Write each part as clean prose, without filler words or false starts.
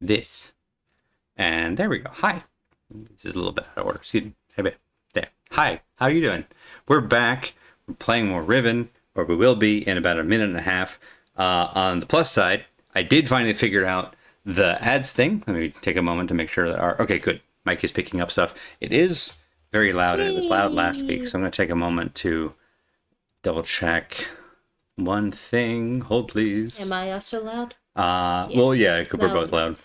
this. And there we go. Hi. This is a little bit out of order. Excuse me. Hey, babe. There. Hi. How are you doing? We're back. We're playing more Riven, or we will be in about a minute and a half. On the plus side, I did finally figure out the ads thing. Let me take a moment to make sure that our... Okay, good. Mike is picking up stuff. It is very loud, and it was loud last week, so I'm going to take a moment to double check one thing. Hold, please. Am I also loud? Well, yeah, we're both loud.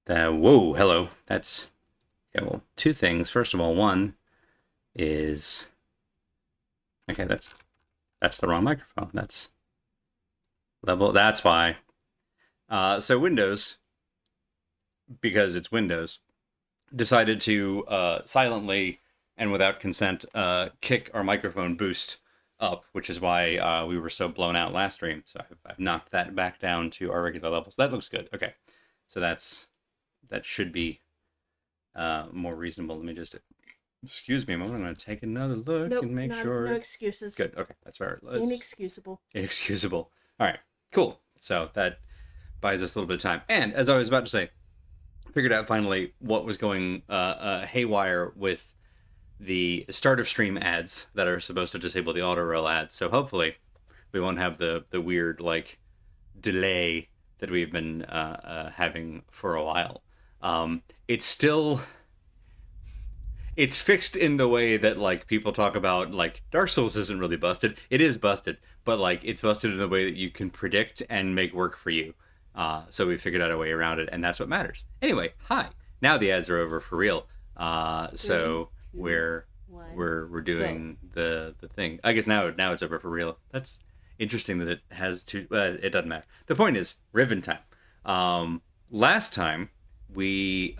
Whoa, hello. That's, yeah, well, two things. First of all, one is, okay, that's the wrong microphone. That's level, that's why. So Windows, because it's Windows, decided to silently and without consent kick our microphone boost up, which is why we were so blown out last stream. So I've knocked that back down to our regular levels. That looks good. Okay, so that should be more reasonable. Let me just excuse me a moment. I'm going to take another look and make sure. No excuses. Good. Okay, that's right. Inexcusable. Inexcusable. All right. Cool. So that buys us a little bit of time. And as I was about to say, figured out finally what was going haywire with the start of stream ads that are supposed to disable the auto roll ads. So hopefully we won't have the weird like delay that we've been having for a while. It's fixed in the way that like people talk about like Dark Souls isn't really busted. It is busted, but like it's busted in a way that you can predict and make work for you. So we figured out a way around it, and that's what matters. Anyway, hi. Now the ads are over for real. So we're doing the thing. I guess now it's over for real. That's interesting that it has to. It doesn't matter. The point is Riven time. Last time we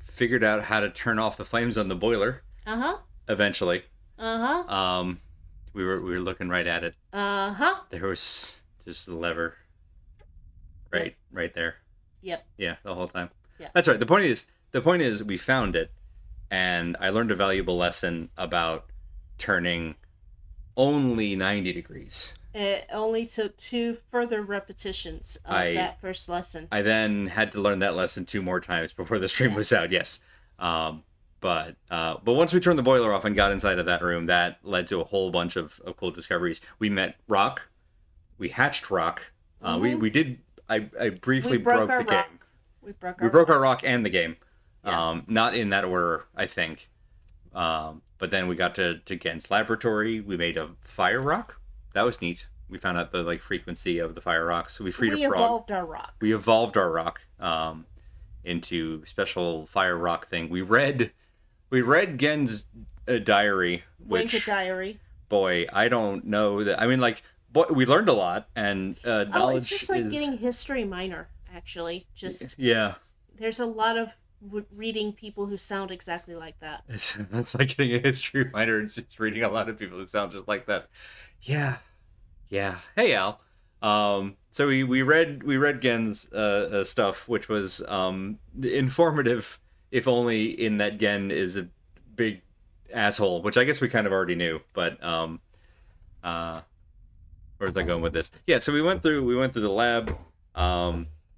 figured out how to turn off the flames on the boiler. Eventually. We were looking right at it. There was just the lever. Right there. Yep. Yeah, the whole time. Yeah. That's right. The point is we found it, and I learned a valuable lesson about turning only 90 degrees. It only took 2 further repetitions of that first lesson. I then had to learn that lesson 2 more times before the stream was out. Yes. But once we turned the boiler off and got inside of that room, that led to a whole bunch of cool discoveries. We met Rock. We hatched Rock. We did. I briefly broke the game. We broke our rock and the game. Yeah. Not in that order, I think. But then we got to Gen's laboratory. We made a fire rock. That was neat. We found out the like frequency of the fire rock. So we freed a frog. We evolved our rock into special fire rock thing. We read Gen's diary. Which diary. Boy, I don't know that. I mean, like. But we learned a lot, and knowledge it's just like getting history minor, actually. Just yeah. There's a lot of reading people who sound exactly like that. It's like getting a history minor and just reading a lot of people who sound just like that. Yeah. Hey, Al. So we read Gen's stuff, which was informative, if only in that Gen is a big asshole, which I guess we kind of already knew, but where's I going with this? Yeah, so we went through the lab.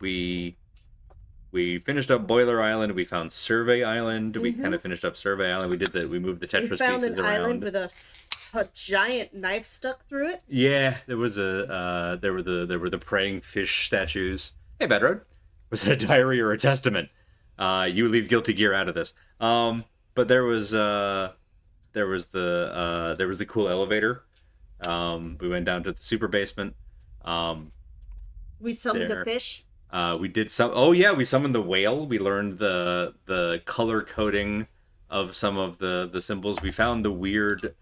We finished up Boiler Island. We found Survey Island. We kind of finished up Survey Island. We moved the Tetris pieces around. We found an island with a giant knife stuck through it. Yeah, there was there were the praying fish statues. Hey, Bedroad, was it a diary or a testament? You leave guilty gear out of this. But there was the cool elevator. We went down to the super basement. We summoned a fish. We did some. Oh yeah, we summoned the whale. We learned the color coding of some of the symbols. We found the weird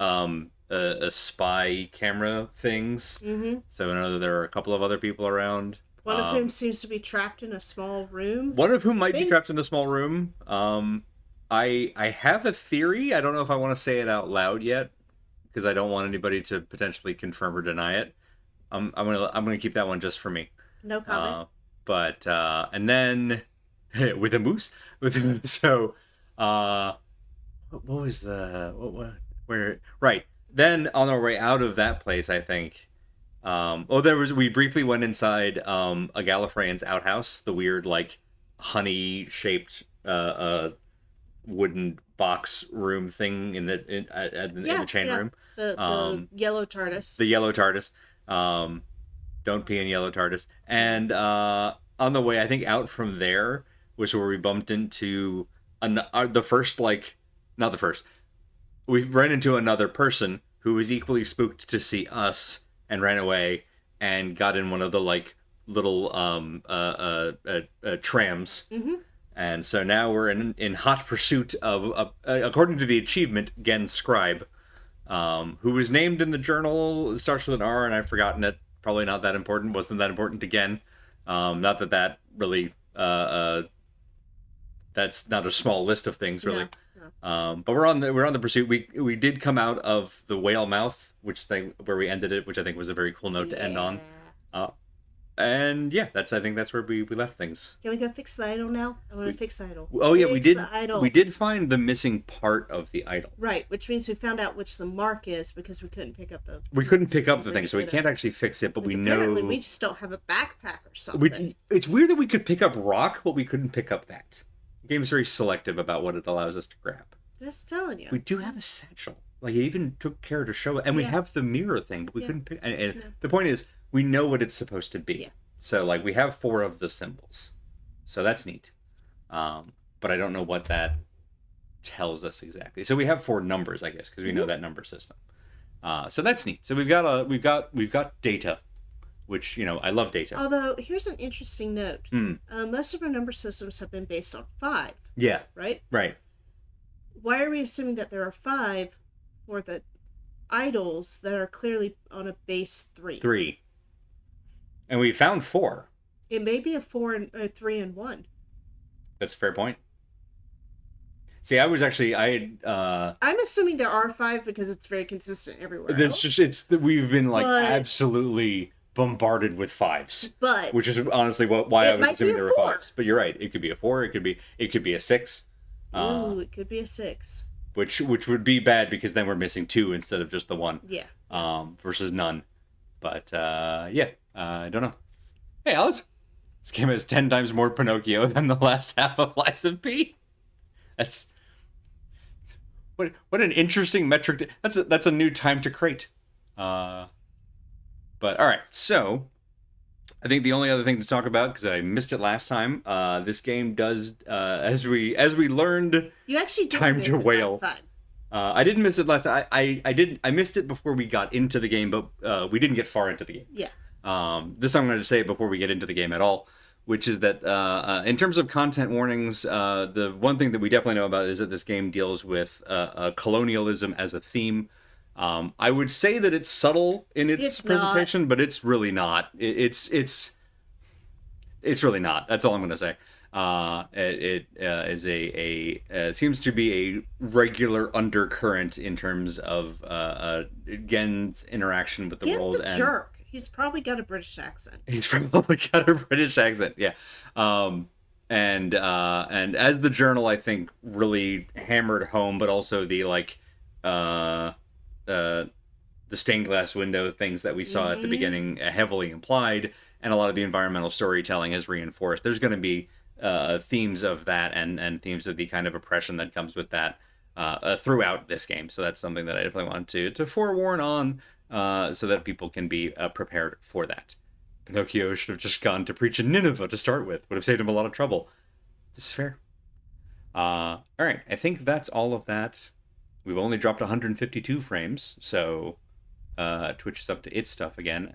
a spy camera things. So I know that there are a couple of other people around. One of whom seems to be trapped in a small room. One of whom might be trapped in a small room. I have a theory. I don't know if I want to say it out loud yet, because I don't want anybody to potentially confirm or deny it. I'm gonna keep that one just for me. No comment. But and then with a moose, so what was the where right then on our way out of that place, I think We briefly went inside a Gallifreyan's outhouse, the weird like honey shaped wooden box room thing in the Yeah, chain yeah. room. The Um, yellow TARDIS. the yellow TARDIS. Um, don't pee in yellow TARDIS. Yeah. And on the way, I think out from there was where we bumped into the first like not the first. We ran into another person who was equally spooked to see us and ran away and got in one of the like little trams. Mm-hmm. And so now we're in hot pursuit of, according to the achievement, Gen Scribe, who was named in the journal. It starts with an R, and I've forgotten it. Probably not that important. Wasn't that important again? Not that that really. That's not a small list of things, really. No, no. But we're on the pursuit. We did come out of the whale mouth, which thing where we ended it, which I think was a very cool note to end on. Yeah. And yeah, I think that's where we left things. Can we go fix the idol now? I want to fix the idol. Oh yeah, Fix the idol. we did find the missing part of the idol. Right, which means we found out which the mark is because we couldn't pick up the. We couldn't pick up the thing, so we can't actually fix it. But we know apparently we just don't have a backpack or something. It's weird that we could pick up rock, but we couldn't pick up that. The game's very selective about what it allows us to grab. Just telling you. We do have a satchel. Like it even took care to show it, and we have the mirror thing, but we couldn't pick. And the point is, we know what it's supposed to be. Yeah. So like we have 4 of the symbols, so that's neat. But I don't know what that tells us exactly. So we have 4 numbers, I guess, because we know that number system. So that's neat. So we've got data, which I love data. Although here's an interesting note. Most of our number systems have been based on 5. Yeah. Right. Right. Why are we assuming that there are 5 for the idols that are clearly on a base 3? 3. And we found 4. It may be a 4 and a 3 and 1. That's a fair point. See, I'm assuming there are 5 because it's very consistent everywhere. We've been like absolutely bombarded with 5s. But which is honestly why I was assuming there were 5s. But you're right. It could be a 4. It could be a 6. It could be a 6. Which would be bad because then we're missing 2 instead of just the 1. Yeah. Versus none. But I don't know. Hey, Alex. This game has 10 times more Pinocchio than the last half of Lies of P. That's what an interesting metric. That's a new time to crate. But all right, so I think the only other thing to talk about, because I missed it last time, this game does as we learned. You actually did time miss to it whale. last time. I didn't miss it last time. I missed it before we got into the game, but we didn't get far into the game. Yeah. This I'm going to say it before we get into the game at all, which is that in terms of content warnings, the one thing that we definitely know about is that this game deals with colonialism as a theme. I would say that it's subtle in its presentation, but it's really not. It's really not. That's all I'm going to say. It is it seems to be a regular undercurrent in terms of Gen's interaction with the Gen's world. Gen's a jerk. He's probably got a British accent. He's probably got a British accent, yeah. And as the journal, I think, really hammered home, but also the the stained glass window things that we saw at the beginning heavily implied, and a lot of the environmental storytelling is reinforced. There's going to be themes of that and themes of the kind of oppression that comes with that throughout this game. So that's something that I definitely want to forewarn on. So that people can be prepared for that. Pinocchio should have just gone to preach in Nineveh to start with. Would have saved him a lot of trouble. This is fair. All right, I think that's all of that. We've only dropped 152 frames, so Twitch is up to its stuff again.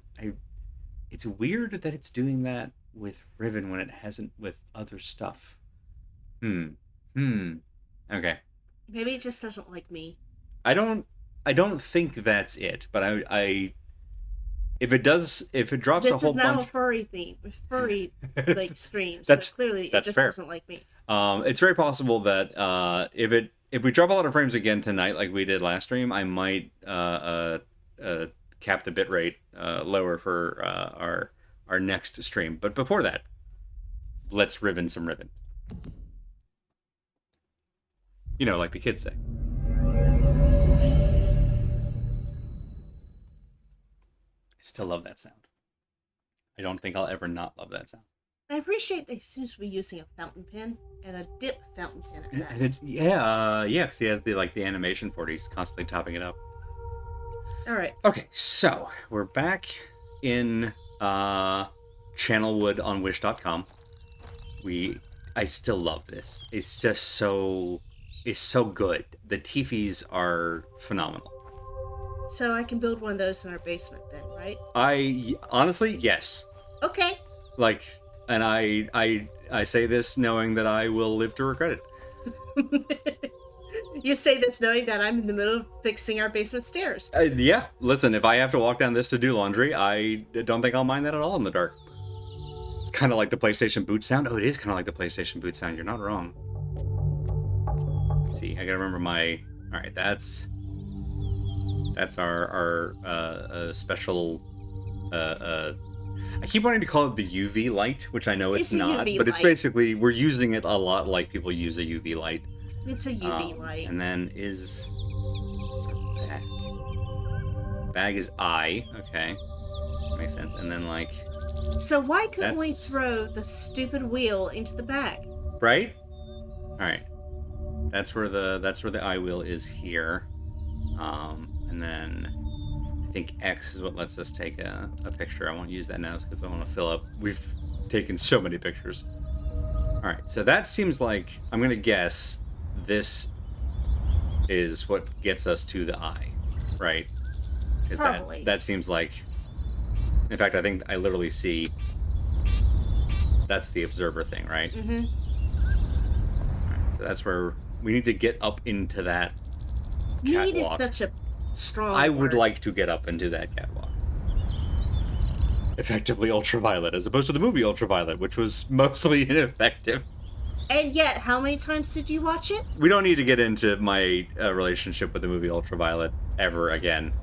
It's weird that it's doing that with Riven when it hasn't with other stuff. Okay. Maybe it just doesn't like me. I don't think that's it, but if it drops a whole bunch. This is now a furry theme, with furry streams. That's so clearly that's it just fair. Doesn't like me. It's very possible that if we drop a lot of frames again tonight, like we did last stream, I might cap the bitrate lower for our next stream. But before that, let's Riven some Riven. Like the kids say. still love that sound. I don't think I'll ever not love that sound. I appreciate they seems to be using a fountain pen and a dip fountain pen at that. And it's because he has the animation for it. He's constantly topping it up. All right. Okay, so we're back in Channelwood on Wish.com. I still love this. It's just it's so good. The Tifis are phenomenal. So I can build one of those in our basement then, right? I honestly, yes. Okay. Like, and I say this knowing that I will live to regret it. You say this knowing that I'm in the middle of fixing our basement stairs. Yeah, listen, if I have to walk down this to do laundry, I don't think I'll mind that at all in the dark. It's kind of like the PlayStation boot sound. Oh, it is kind of like the PlayStation boot sound. You're not wrong. Let's see, I gotta remember my... Alright, that's our special... I keep wanting to call it the UV light, which I know it's not, but it's basically, we're using it a lot like people use a UV light. It's a UV light. And then is bag. Bag is I. Okay, makes sense. And then like. So why couldn't we throw the stupid wheel into the bag? Right. All right. That's where the I wheel is here. And then I think X is what lets us take a picture. I won't use that now because I want to fill up. We've taken so many pictures. All right. So that seems like I'm gonna guess. This is what gets us to the eye, right? Because that seems like... In fact, I think I literally see... That's the observer thing, right? Mm-hmm. Right, so that's where we need to get up into that catwalk. Need is such a strong I would word. like to get up into that catwalk. Effectively ultraviolet, as opposed to the movie Ultraviolet, which was mostly ineffective. And yet, how many times did you watch it? We don't need to get into my relationship with the movie Ultraviolet ever again.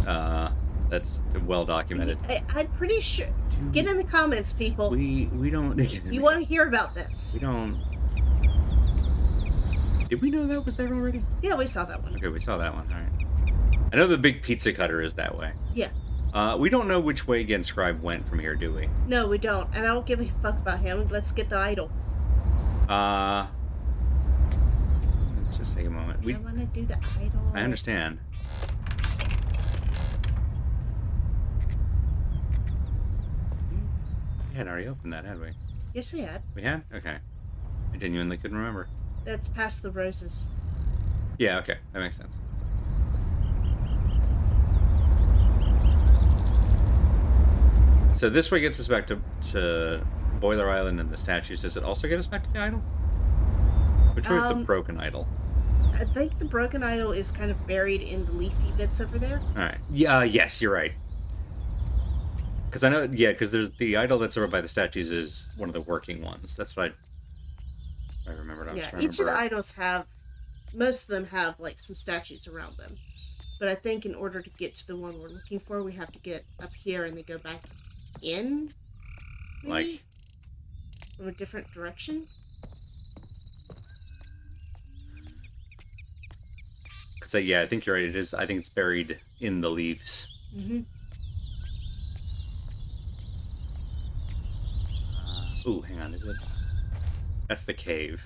That's well documented. I'm pretty sure. Get in the comments, people. We don't. You want to hear about this? We don't. Did we know that was there already? Yeah, we saw that one. Okay, we saw that one. All right. I know the big pizza cutter is that way. Yeah. We don't know which way Genscribe went from here, do we? No, we don't. And I don't give a fuck about him. Let's get the idol. Let's just take a moment. I want to do the idol. I understand. We hadn't already opened that, had we? Yes, we had. We had? Okay. I genuinely couldn't remember. That's past the roses. Yeah, okay. That makes sense. So this way gets us back to Boiler Island and the statues. Does it also get us back to the idol? Which way is the broken idol? I think the broken idol is kind of buried in the leafy bits over there. Alright. Yeah, yes, you're right. Because I know, yeah, because there's the idol that's over by the statues is one of the working ones. That's what I remembered. Yeah, each of the idols have, most of them have, like, some statues around them. But I think in order to get to the one we're looking for, we have to get up here and then go back in? Maybe? Like? From a different direction? Because, yeah, I think you're right. It is. I think it's buried in the leaves. Mm-hmm. Ooh, hang on. Is it? That's the cave.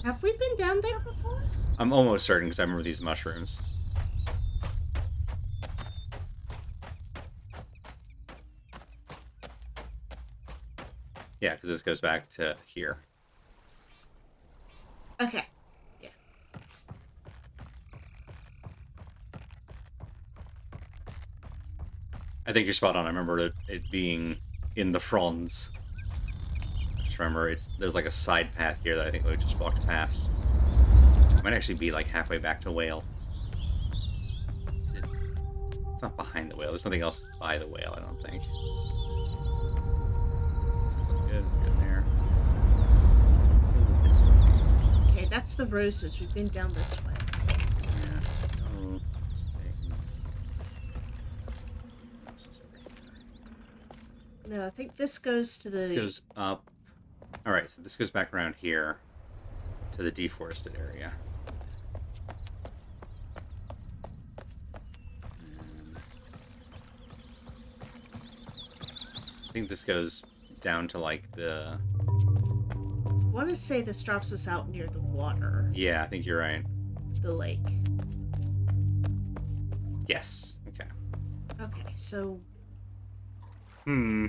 Have we been down there before? I'm almost certain because I remember these mushrooms. Yeah, because this goes back to here. Okay. Yeah. I think you're spot on. I remember it being in the fronds. I just remember there's like a side path here that I think we just walked past. It might actually be like halfway back to Whale. It's not behind the whale. There's nothing else by the whale, I don't think. Good there. Okay, that's the roses. We've been down this way. Yeah. Oh, no, I think this goes to the... This goes up. Alright, so this goes back around here to the deforested area. I think this goes down to like the. I want to say this drops us out near the water, Yeah, I think you're right. the lake. Yes. Okay. Okay, so Hmm.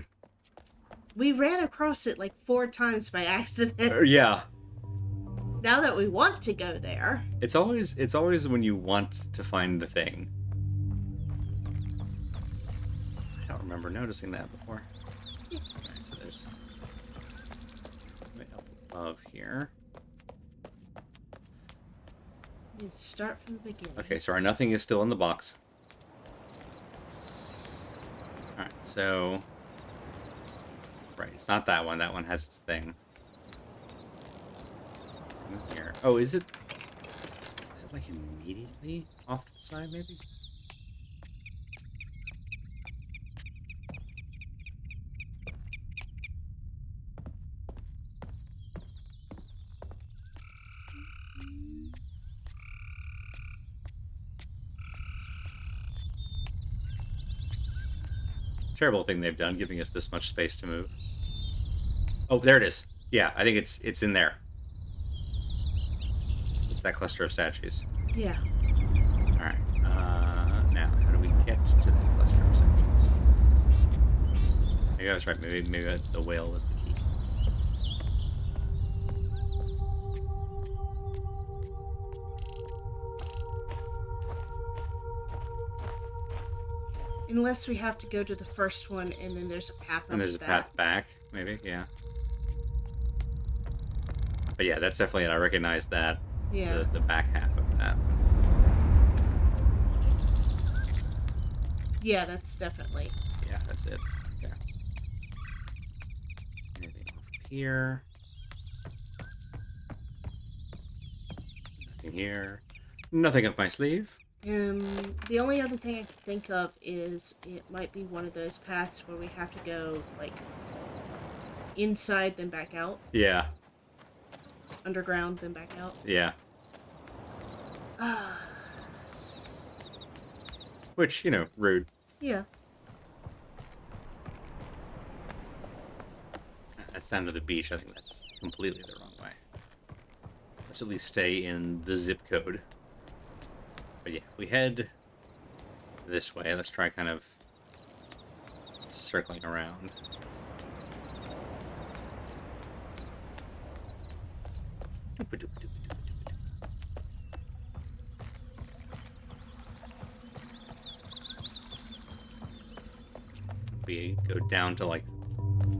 we ran across it like 4 times by accident. Yeah. Now that we want to go there. It's always when you want to find the thing. I don't remember noticing that before. Alright, so there's way up above here. You start from the beginning. Okay, so our nothing is still in the box. Alright, so right, it's not that one. That one has its thing. Here. Oh, is it like immediately off to the side maybe? Terrible thing they've done, giving us this much space to move. Oh, there it is. Yeah, I think it's in there. It's that cluster of statues. Yeah. All right. Now, how do we get to that cluster of statues? Maybe I was right. Maybe the whale was the key. Unless we have to go to the first one and then there's a path up And there's to a that. path back, maybe. Yeah. But yeah, that's definitely it. I recognize that. Yeah. The back half of that. Yeah, that's definitely. Yeah, that's it. Okay. Anything off here? Nothing here. Nothing up my sleeve. The only other thing I can think of is it might be one of those paths where we have to go like inside then back out, Yeah. underground then back out. Yeah. Ah, Which, rude. yeah. That's down to the beach. I think that's completely the wrong way. Let's at least stay in the zip code. But yeah, we head this way. Let's try kind of circling around. We go down to like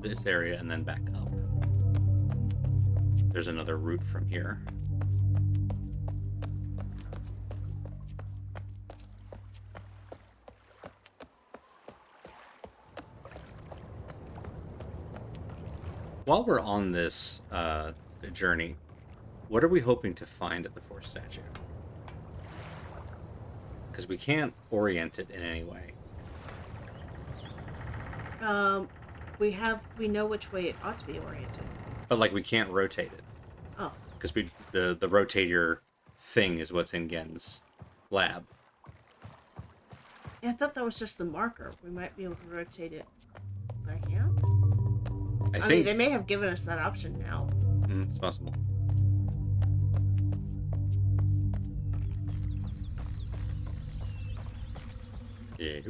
this area and then back up. There's another route from here. While we're on this journey, what are we hoping to find at the fourth statue? Because we can't orient it in any way. Um, we know which way it ought to be oriented. But like we can't rotate it. Oh, Because the rotator thing is what's in Gen's lab. yeah, I thought that was just the marker. We might be able to rotate it by hand. I I think mean, they may have given us that option now. it's possible. Yeah.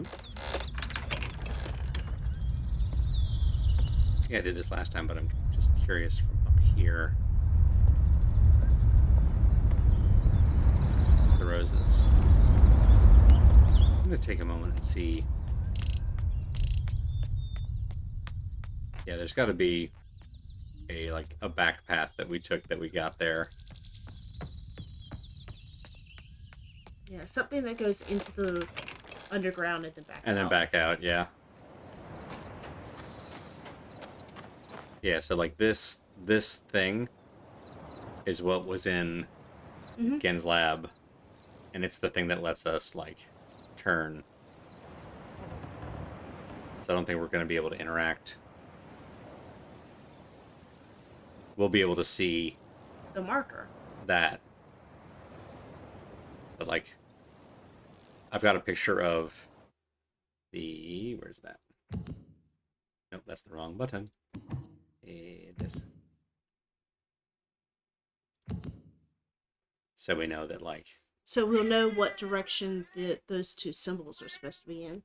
Yeah, I did this last time, but I'm just curious from up here. It's the roses. I'm gonna take a moment and see. Yeah, there's got to be a back path that we took that we got there. Yeah, something that goes into the underground and then back And then out. back out, yeah. Yeah, so like this thing is what was in Mm-hmm. Gen's lab, and it's the thing that lets us like turn. So I don't think we're going to be able to interact. We'll be able to see The marker. that. But like I've got a picture of where's that? Nope, that's the wrong button. This. So we know that, like... So we'll know what direction those two symbols are supposed to be in.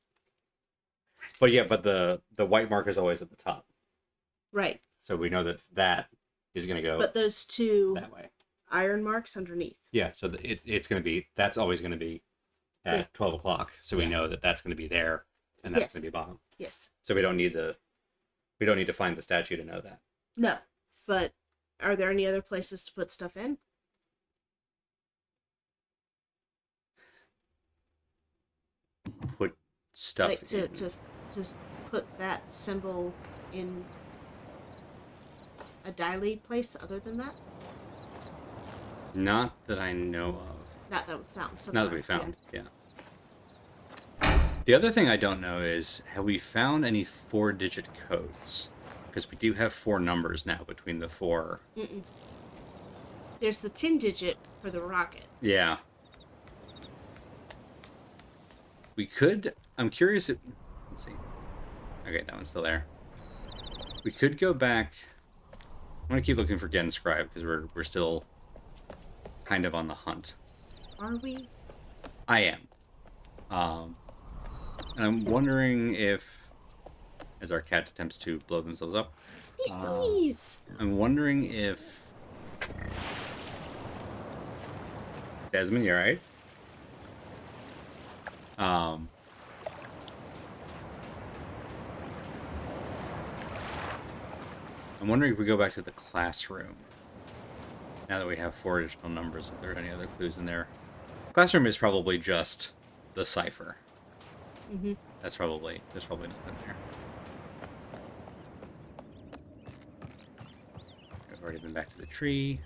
But yeah, but the white mark is always at the top. Right. So we know that that is going to go... But those two... that way. Iron marks underneath. Yeah, so it's going to be... That's always going to be at 12 o'clock. So we know that that's going to be there, and that's going to be bottom. Yes. So we don't need to find the statue to know that. No. But are there any other places to put stuff in? Put stuff like in. to put that symbol in a daily place other than that? Not that I know of. Not that we found. Not that we found, yeah. The other thing I don't know is, have we found any 4-digit codes? Because we do have 4 numbers now between the 4. Mm-mm. There's the 10-digit for the rocket. Yeah. We could... I'm curious if... Let's see. Okay, that one's still there. We could go back... I'm going to keep looking for Gen Scribe, because we're still kind of on the hunt. Are we? I am. And I'm wondering if... As our cat attempts to blow themselves up. Please! I'm wondering if... Desmond, you alright? I'm wondering if we go back to the classroom. Now that we have 4 additional numbers, if there are any other clues in there. Classroom is probably just the cipher. Mm-hmm. There's probably nothing there. I've already been back to the tree.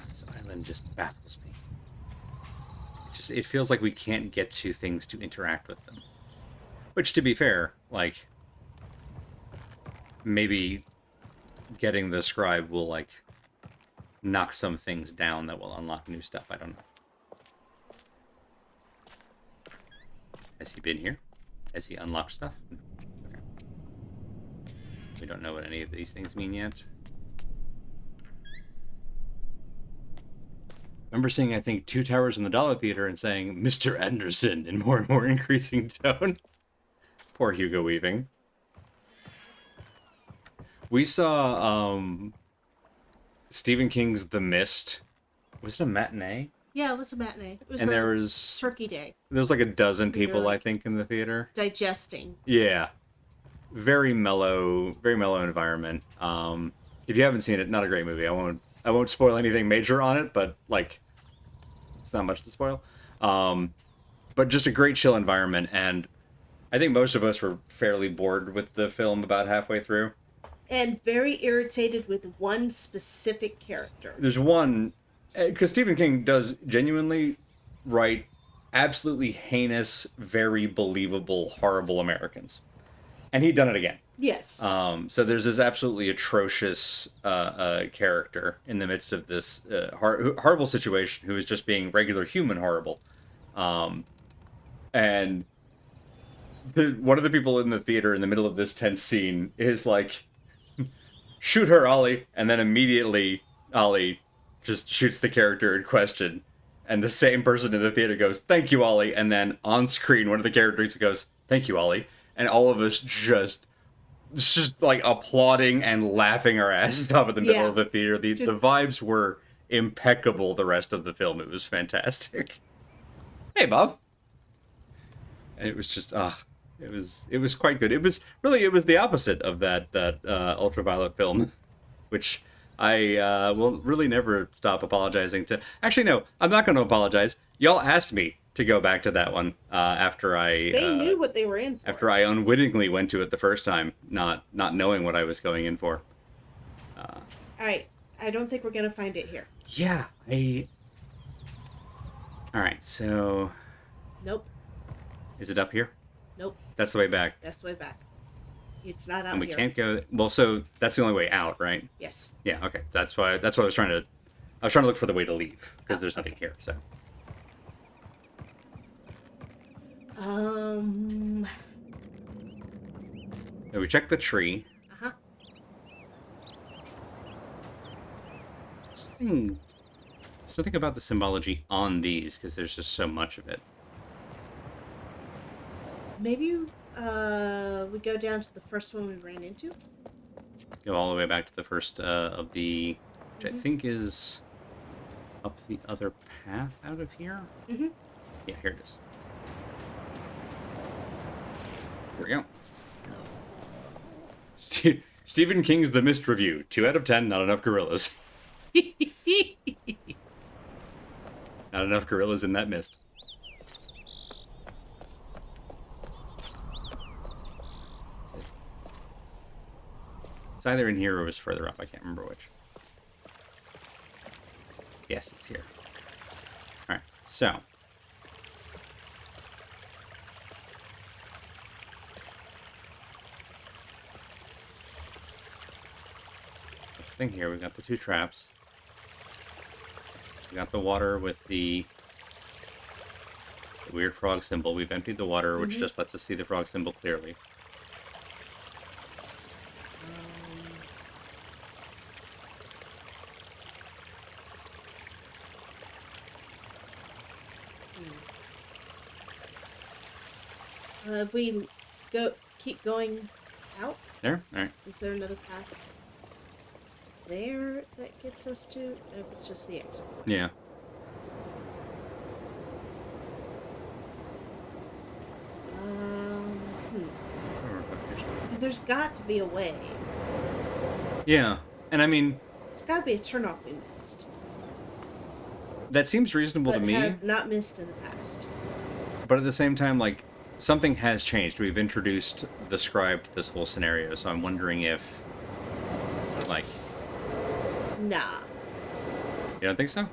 This island just baffles me. It feels like we can't get to things to interact with them. Which, to be fair, like, maybe getting the scribe will, like, knock some things down that will unlock new stuff. I don't know. Has he been here? Has he unlocked stuff? Okay. We don't know what any of these things mean yet. I remember seeing, I think, 2 Towers in the Dollar Theater and saying, Mr. Anderson, in more and more increasing tone. Poor Hugo Weaving. We saw Stephen King's The Mist. Was it a matinee? Yeah, it was a matinee. It was and there was Turkey Day. There was like a dozen people, like, I think, in the theater. Digesting. Yeah. Very mellow environment. If you haven't seen it, not a great movie. I won't spoil anything major on it, but, like, it's not much to spoil. But just a great chill environment, and I think most of us were fairly bored with the film about halfway through. And very irritated with one specific character. There's one, because Stephen King does genuinely write absolutely heinous, very believable, horrible Americans. And he'd done it again. Yes. So there's this absolutely atrocious character in the midst of this horrible situation who is just being regular human horrible. And one of the people in the theater in the middle of this tense scene is like, shoot her, Ollie. And then immediately Ollie just shoots the character in question. And the same person in the theater goes, thank you, Ollie. And then on screen, one of the characters goes, thank you, Ollie. And all of us just like applauding and laughing our asses off in the middle of the theater. The vibes were impeccable the rest of the film. It was fantastic. Hey, Bob. And it was just, it was quite good. It was the opposite of that Ultraviolet film, which I will really never stop apologizing to. Actually, no, I'm not going to apologize. Y'all asked me to go back to that one after I... They knew what they were in for. After I unwittingly went to it the first time, not knowing what I was going in for. All right, I don't think we're going to find it here. Yeah, All right, so... Nope. Is it up here? Nope. That's the way back. That's the way back. It's not out here. And we can't go... Well, so that's the only way out, right? Yes. Yeah, okay. That's what I was trying to I was trying to look for the way to leave because Oh, there's nothing okay. here. So Um. we checked the tree. Uh-huh. Something, something about the symbology on these because there's just so much of it. Maybe we go down to the first one we ran into. Go all the way back to the first of the, which I Mm-hmm. think is up the other path out of here. Mm-hmm. Yeah, here it is. Here we go. Stephen King's The Mist review. 2 out of 10. Not enough gorillas. Not enough gorillas in that mist. It's either in here or it was further up. I can't remember which. Yes, it's here. All right, so thing here, we've got the 2 traps. We got the water with the weird frog symbol. We've emptied the water, which Mm-hmm. just lets us see the frog symbol clearly. If we keep going out, There? All right. is there another path there that gets us to? If it's just the exit. Yeah. Hmm. Because there's got to be a way. Yeah, and I mean, It's got to be a turnoff we missed, that seems reasonable to but me, have not missed in the past. but at the same time, like, something has changed. We've introduced the scribe to this whole scenario, so I'm wondering if, like, Nah. you don't think so?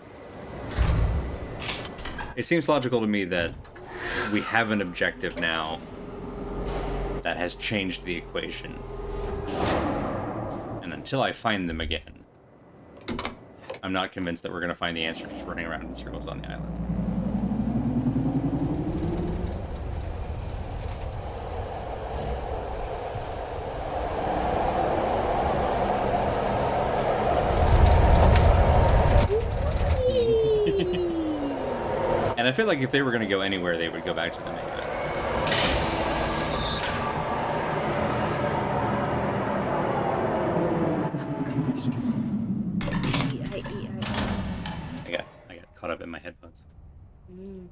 It seems logical to me that we have an objective now that has changed the equation. And until I find them again, I'm not convinced that we're going to find the answer just running around in circles on the island. And I feel like if they were going to go anywhere, they would go back to the main island. I got caught up in my headphones. Mm.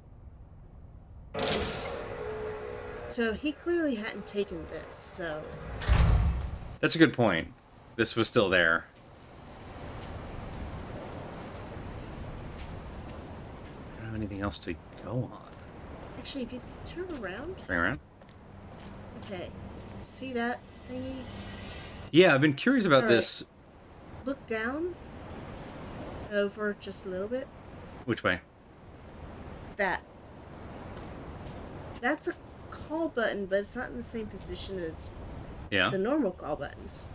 So he clearly hadn't taken this, so... That's a good point. This was still there. I don't have anything else to go on. Actually, if you turn around... Turn around? Okay. See that thingy? Yeah, I've been curious about All right. this. Look down. Over just a little bit. Which way? That. That's a call button, but it's not in the same position as Yeah. the normal call buttons.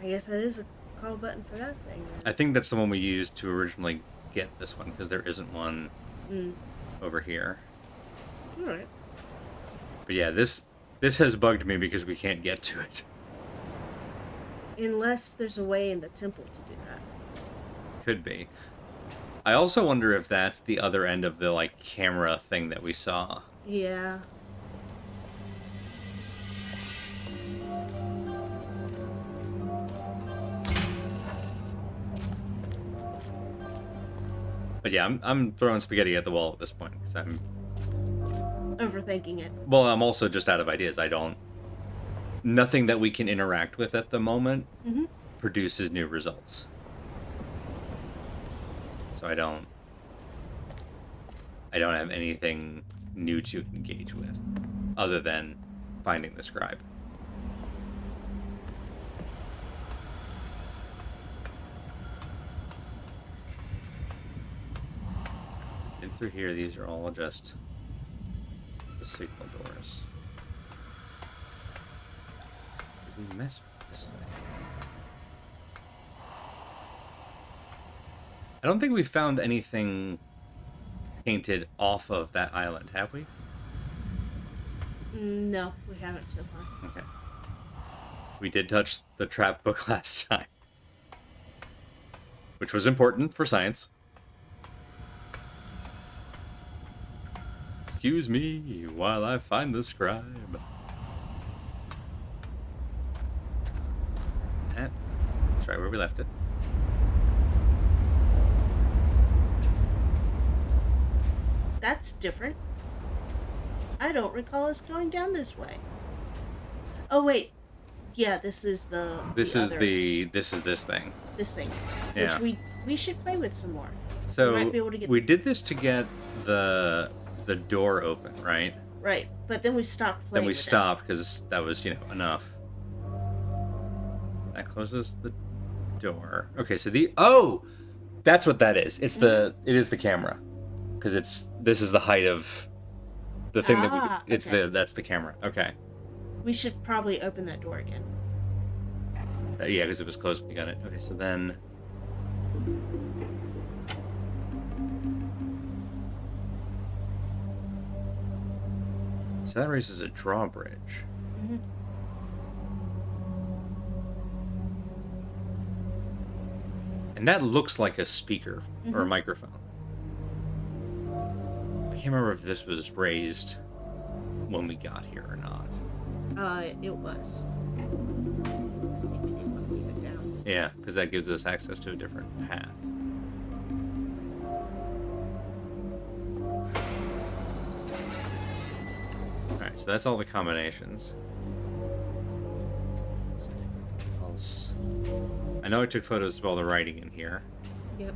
I guess that is a call button for that thing. I think that's the one we used to originally get this one, because there isn't one Mm. over here. Alright. But yeah, this has bugged me because we can't get to it. Unless there's a way in the temple to do that. Could be. I also wonder if that's the other end of the, like, camera thing that we saw. Yeah. But yeah, I'm throwing spaghetti at the wall at this point because I'm Overthinking it. I'm also just out of ideas. Nothing that we can interact with at the moment Mm-hmm. produces new results. So I don't have anything new to engage with other than finding the scribe. And through here, these are all just the signal doors. Did we mess this thing. I don't think we found anything painted off of that island, have we? No, we haven't so far. Okay. We did touch the trap book last time, which was important for science. Excuse me while I find the scribe. That's right where we left it. That's different. I don't recall us going down this way. Oh wait, yeah, this is this is this thing. This thing, yeah. Which we should play with some more. So we might be able to get. We did this to get the door open, right? Right, but then we stopped playing. Then we stopped because that was enough. That closes the door. Okay, so that's what that is. It's it is the camera, because this is the height of the thing that's the camera. Okay. We should probably open that door again. Yeah, because it was closed when we got it. Okay, so then. So that raises a drawbridge. Mm-hmm. And that looks like a speaker or a microphone. I can't remember if this was raised when we got here or not. It was. I think we did want to leave it down. Yeah, because that gives us access to a different path. Alright, so that's all the combinations. Else. I know I took photos of all the writing in here. Yep.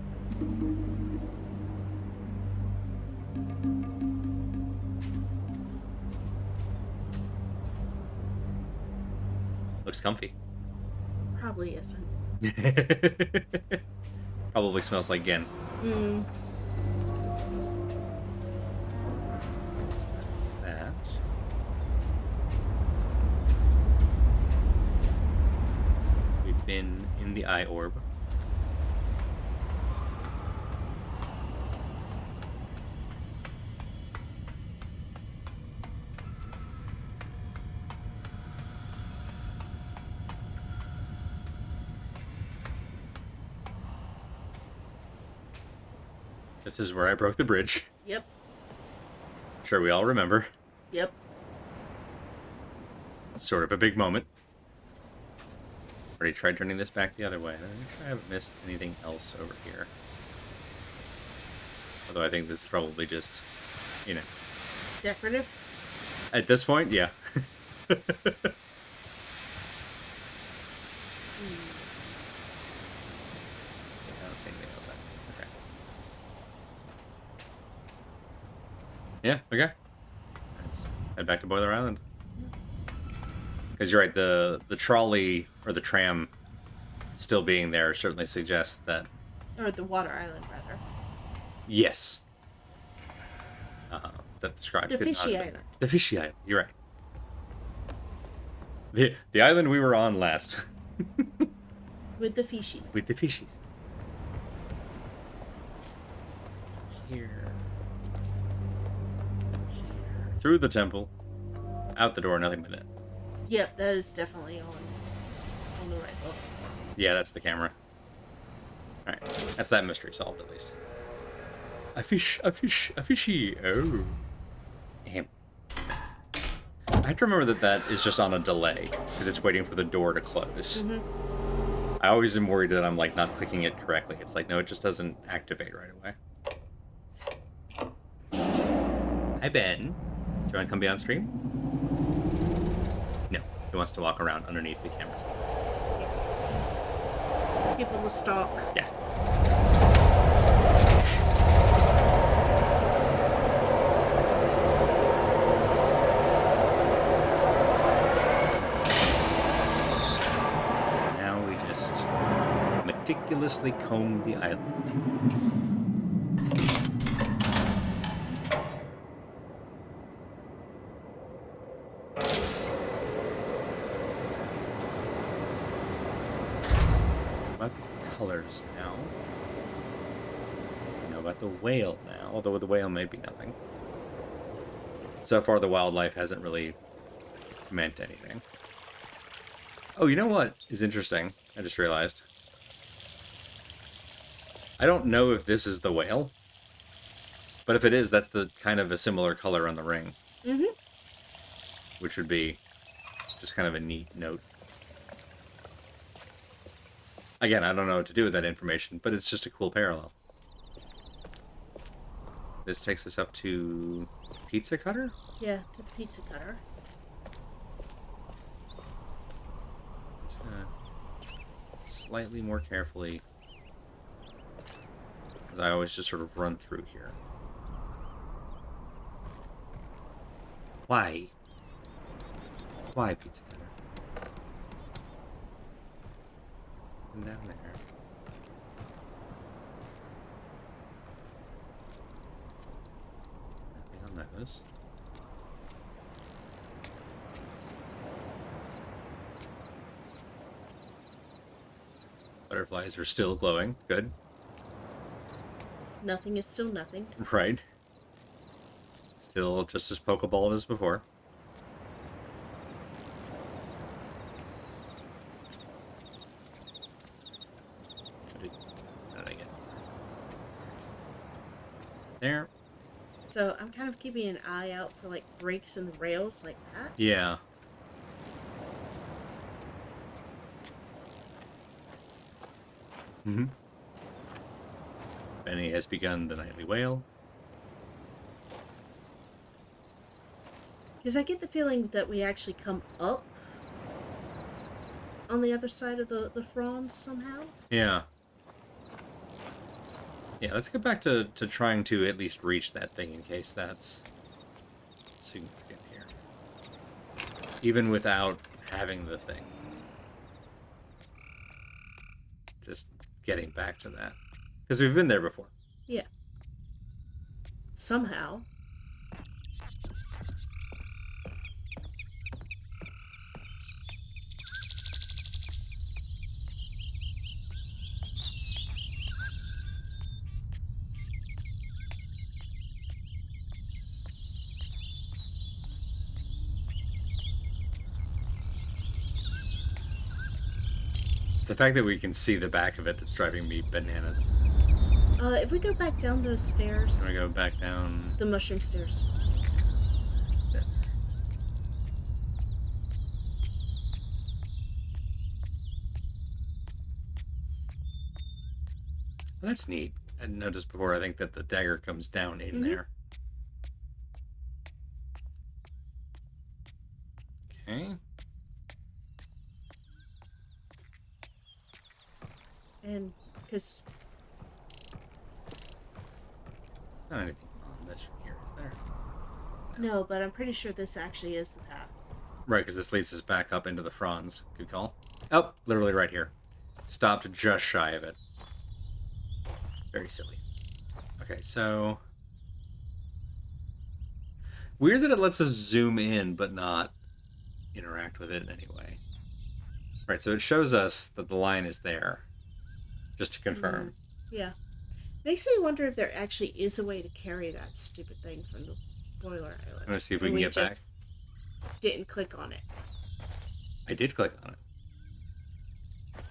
Looks comfy. Probably isn't. Probably smells like Gen. Mm. So that's that. We've been in the eye orb. This is where I broke the bridge. Yep. Sure, we all remember. Yep. Sort of a big moment. Already tried turning this back the other way. Let me make sure I haven't missed anything else over here. Although I think this is probably just, Decorative? At this point, yeah. Yeah, okay. Let's head back to Boiler Island. Because you're right, the trolley, or the tram, still being there certainly suggests that... Or the water island, rather. Yes. That described... The fishy island. The fishy island, you're right. The island we were on last. With the fishies. With the fishies. Here. Through the temple, out the door, nothing but it. Yep, that is definitely on the right level. Yeah, that's the camera. Alright, that's that mystery solved at least. A fishy. Oh. Him. I have to remember that is just on a delay, because it's waiting for the door to close. Mm-hmm. I always am worried that I'm not clicking it correctly. It's no, it just doesn't activate right away. Hi, Ben. Do you want to come be on stream? No. He wants to walk around underneath the cameras. Yeah. People will stalk. Yeah. Now we just meticulously comb the island. colors now. I know about the whale now, although the whale may be nothing. So far, the wildlife hasn't really meant anything. Oh, you know what is interesting? I just realized. I don't know if this is the whale, but if it is, that's the kind of a similar color on the ring. Mm-hmm. Which would be just kind of a neat note. Again, I don't know what to do with that information, but it's just a cool parallel. This takes us up to Pizza Cutter? Yeah, to the pizza cutter. Just gonna slightly more carefully, because I always just sort of run through here. Why? Why, Pizza Cutter? And down there. Nothing on those. Butterflies are still glowing. Good. Nothing is still nothing. Right. Still just as Pokeball as before. How did I get there? So I'm kind of keeping an eye out for like breaks in the rails like that. Yeah. Mm-hmm. Benny has begun the nightly wail. Because I get the feeling that we actually come up on the other side of the fronds somehow. Yeah. Yeah, let's get back to trying to at least reach that thing in case that's significant here. Even without having the thing. Just getting back to that. Because we've been there before. Yeah. Somehow. It's the fact that we can see the back of it that's driving me bananas. If we go back down those stairs, I'm gonna go back down. the mushroom stairs. Yeah. Well, that's neat. I hadn't noticed before. I think that the dagger comes down in there. Okay. And because Not anything on this from here, is there? no, but I'm pretty sure this actually is the path. Right, because this leads us back up into the fronds. Good call. Oh, literally right here. Stopped just shy of it. Very silly. Okay, so... Weird that it lets us zoom in, but not interact with it in any way. Right, so it shows us that the line is there. Just to confirm. Yeah. Makes me wonder if there actually is a way to carry that stupid thing from the boiler island. I'm going to see if we And can get back. just didn't click on it I did click on it.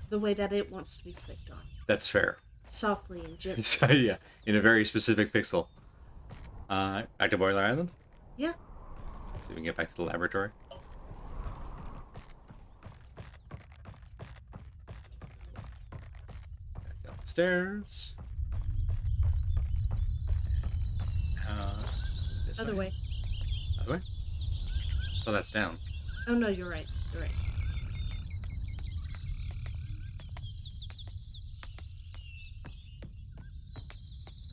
the way that it wants to be clicked on. That's fair. Softly and gently. So, yeah, in a very specific pixel. Back to Boiler Island? Yeah. Let's see if we can get back to the laboratory. Back up the stairs. This Other way. Other way? Oh, that's down. Oh no, you're right. You're right.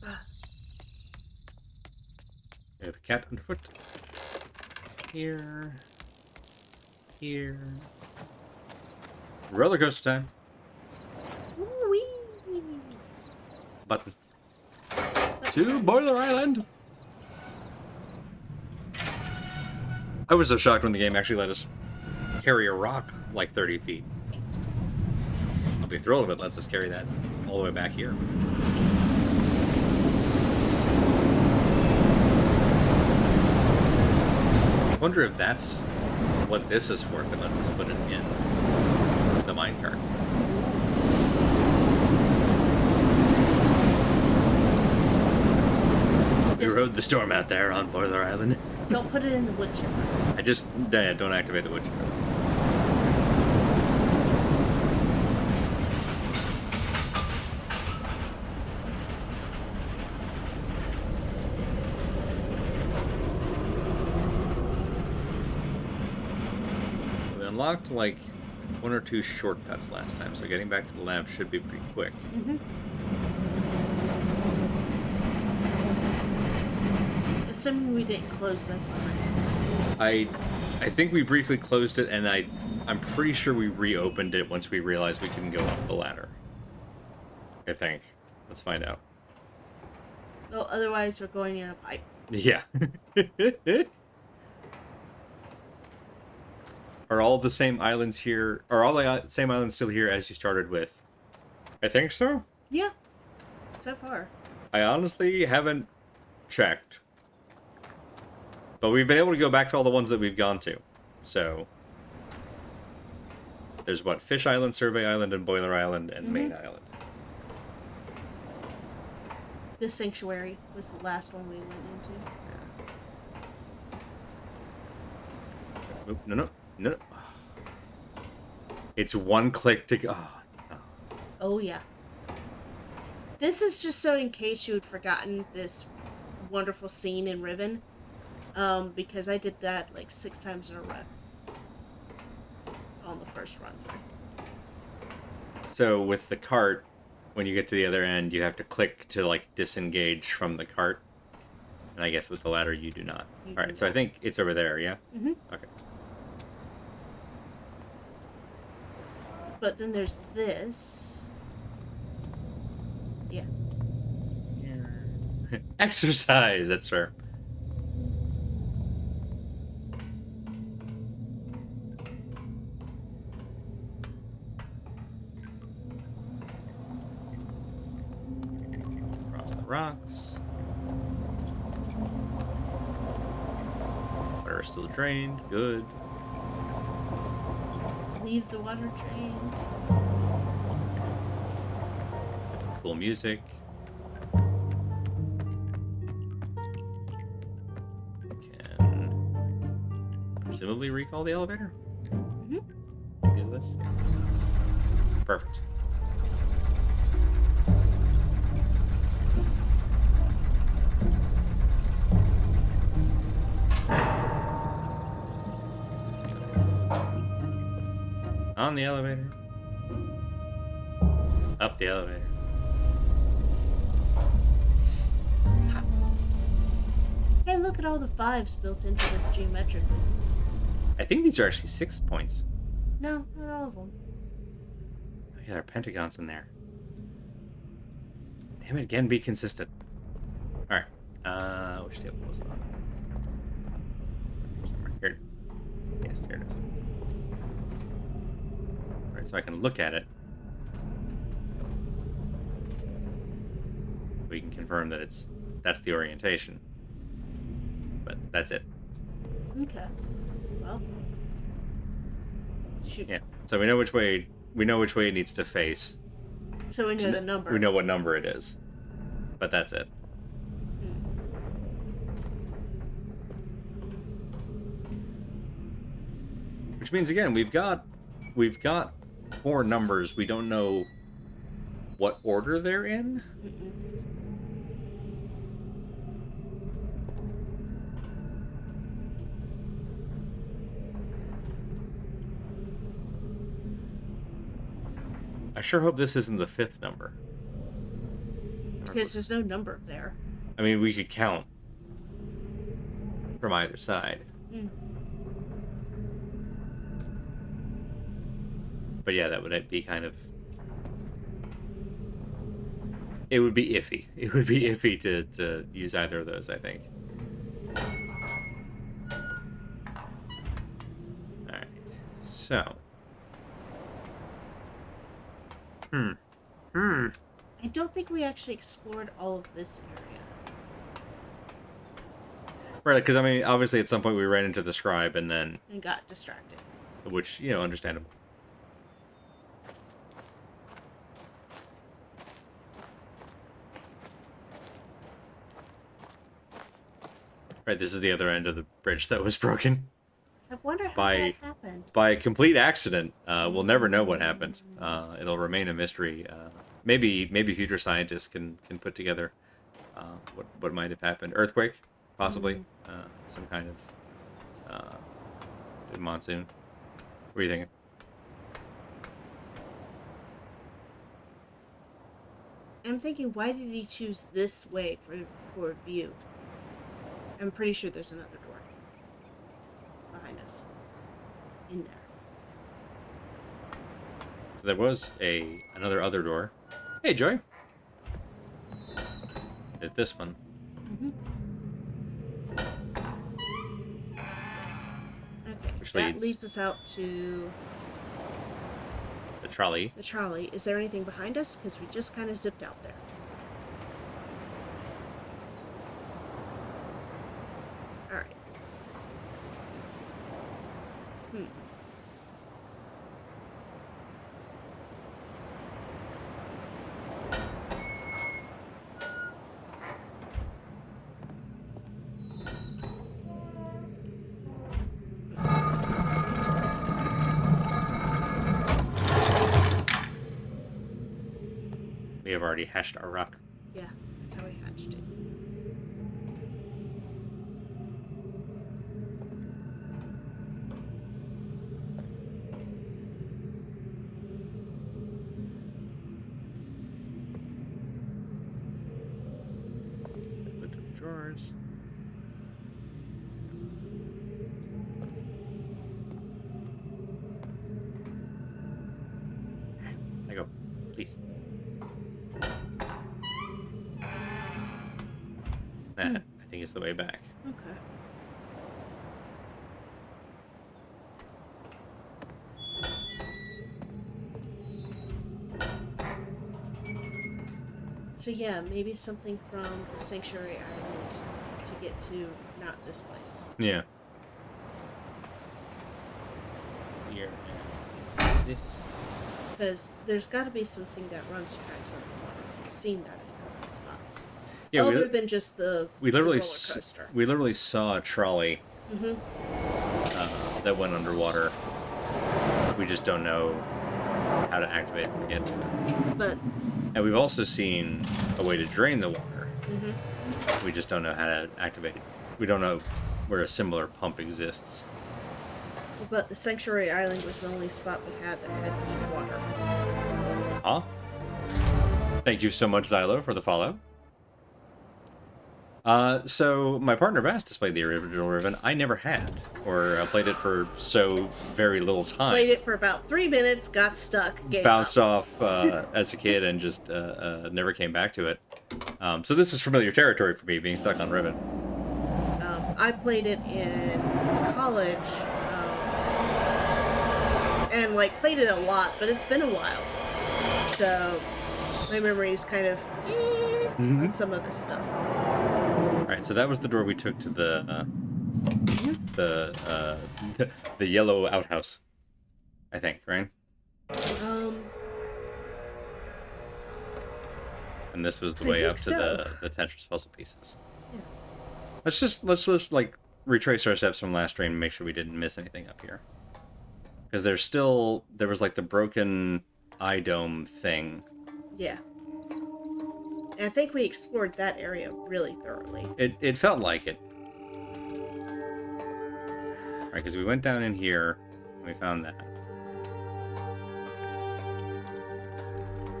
Ah, We have a cat underfoot. Here. Here. Roller coaster time. woo-wee. Button. To Boiler Island. I was so shocked when the game actually let us carry a rock like 30 feet. be thrilled if it lets us carry that all the way back here. I wonder if that's what this is for, if it lets us put it in the minecart. We rode the storm out there on Boiler Island. Don't put it in the wood chipper. Don't activate the wood chipper. We unlocked like 1 or 2 shortcuts last time, so getting back to the lab should be pretty quick. Mm-hmm. Assuming we didn't close those behind us. I think we briefly closed it, and I'm pretty sure we reopened it once we realized we couldn't go up the ladder. I think. Let's find out. Well, otherwise we're going in a pipe. Yeah. Are all the same islands here? Are all the same islands still here as you started with? I think so. Yeah. So far. I honestly haven't checked. But we've been able to go back to all the ones that we've gone to. So there's what? Fish Island, Survey Island, and Boiler Island, and Main Island. The Sanctuary was the last one we went into. No. It's one click to go. Oh, yeah. This is just so in case you had forgotten this wonderful scene in Riven. Because I did that like 6 times in a row. On the first run through. So with the cart, when you get to the other end, you have to click to like disengage from the cart. And I guess with the ladder, you do not. Alright, so I think it's over there, yeah? Mm-hmm. Okay. But then there's this. Yeah. Exercise, that's fair. Across the rocks. Water is still drained, good. Leave the water drained. Cool music. Can presumably recall the elevator? Mm-hmm. Is this? Perfect. On the elevator. Up the elevator. Hey, look at all the 5s built into this geometrically. I think these are actually 6 points. No, not all of them. Oh, yeah, there are pentagons in there. Damn it, again, be consistent. Alright. Which table was it on? Here. Yes, here it is. Alright, so I can look at it. We can confirm that that's the orientation. But that's it. Okay. Well. Shoot. Yeah. So we know which way it needs to face. So we know the number. We know what number it is. But that's it. Which means again, we've got 4 numbers. We don't know what order they're in. I sure hope this isn't the 5th number. Because there's no number there. I mean, we could count from either side. But yeah, that would be kind of... It would be iffy. It would be iffy to use either of those, I think. Alright, so... Hmm. Hmm. I don't think we actually explored all of this area. Right, because I mean, obviously, at some point we ran into the scribe, and then, And got distracted. which understandable. Right, this is the other end of the bridge that was broken I wonder how that by happened. by complete accident. We'll never know what happened. It'll remain a mystery. Maybe future scientists can put together what might have happened. Earthquake, possibly. Mm. Some kind of monsoon. What are you thinking? I'm thinking, why did he choose this way for view? I'm pretty sure there's another door behind us. In there. So there was another other door. Hey, Joy. At this one. Okay, Which that leads leads us out to the trolley. the trolley. Is there anything behind us? Because we just kind of zipped out there. Alright. We have already hashed our rock. Yeah, that's how we hatched it. Looked at the drawers. I go, please. That, I think, is the way back. Okay. So yeah, maybe something from the Sanctuary Island to get to not this place. Yeah. Here and this. Because there's got to be something that runs tracks underwater. We've seen that in a couple of spots. Yeah, Other than just the literally roller coaster. we literally saw a trolley that went underwater. We just don't know how to activate it to get to it. But And we've also seen a way to drain the water. We just don't know how to activate it. We don't know where a similar pump exists. the Sanctuary Island was the only spot we had that had deep water. Huh? Thank you so much, Xylo, for the follow. So my partner Bass displayed the original Riven. I never had, or played it for so very little time. Played it for about 3 minutes, got stuck, gave Bounced up. off as a kid and just never came back to it. So this is familiar territory for me, being stuck on Riven. I played it in college, and played it a lot, but it's been a while. So my memory is kind of on some of this stuff. Alright, so that was the door we took to the yellow outhouse, I think, right? And this was the way up to the Tetris puzzle pieces. Yeah. Let's just retrace our steps from last stream and make sure we didn't miss anything up here. Because there was the broken eye dome thing. Yeah. And I think we explored that area really thoroughly. It felt like it. Alright, because we went down in here and we found that.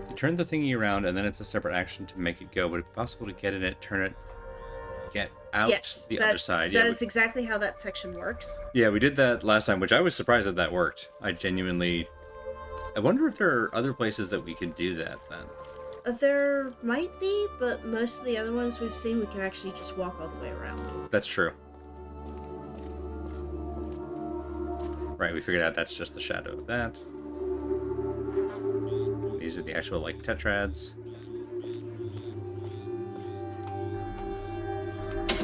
You turn the thingy around and then it's a separate action to make it go. Would it be possible to get in it, turn it, get out the other side? That is exactly how that section works. Yeah, we did that last time, which I was surprised that worked. I wonder if there are other places that we could do that then. There might be, but most of the other ones we've seen, we can actually just walk all the way around. That's true. Right, we figured out that's just the shadow of that. these are the actual, like, tetrads.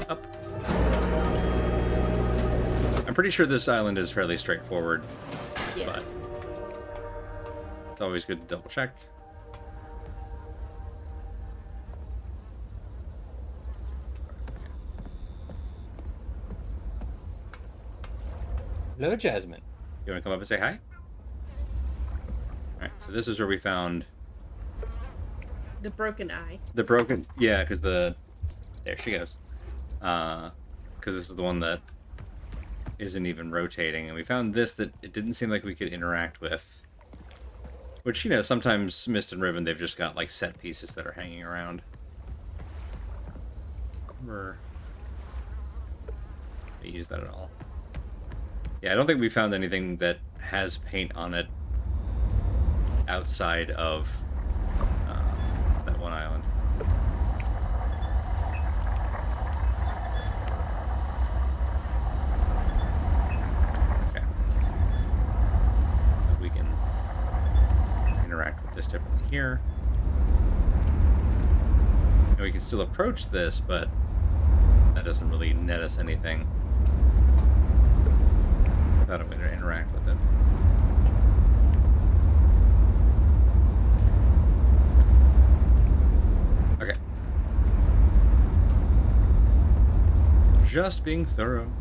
Up. I'm pretty sure this island is fairly straightforward, Yeah. but it's always good to double check. Hello, Jasmine. You want to come up and say hi? Alright, so this is where we found The broken eye. the broken... Yeah, because the... There she goes. Because this is the one that isn't even rotating. And we found this that it didn't seem like we could interact with. Which, you know, sometimes Mist and Riven, they've just got, like, set pieces that are hanging around. Never use that at all. Yeah, I don't think we found anything that has paint on it outside of that one island. Okay. But we can interact with this differently here. And we can still approach this, but that doesn't really net us anything. Without a way to interact with it. Okay. Just being thorough.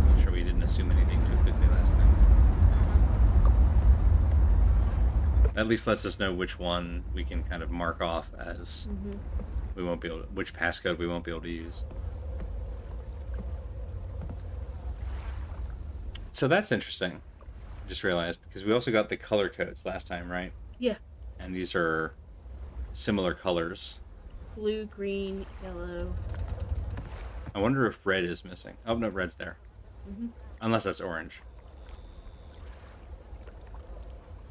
Make sure we didn't assume anything too quickly last time. At least lets us know which one we can kind of mark off as we won't be able to, which passcode we won't be able to use. So that's interesting. I just realized, because we also got the color codes last time, right? Yeah. And these are similar colors. Blue, green, yellow. I wonder if red is missing. Oh, no, red's there. Unless that's orange.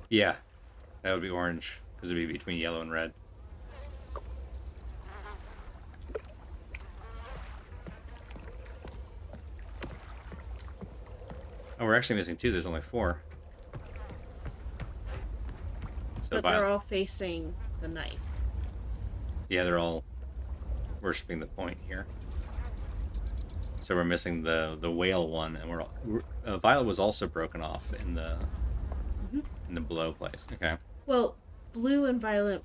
Yeah, that would be orange, because it would be between yellow and red. Oh, we're actually missing 2. There's only 4. So But they're all facing the knife. Yeah, they're all worshipping the point here. So we're missing the whale one, and Violet was also broken off in the below place. Okay. Well, blue and violet,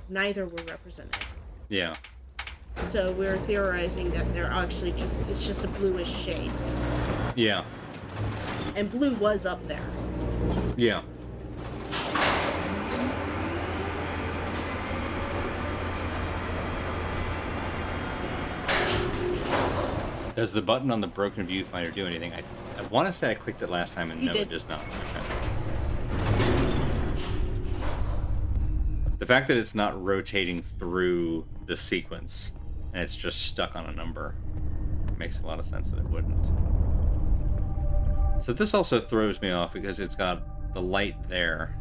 neither were represented. Yeah. So we're theorizing that they're actually it's just a bluish shade. Yeah. And blue was up there. Yeah. Does the button on the broken viewfinder do anything? I want to say I clicked it last time, and no, it does not. Okay. The fact that it's not rotating through the sequence, and it's just stuck on a number, makes a lot of sense that it wouldn't. So this also throws me off because it's got the light there.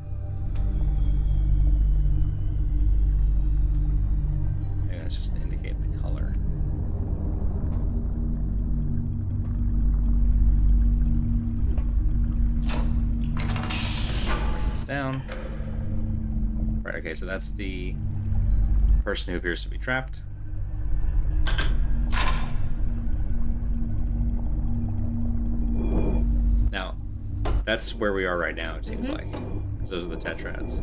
Maybe that's just to indicate the color. Bring this down. Right, okay, so that's the person who appears to be trapped. Now, that's where we are right now, it seems like. Those are the tetrads.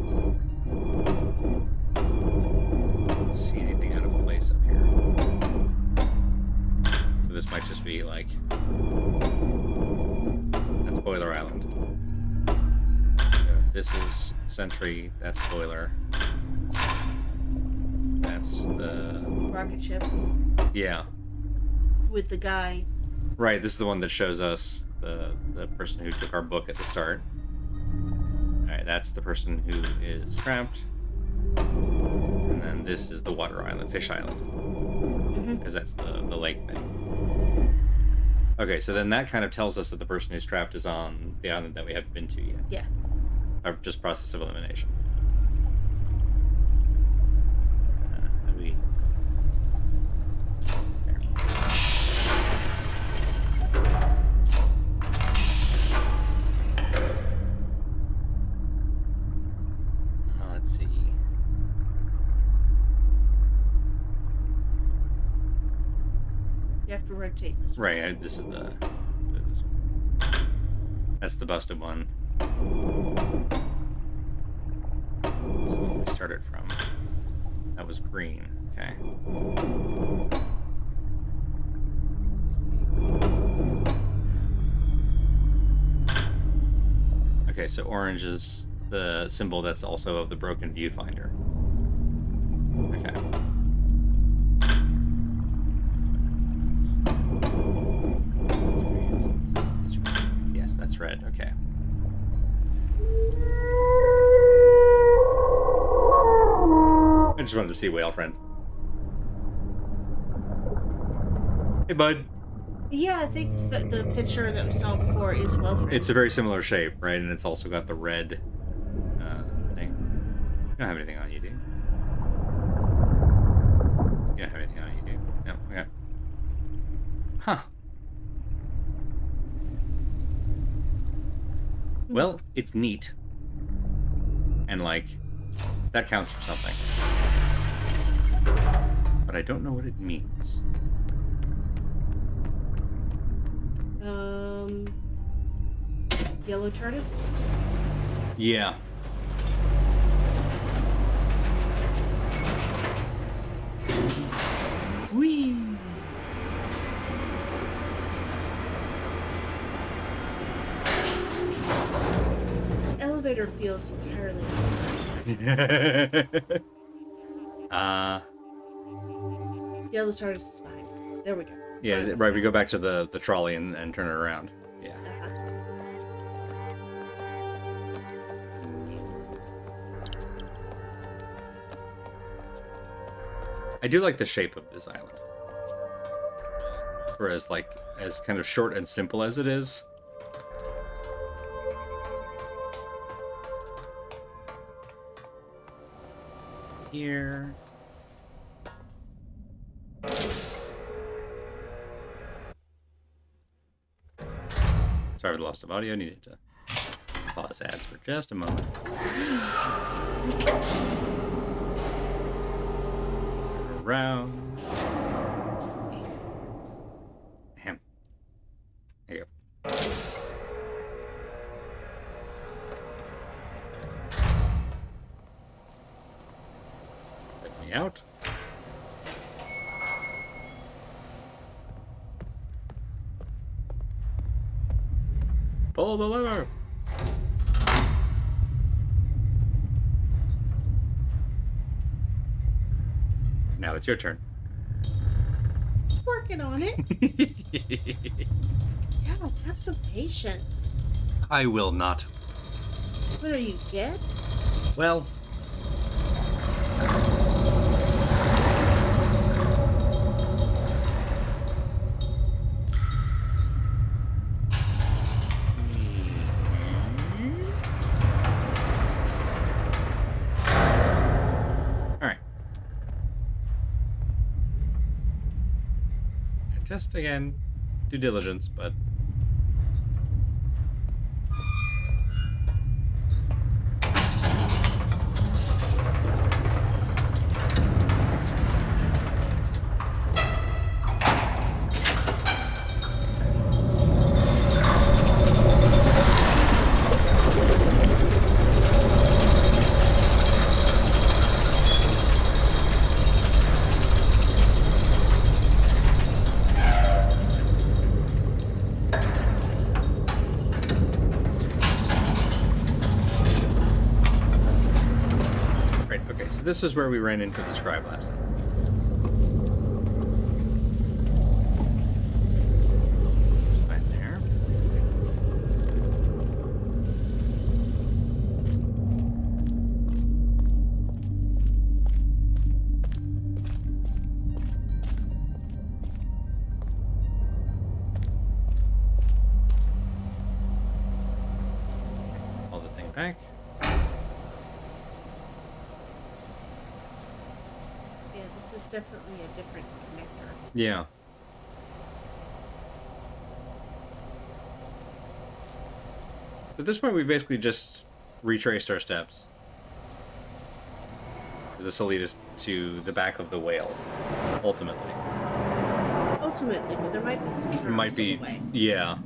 Don't see anything out of place up here. So this might just be like... That's Boiler Island. This is Sentry, that's Boiler. That's the... Rocket ship. Yeah. With the guy. Right, this is the one that shows us the person who took our book at the start. Alright, that's the person who is trapped. And then this is the water island, fish island. Because that's the lake thing. Okay, so then that kind of tells us that the person who's trapped is on the island that we haven't been to yet. Yeah. Or just process of elimination. You have to rotate this way. Right, this is this one. That's the busted one. This is the one we started from. That was green. Okay. Okay, so orange is the symbol that's also of the broken viewfinder. Okay. Yes, that's red. Okay. I just wanted to see Whale Friend. Hey, bud. Yeah, I think the picture that we saw before is well framed. It's a very similar shape, right? And it's also got the red thing. You don't have anything on you, do you? You don't have anything on you, do you? No, okay. Huh. Well, it's neat. And, like, that counts for something. But I don't know what it means. Yellow TARDIS? Yeah. Whee! This elevator feels entirely Yellow TARDIS is behind us. There we go. Yeah, right, we go back to the trolley and turn it around. Yeah. I do like the shape of this island. Whereas, like, as kind of short and simple as it is. Here. Sorry for the loss of audio. Needed to pause ads for just a moment. Around. Ham. There you go. Let me out. Pull the lever. Now it's your turn. Just working on it. Yeah, have some patience. I will not. What are you, dead? Well. Just, again, due diligence, but... This is where we ran into the scribe last time. Right there. Pull the thing back. This is definitely a different connector. Yeah. So at this point, we basically just retraced our steps. Because this will lead us to the back of the whale, ultimately. Oh, ultimately, but there might be some It might turtles in the be, way. yeah.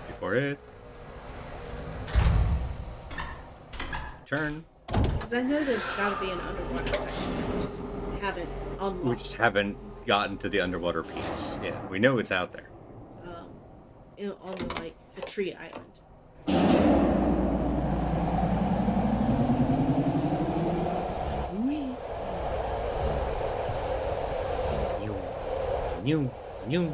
Before it. Turn. Because I know there's got to be an underwater section that we just haven't unlocked. We just haven't gotten to the underwater piece. Yeah, we know it's out there. On the like the tree island. New, new.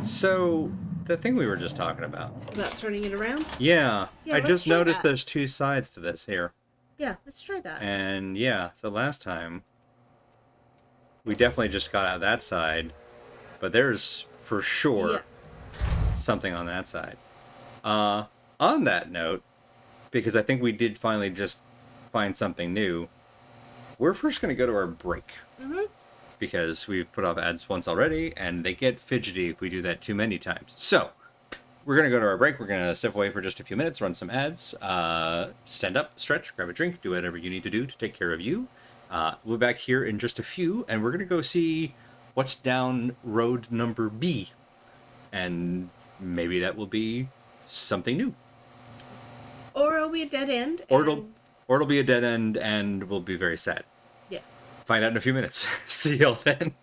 So, the thing we were just talking about. About turning it around? Yeah, Yeah, I let's just try noticed that. there's two sides to this here. Yeah, let's try that. And yeah, so last time we definitely just got out that side, but there's for sure something on that side. On that note, because I think we did finally just find something new, we're first going to go to our break. Mm-hmm. Because we've put off ads once already, and they get fidgety if we do that too many times. So, we're going to go to our break. We're going to step away for just a few minutes, run some ads, stand up, stretch, grab a drink, do whatever you need to do to take care of you. We'll be back here in just a few, and we're going to go see what's down road number B. And maybe that will be something new. Or it'll be a dead end. Or it'll be a dead end, and we'll be very sad. Yeah. Find out in a few minutes. See y'all then.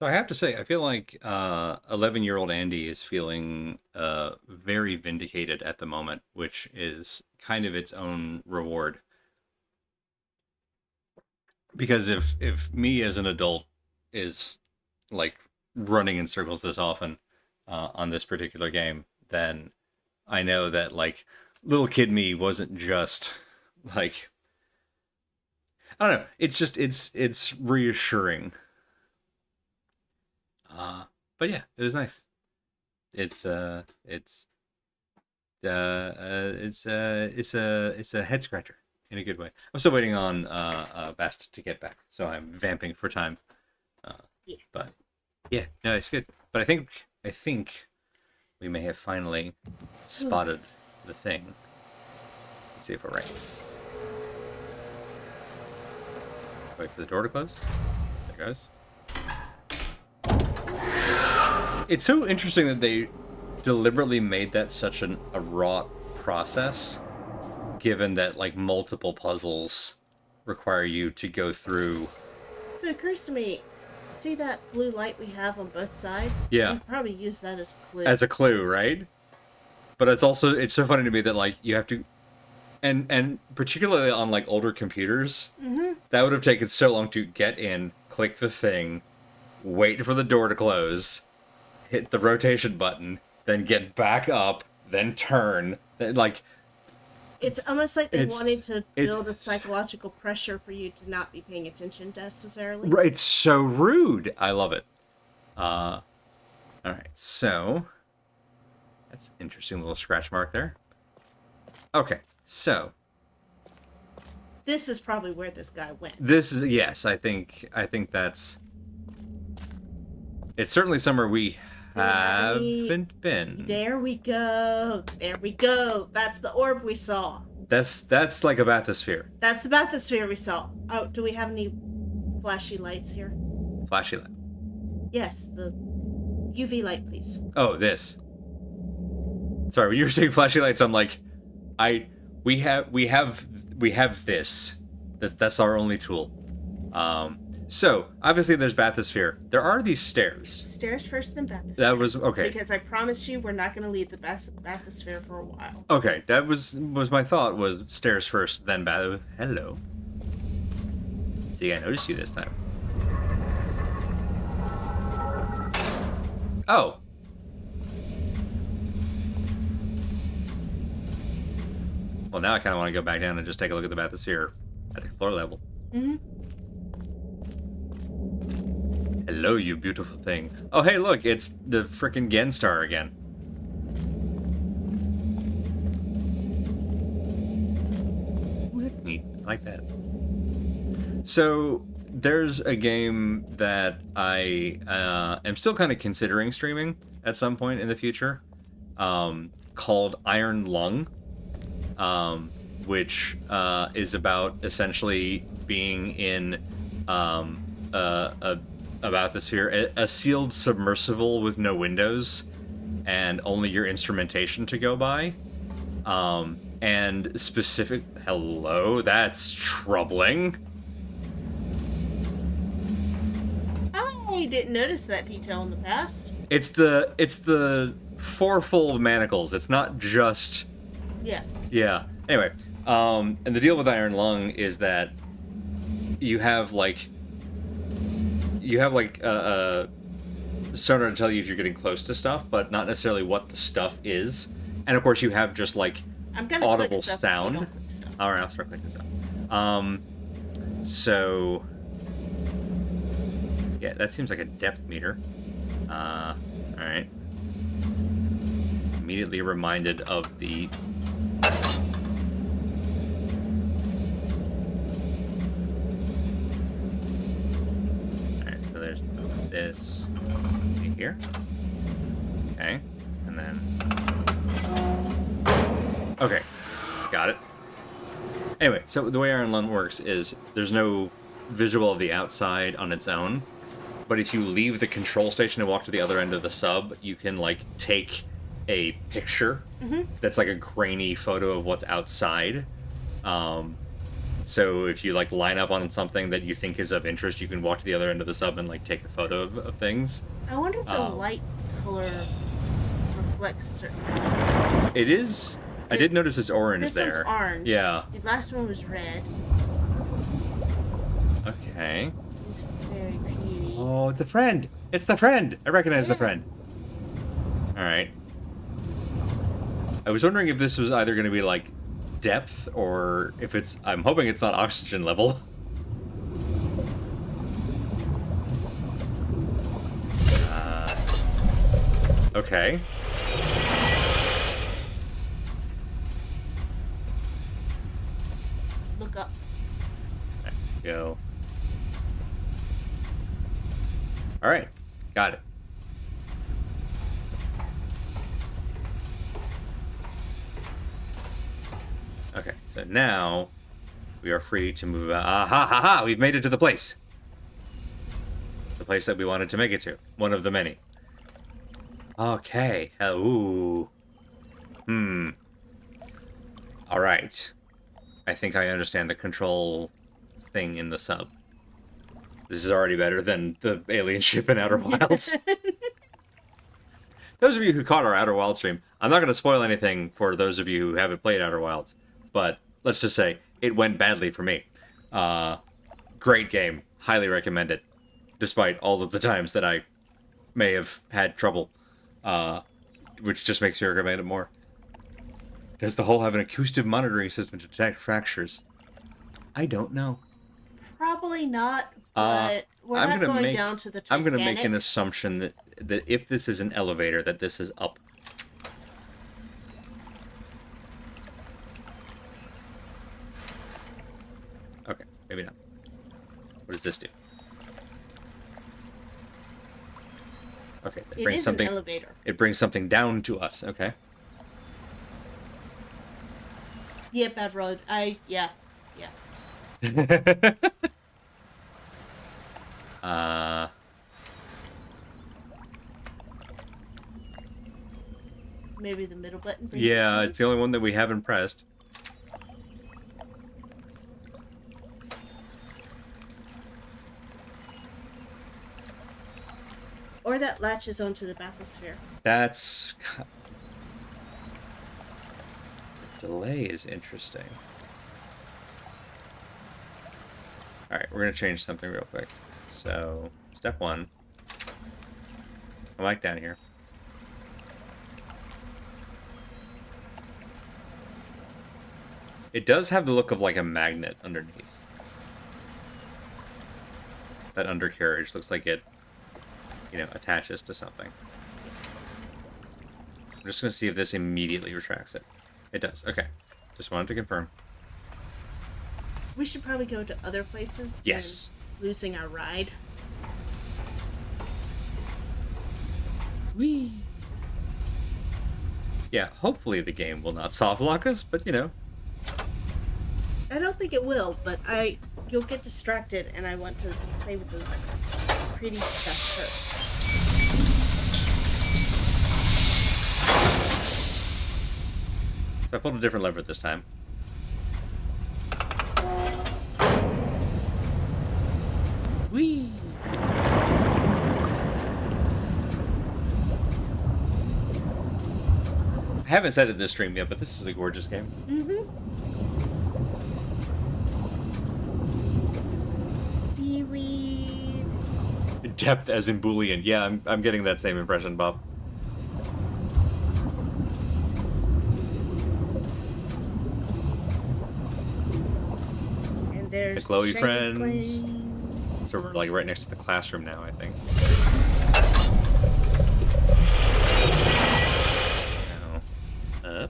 So I have to say, I feel like 11-year-old Andy is feeling very vindicated at the moment, which is kind of its own reward. Because if me as an adult is like running in circles this often on this particular game, then I know that like little kid me wasn't just like I don't know. It's just it's reassuring. But yeah, it was nice. It's a head scratcher in a good way. I'm still waiting on Bast to get back, so I'm vamping for time. Uh, Yeah. but yeah, no, it's good. But I think we may have finally spotted the thing. Let's see if we're right. Wait for the door to close. There it goes. It's so interesting that they deliberately made that such a wrought process, given that like multiple puzzles require you to go through. So it occurs to me, see that blue light we have on both sides? Yeah, We probably use that as a clue. as a clue, right? But it's so funny to me that like you have to, and particularly on like older computers, Mm-hmm. that would have taken so long to get in, click the thing, wait for the door to close, hit the rotation button, then get back up, then turn. Like It's almost like they it's wanted to it's build a psychological pressure for you to not be paying attention necessarily. it's so rude. I love it. All right, so that's an interesting little scratch mark there. Okay, so This is probably where this guy went. this is yes. I think that's it's certainly somewhere we haven't been. There we go. There we go. That's the orb we saw. That's like a bathysphere. That's the bathysphere we saw. Oh, do we have any flashy lights here? Flashy light. Yes, the UV light, please. Oh, this. Sorry, when you were saying flashy lights, I'm like, we have this. That's our only tool. So obviously there's bathysphere. There are these stairs. Stairs first, then bathysphere. That was okay. Because I promise you, we're not going to leave the bathysphere for a while. Okay, that was my thought. Was stairs first, then bath. Hello. See, I noticed you this time. Oh. Well, now I kind of want to go back down and just take a look at the bathysphere at the floor level. Mm-hmm. Hello, you beautiful thing. Oh, hey, look, it's the frickin' Genstar again. Neat. I like that. So, there's a game that I am still kind of considering streaming at some point in the future, called Iron Lung, which is about essentially being in about this here, a sealed submersible with no windows and only your instrumentation to go by. And specific, hello, that's troubling. I didn't notice that detail in the past. It's the fourfold manacles. It's not just Yeah. yeah. Anyway, and the deal with Iron Lung is that you have like a sonar to tell you if you're getting close to stuff, but not necessarily what the stuff is. And of course, you have just like I'm gonna audible click stuff, sound. but I don't click stuff. All right, I'll start clicking stuff. So yeah, that seems like a depth meter. All right. Immediately reminded of the. Alright, so there's this here. Okay, and then. Okay, got it. Anyway, so the way Iron Lung works is there's no visual of the outside on its own, but if you leave the control station and walk to the other end of the sub, you can like take a picture that's like a grainy photo of what's outside. So So if you like line up on something that you think is of interest, you can walk to the other end of the sub and like take a photo of things. I wonder if the light color reflects certain colors. It is. I did notice it's orange this there. This one's orange. Yeah. The last one was red. Okay. It's very pretty. Oh, the friend! It's the friend! I recognize the friend. Alright. I was wondering if this was either going to be, like, depth, or if it's... I'm hoping it's not oxygen level. Okay. Look up. Let's go. Alright. Got it. Okay, so now we are free to move out. Ah, ha, ha, ha! We've made it to the place. The place that we wanted to make it to. One of the many. Okay. Ooh. Alright. I think I understand the control thing in the sub. This is already better than the alien ship in Outer Wilds. Those of you who caught our Outer Wilds stream, I'm not going to spoil anything for those of you who haven't played Outer Wilds, but let's just say it went badly for me. Great game. Highly recommend it, despite all of the times that I may have had trouble, which just makes me recommend it more. Does the hull have an acoustic monitoring system to detect fractures? I don't know. Probably not, but we're not going down to the Titanic. I'm going to make an assumption that if this is an elevator, that this is up. Okay, maybe not. What does this do? Okay, it brings something. An elevator. It brings something down to us. Okay. Yeah, bad road. Yeah. Maybe the middle button. Yeah, it's the only one that we haven't pressed. Or that latches onto the bathysphere. That's... The delay is interesting. Alright, we're going to change something real quick. So, step 1. Come back down here. It does have the look of like a magnet underneath. That undercarriage looks like it, attaches to something. I'm just going to see if this immediately retracts it. It does. Okay. Just wanted to confirm. We should probably go to other places yes. than losing our ride. Whee! Yeah, hopefully the game will not soft lock us, but I don't think it will, but you'll get distracted, and I want to play with the pretty stuff first. So I pulled a different lever this time. Whee! I haven't said it this stream yet, but this is a gorgeous game. Mm-hmm. Seaweed. Depth as in Boolean. Yeah, I'm getting that same impression, Bob. And there's the Chloe friends. Planes. So we're like right next to the classroom now, I think. So now, up.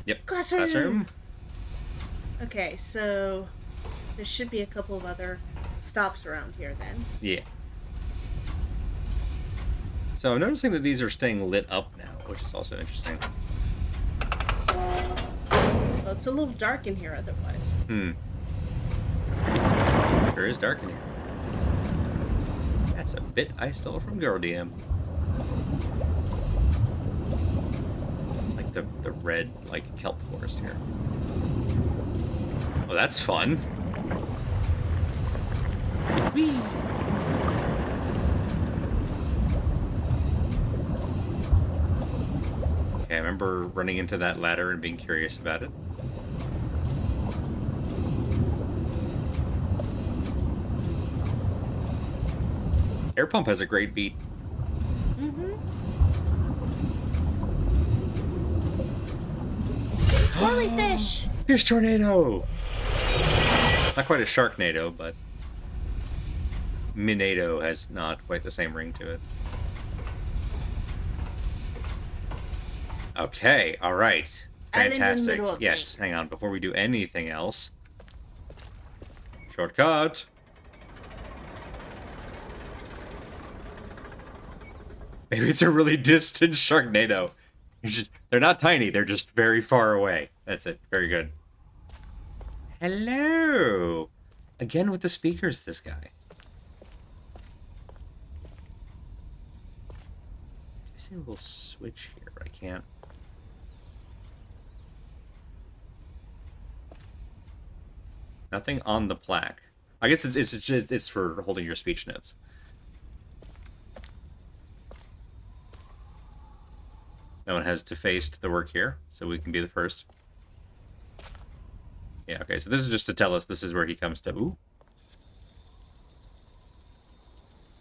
Yep. Classroom. Okay, so there should be a couple of other stops around here then. Yeah. So I'm noticing that these are staying lit up now, which is also interesting. Well, it's a little dark in here otherwise. Sure is dark in here. That's a bit I stole from Girl DM. the red, like, kelp forest here. Oh, that's fun. Whee! Okay, I remember running into that ladder and being curious about it. Air pump has a great beat. Mm-hmm. Swirly fish! Fish tornado! Not quite a sharknado, but Minado has not quite the same ring to it. Okay, alright. I'm in the Fantastic. middle of Yes, things. hang on. Before we do anything else. Shortcut! Maybe it's a really distant sharknado. They're not tiny, they're just very far away. That's it. Very good. Hello! Again with the speakers, this guy. There's a little switch here. I can't. Nothing on the plaque. I guess it's for holding your speech notes. No one has defaced the work here, so we can be the first. Yeah, okay, so this is just to tell us this is where he comes to. Ooh.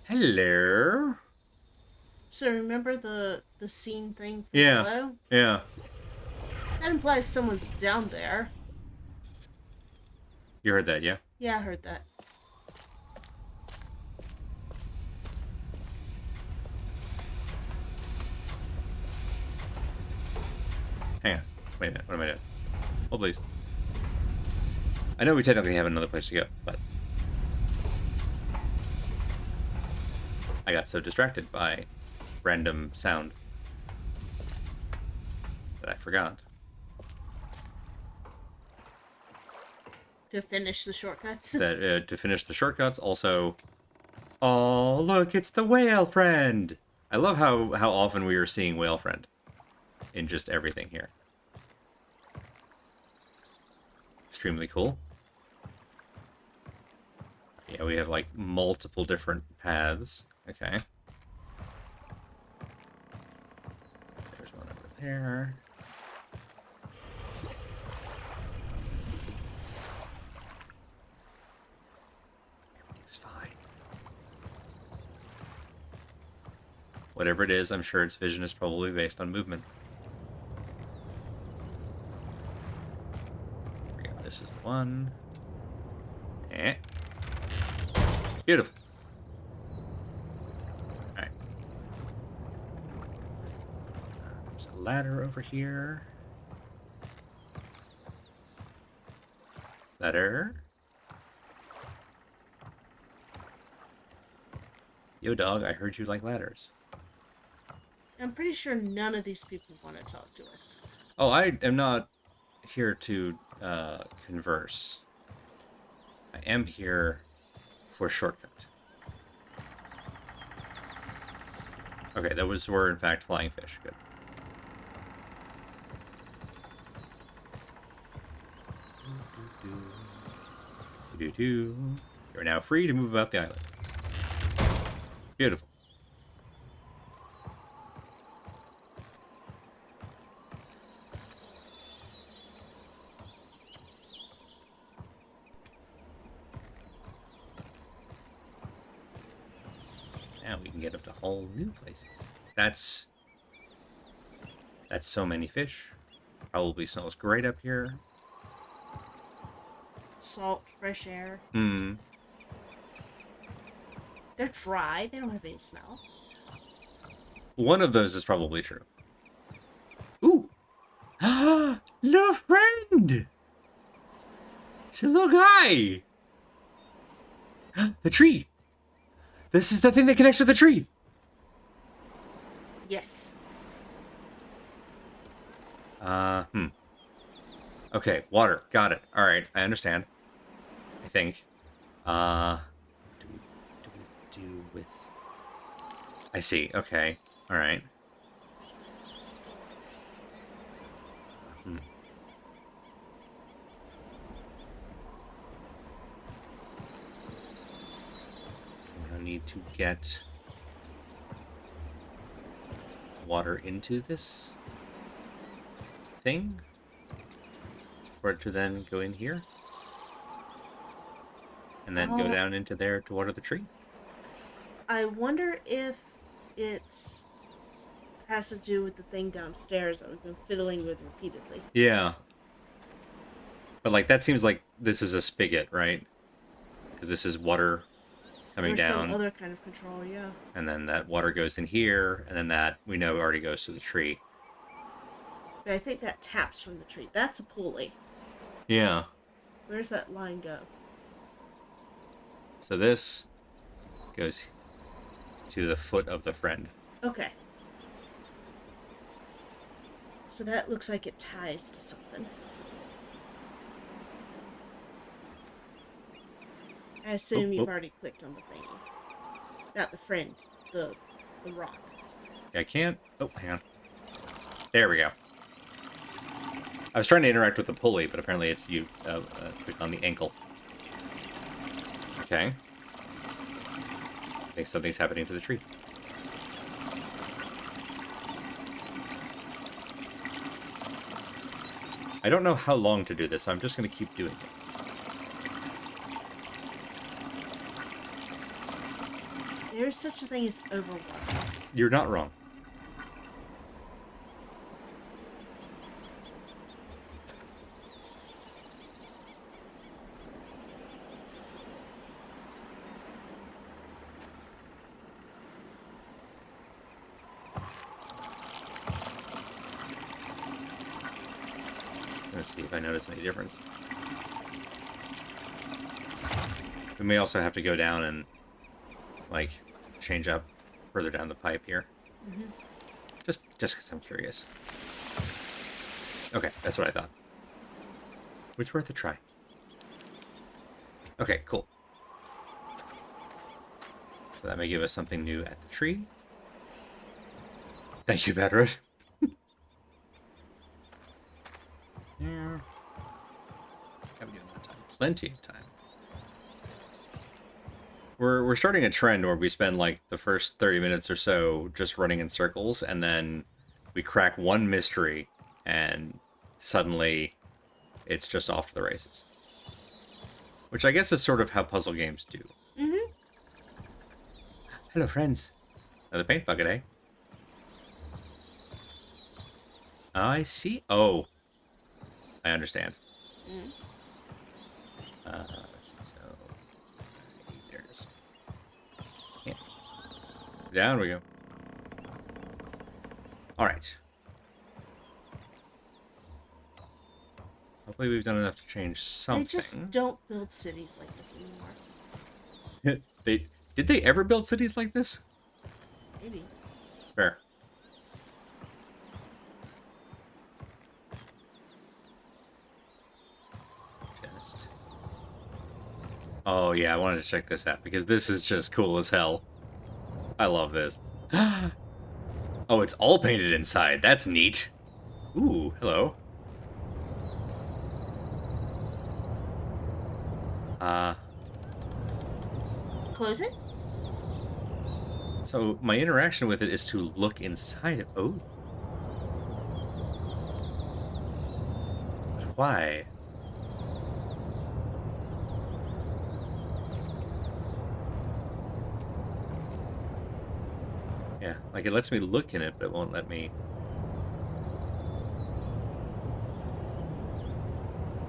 Hello. So remember the scene thing from Yeah. below? Yeah. That implies someone's down there. You heard that, yeah? Yeah, I heard that. Hang on. Wait a minute. What am I doing? Hold, please. I know we technically have another place to go, but I got so distracted by random sound that I forgot. To finish the shortcuts. That to finish the shortcuts, also. Oh, look, it's the whale friend. I love how often we are seeing whale friend in just everything here. Extremely cool. Yeah, we have like multiple different paths. Okay. There's one over there. Everything's fine. Whatever it is, I'm sure its vision is probably based on movement. This is the one. Eh. Beautiful. Alright. There's a ladder over here. Ladder. Yo, dog, I heard you like ladders. I'm pretty sure none of these people want to talk to us. Oh, I am not here to converse. I am here for a shortcut. Okay, were in fact flying fish. Good. You're now free to move about the island. Beautiful. Now we can get up to whole new places. That's so many fish. Probably smells great up here. Salt, fresh air. Hmm. They're dry. They don't have any smell. One of those is probably true. Ooh! Little friend! It's a little guy! The tree! This is the thing that connects with the tree! Yes. Okay, water. Got it. Alright, I understand. I think. Do we do with... I see, okay. Alright. need to get water into this thing for it to then go in here and then go Oh, down into there to water the tree. I wonder if it's has to do with the thing downstairs that we've been fiddling with repeatedly. Yeah. But like that seems like this is a spigot, right? Because this is water coming Or some down, other kind of control, yeah. and then that water goes in here, and then that we know already goes to the tree. But I think that taps from the tree. That's a pulley. Yeah. Where's that line go? So this goes to the foot of the friend. Okay. So that looks like it ties to something. I assume you've already clicked on the thingy. Not the friend, the rock. Yeah, I can't. Oh, hang on. There we go. I was trying to interact with the pulley, but apparently it's you click on the ankle. Okay. I think something's happening to the tree. I don't know how long to do this, so I'm just going to keep doing it. There's such a thing as overwork. You're not wrong. Let's see if I notice any difference. We may also have to go down and, like, change up further down the pipe here. Mm-hmm. Just because I'm curious. Okay, that's what I thought. It's worth a try. Okay, cool. So that may give us something new at the tree. Thank you, Bedred. Yeah. Have we got enough time? Plenty of time. We're starting a trend where we spend like the first 30 minutes or so just running in circles, and then we crack one mystery, and suddenly it's just off to the races. Which I guess is sort of how puzzle games do. Mm-hmm. Hello, friends. Another paint bucket, eh? I see. Oh. I understand. Mm. Let's see. So there it is. Yeah. Down we go. All right. Hopefully we've done enough to change something. They just don't build cities like this anymore. Did they ever build cities like this? Maybe. Fair. Oh yeah, I wanted to check this out because this is just cool as hell. I love this. Oh, it's all painted inside. That's neat. Ooh, hello. Close it? So my interaction with it is to look inside it. Oh. But why? Yeah, like it lets me look in it, but it won't let me.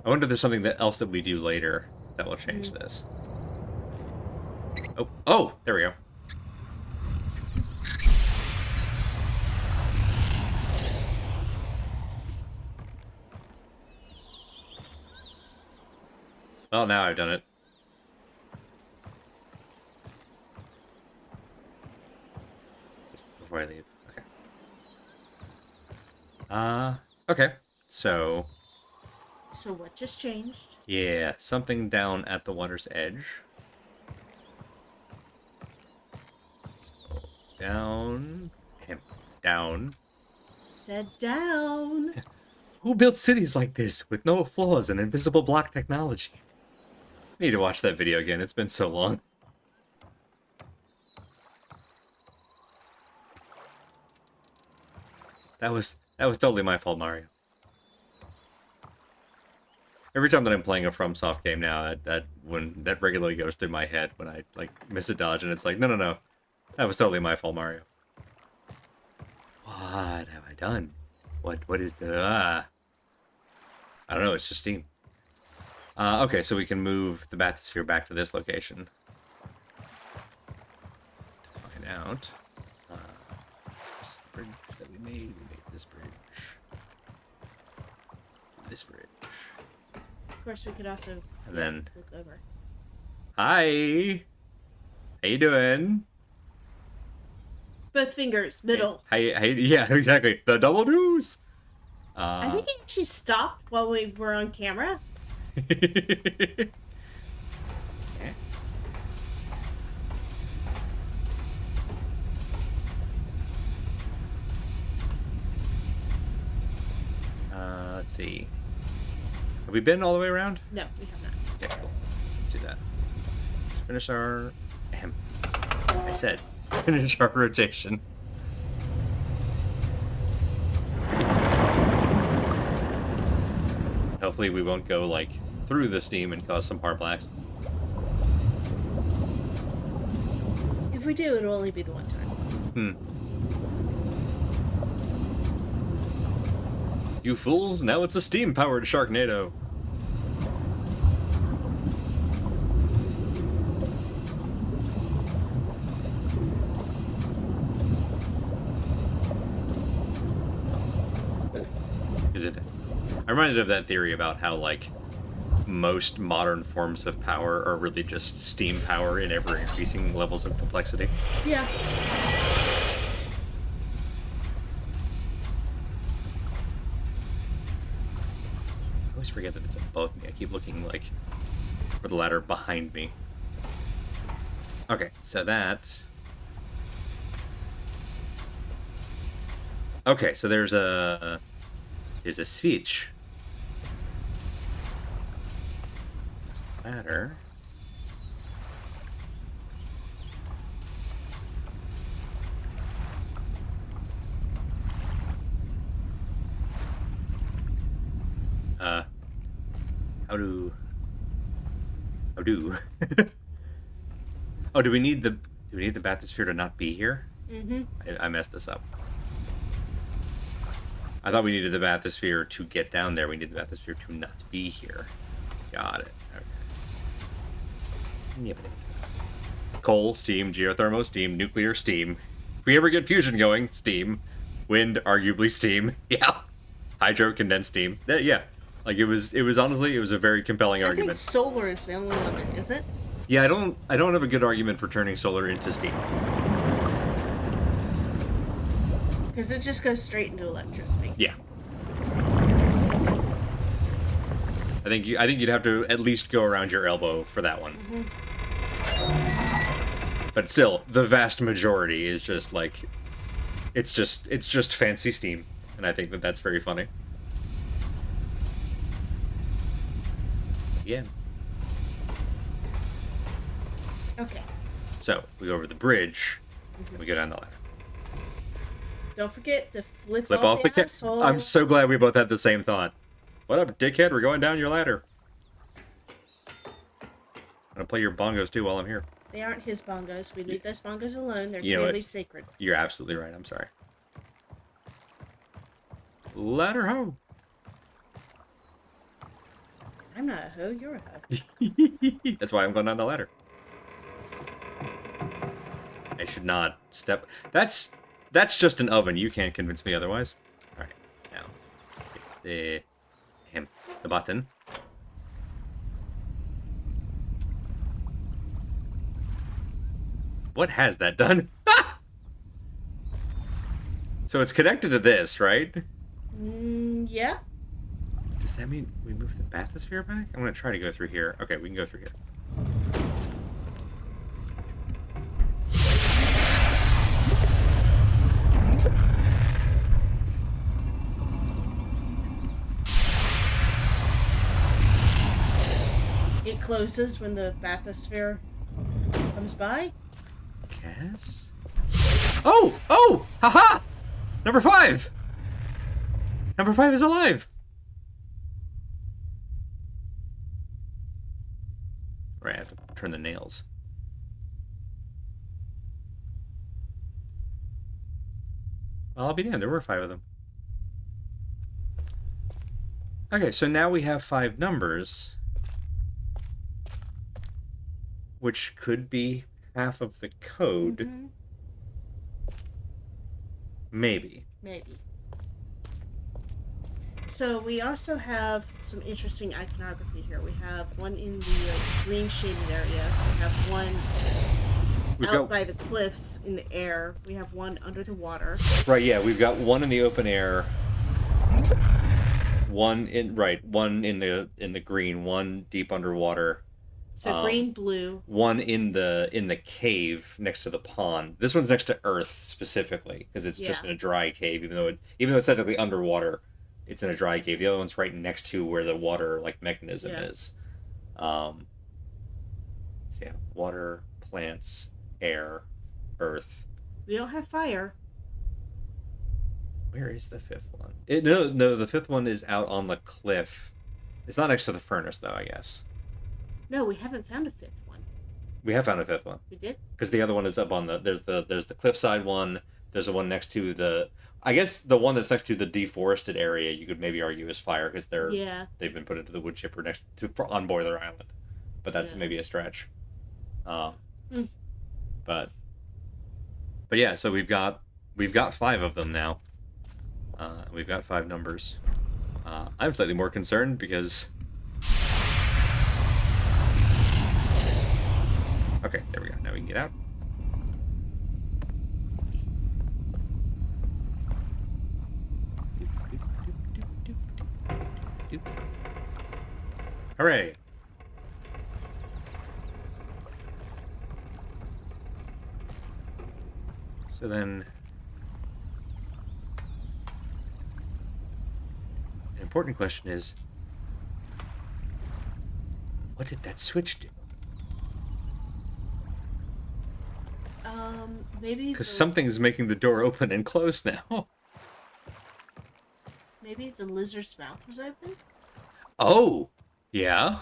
I wonder if there's something else that we do later that will change this. Oh, there we go. Well, now I've done it. Just before I leave. Okay. Okay. So, So what just changed? yeah, something down at the water's edge. So, down. Down. Said down. Who built cities like this with no flaws and invisible block technology? I need to watch that video again. It's been so long. That was totally my fault, Mario. Every time that I'm playing a FromSoft game now, that regularly goes through my head when I like miss a dodge, and it's like, no, that was totally my fault, Mario. What have I done? What is the? I don't know. It's just Steam. Okay, so we can move the bathysphere back to this location. To find out. This bridge that we made this bridge. This bridge. Of course, we could also And then look over. Hi. How you doing? Both fingers, middle. Hey, yeah, exactly. The double deuce. I think it actually stopped while we were on camera. Let's see. Have we been all the way around? No, we have not. Yeah, cool. Let's do that. Let's finish our... I said, finish our rotation. Hopefully we won't go, like, through the steam and cause some hard blacks. If we do, it'll only be the one time. You fools, now it's a steam-powered Sharknado. Is it? I'm reminded of that theory about how, like, most modern forms of power are really just steam power in ever-increasing levels of complexity. Yeah. I always forget that it's above me. I keep looking, like, for the ladder behind me. Okay, so that... Okay, so there's a switch. Ladder. How do Oh, do we need the bathysphere to not be here? Mm-hmm. I messed this up. I thought we needed the bathysphere to get down there. We need the bathysphere to not be here. Got it. Okay. Coal, steam, geothermal, steam, nuclear, steam. If we ever get fusion going, steam. Wind, arguably steam. Yeah. Hydro, condensed steam. Yeah. Like it was honestly, it was a very compelling argument. I think solar is the only one that isn't. Yeah, I don't have a good argument for turning solar into steam. Because it just goes straight into electricity. Yeah. I think you'd have to at least go around your elbow for that one. Mm-hmm. But still, the vast majority is just like it's just fancy steam, and I think that that's very funny. Yeah. Okay. So we go over the bridge, and we go down the ladder. Don't forget to flip off the asshole. I'm so glad we both had the same thought. What up, dickhead? We're going down your ladder. I'm gonna play your bongos too while I'm here. They aren't his bongos. We leave those bongos alone. They're You know clearly what? sacred. You're absolutely right. I'm sorry. Ladder ho. I'm not a hoe. You're a hoe. That's why I'm going down the ladder. I should not step. That's just an oven. You can't convince me otherwise. All right, now the button. What has that done? So it's connected to this, right? Yeah. Does that mean we move the bathysphere back? I'm gonna try to go through here. Okay, we can go through here. It closes when the bathysphere comes by. Guess. Oh! Haha! Number 5! Number 5 is alive! Right, I have to turn the nails. Well, I'll be damned, there were 5 of them. Okay, so now we have 5 numbers, which could be half of the code. Mm-hmm. Maybe. Maybe. So we also have some interesting iconography here. We have one in the green shaded area. We have one by the cliffs in the air. We have one under the water. Right, yeah, we've got one in the open air. One in the green, one deep underwater. So green, blue. One in the cave next to the pond. This one's next to Earth specifically because it's just in a dry cave, even though it's technically underwater. It's in a dry cave. The other one's right next to where the water mechanism is. So yeah, water, plants, air, Earth. We don't have fire. Where is the 5th one? No, the 5th one is out on the cliff. It's not next to the furnace though, I guess. No, we haven't found a 5th one. We have found a 5th one. We did? Because the other one is up on there's the cliffside one. There's the one next to I guess the one that's next to the deforested area you could maybe argue is fire because they've been put into the wood chipper next to on Boiler Island, but that's maybe a stretch. But yeah, so we've got 5 of them now. We've got 5 numbers. I'm slightly more concerned because. Okay, there we go. Now we can get out. Hooray! So then, an important question is, what did that switch do? Maybe because something's making the door open and close now. Maybe the lizard's mouth was open? Oh! Yeah?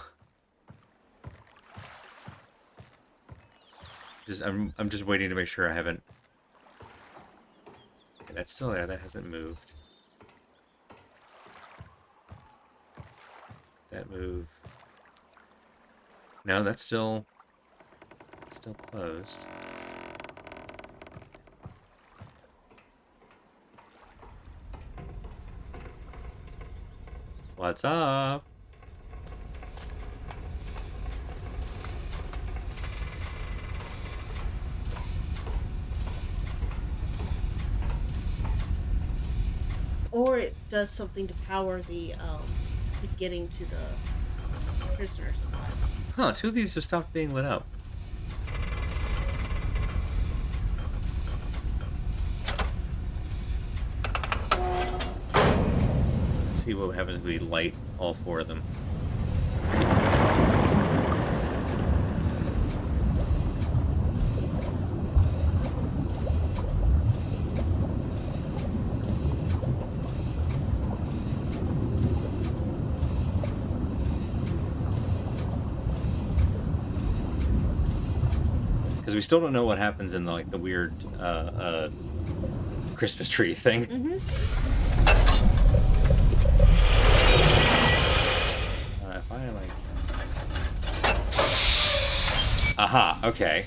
I'm just waiting to make sure I haven't... Okay, that's still there, that hasn't moved. That move... No, that's still closed. What's up? Or it does something to power the getting to the prisoner spot. Huh, 2 of these have stopped being lit up. See what happens if we light all 4 of them. Because we still don't know what happens in the weird Christmas tree thing. Mm-hmm. If I Aha, okay.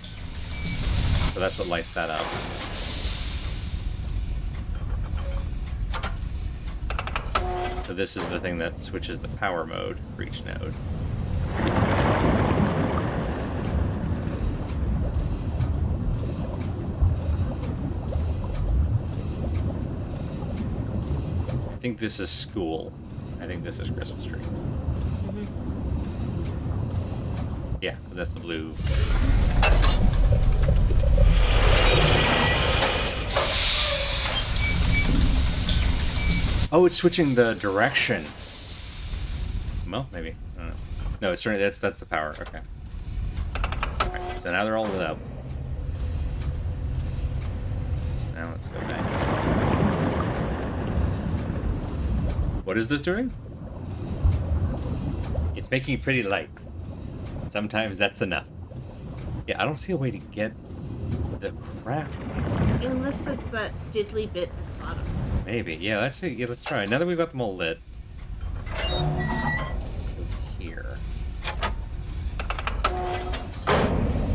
So that's what lights that up. So this is the thing that switches the power mode for each node. I think this is school. I think this is Christmas tree. Mm-hmm. Yeah, that's the blue. Oh, it's switching the direction. Well, maybe. I don't know. No, it's turning. That's the power. Okay. Alright, so now they're all lit up. Now let's go back. What is this doing? It's making pretty lights. Sometimes that's enough. Yeah, I don't see a way to get the craft. Unless it's that diddly bit at the bottom. Maybe. Yeah, let's see. Yeah, let's try. Now that we've got them all lit. Here.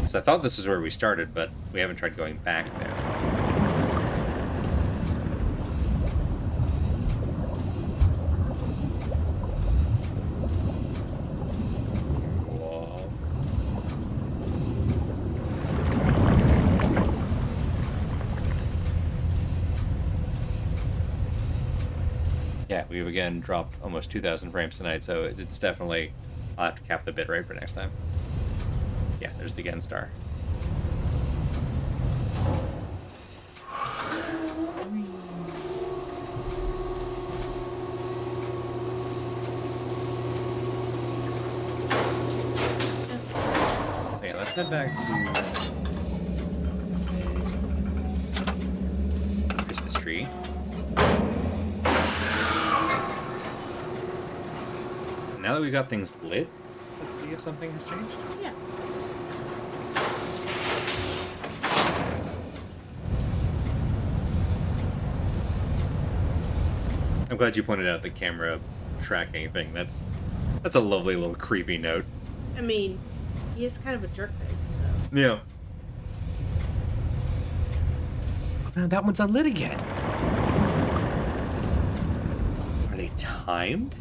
So I thought this is where we started, but we haven't tried going back there. Yeah, we've again dropped almost 2,000 frames tonight, so it's definitely... I'll have to cap the bitrate for next time. Yeah, there's the Gen Star. So yeah, let's head back to Christmas tree. Now that we've got things lit, let's see if something has changed. Yeah. I'm glad you pointed out the camera tracking thing. That's a lovely little creepy note. I mean, he is kind of a jerk face, so. Yeah. Man, that one's unlit again. Are they timed?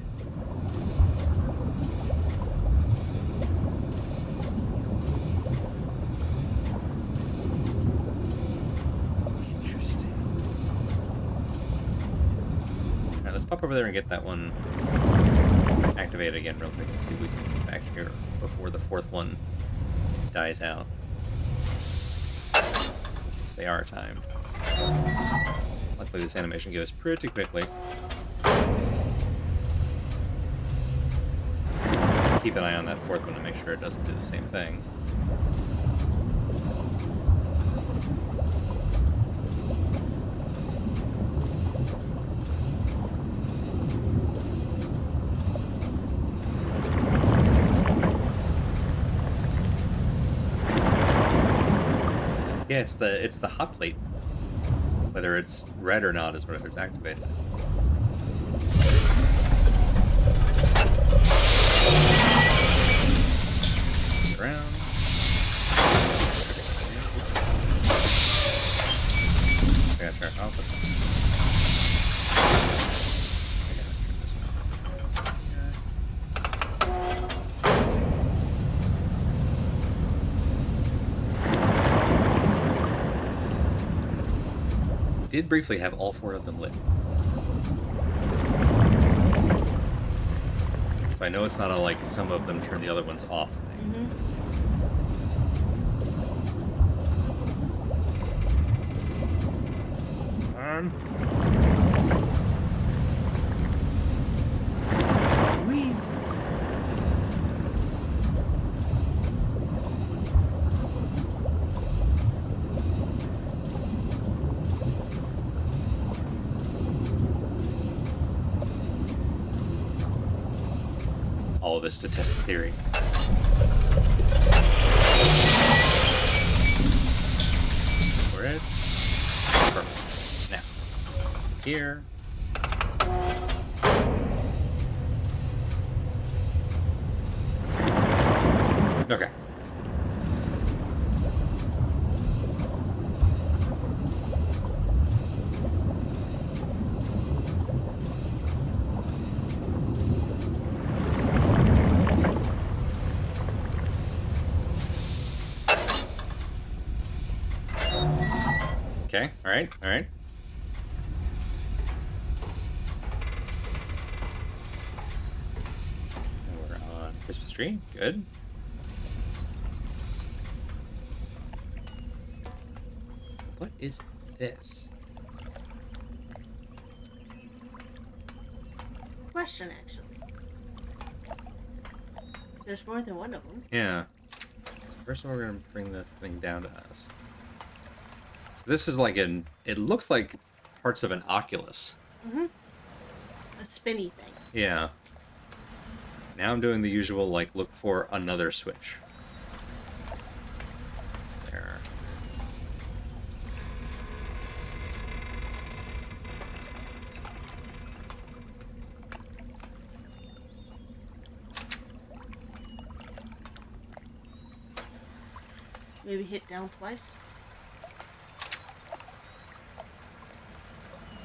Let's pop over there and get that one activated again real quick and see if we can get back here before the fourth one dies out. Yes, they are timed. Luckily this animation goes pretty quickly. Keep an eye on that fourth one to make sure it doesn't do the same thing. Yeah, it's the hot plate. Whether it's red or not is whether it's activated. Around. I gotta turn it off. Did briefly have all four of them lit. So I know it's not a like some of them turn the other ones off thing. Whee! All of this to test the theory. Red. Perfect. Now, here. Okay. Okay, alright, alright. We're on Christmas tree, good. What is this? Question, actually. There's more than one of them. Yeah. So first of all, we're gonna bring the thing down to us. This is like it looks like parts of an Oculus. Mm-hmm. a spinny thing. Yeah. Now I'm doing the usual, like, look for another switch. It's there. Maybe hit down twice.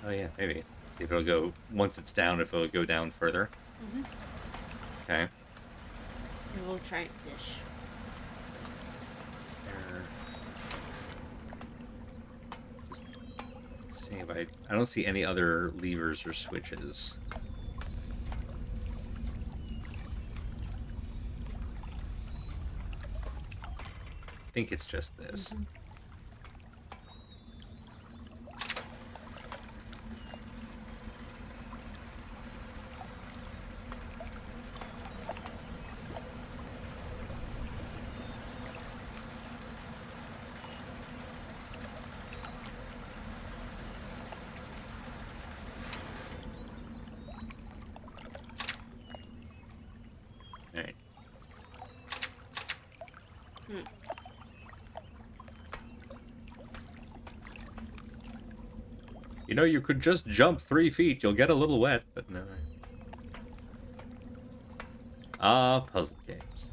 Oh yeah, maybe. See if it'll go, once it's down, if it'll go down further. Mm-hmm. Okay. And we'll try and fish. Is there... Just see if I don't see any other levers or switches. I think it's just this. Mm-hmm. Alright. Hmm. You know, you could just jump 3 feet. You'll get a little wet, but no. Ah, puzzle games.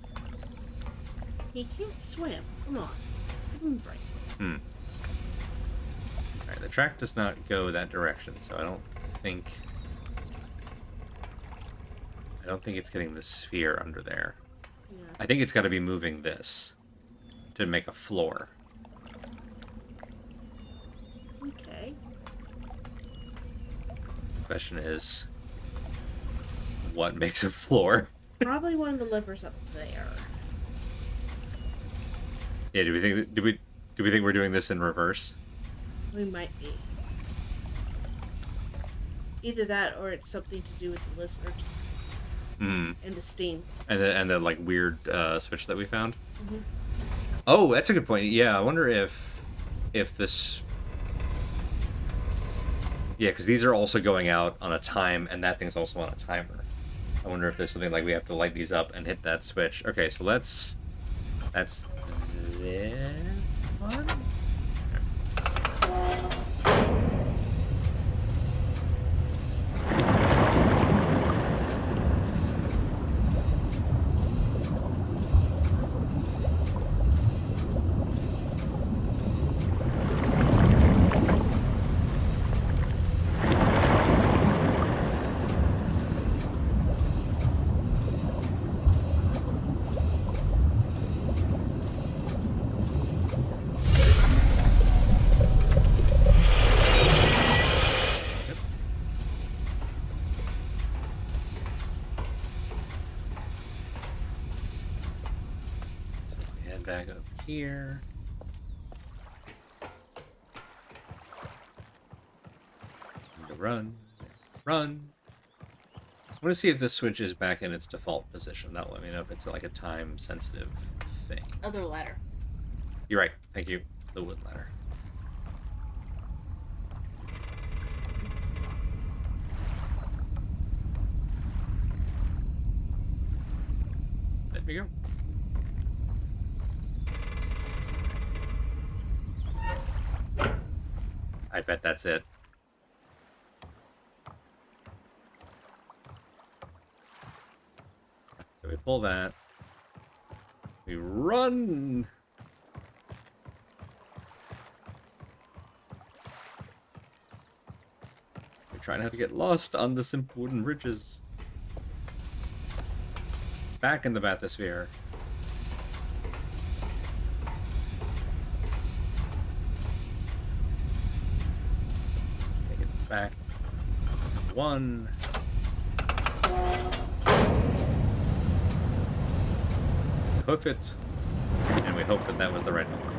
He can't swim. Come on. Give him a break. Alright, the track does not go that direction, so I don't think it's getting the sphere under there. Yeah. I think it's got to be moving this to make a floor. Okay. Question is, what makes a floor? Probably one of the levers up there. Yeah, do we think we're doing this in reverse? We might be. Either that or it's something to do with the lizard Hmm. and the steam. And the like weird switch that we found. Mm-hmm. Oh, that's a good point. Yeah, I wonder if this. Yeah, because these are also going out on a time, and that thing's also on a timer. I wonder if there's something like we have to light these up and hit that switch. Okay, so that's this one. Back up here. Run. Run. I want to see if this switch is back in its default position. That'll let me know if it's like a time sensitive thing. Other ladder. You're right. Thank you. The wood ladder. Let me go. I bet that's it. So we pull that. We run! We're trying not to get lost on the simple wooden ridges. Back in the bathysphere. Back. One. Hoof it. And we hope that that was the right one.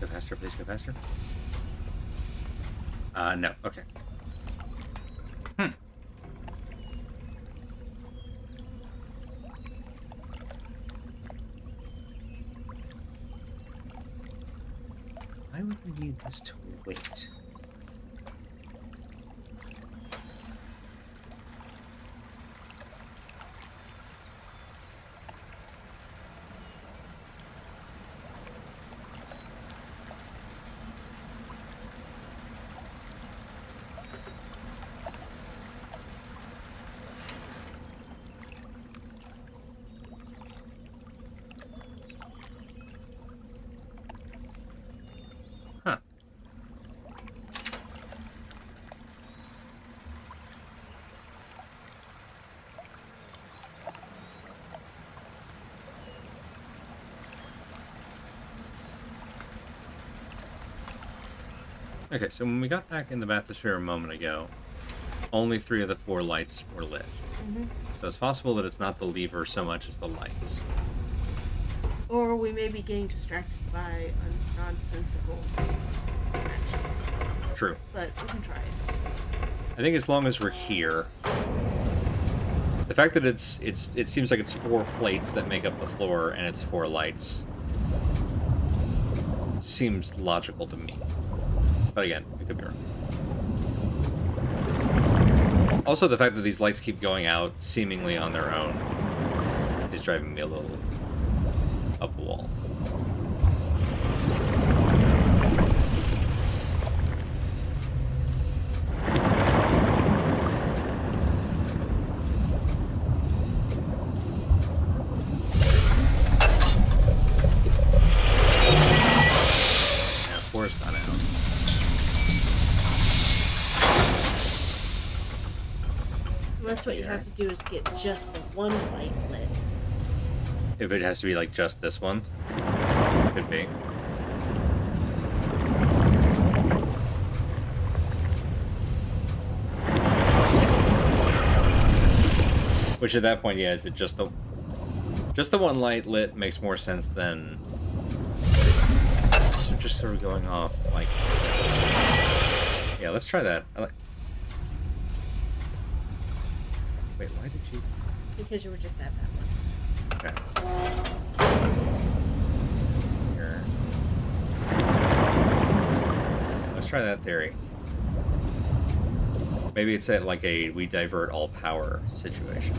Go faster, please go faster. No. Okay. Hmm. Why would we need this to wait? Huh. Okay, so when we got back in the bathysphere a moment ago, only 3 of the 4 lights were lit. Mm-hmm. So it's possible that it's not the lever so much as the lights. Or we may be getting distracted by a nonsensical action. True. But we can try it. I think as long as we're here, the fact that it seems like it's 4 plates that make up the floor and it's 4 lights seems logical to me. But again, it could be wrong. Also, the fact that these lights keep going out seemingly on their own is driving me a little up the wall. Yeah, 4's gone out. Unless what you have to do is get just the one light lit. If it has to be like just this one, could be. Which at that point, yeah, is it just the one light lit makes more sense than just sort of going off like. Yeah, let's try that. Wait, why did you? Because you were just at that one. Okay. Here. Let's try that theory. Maybe it's at like a we divert all power situation.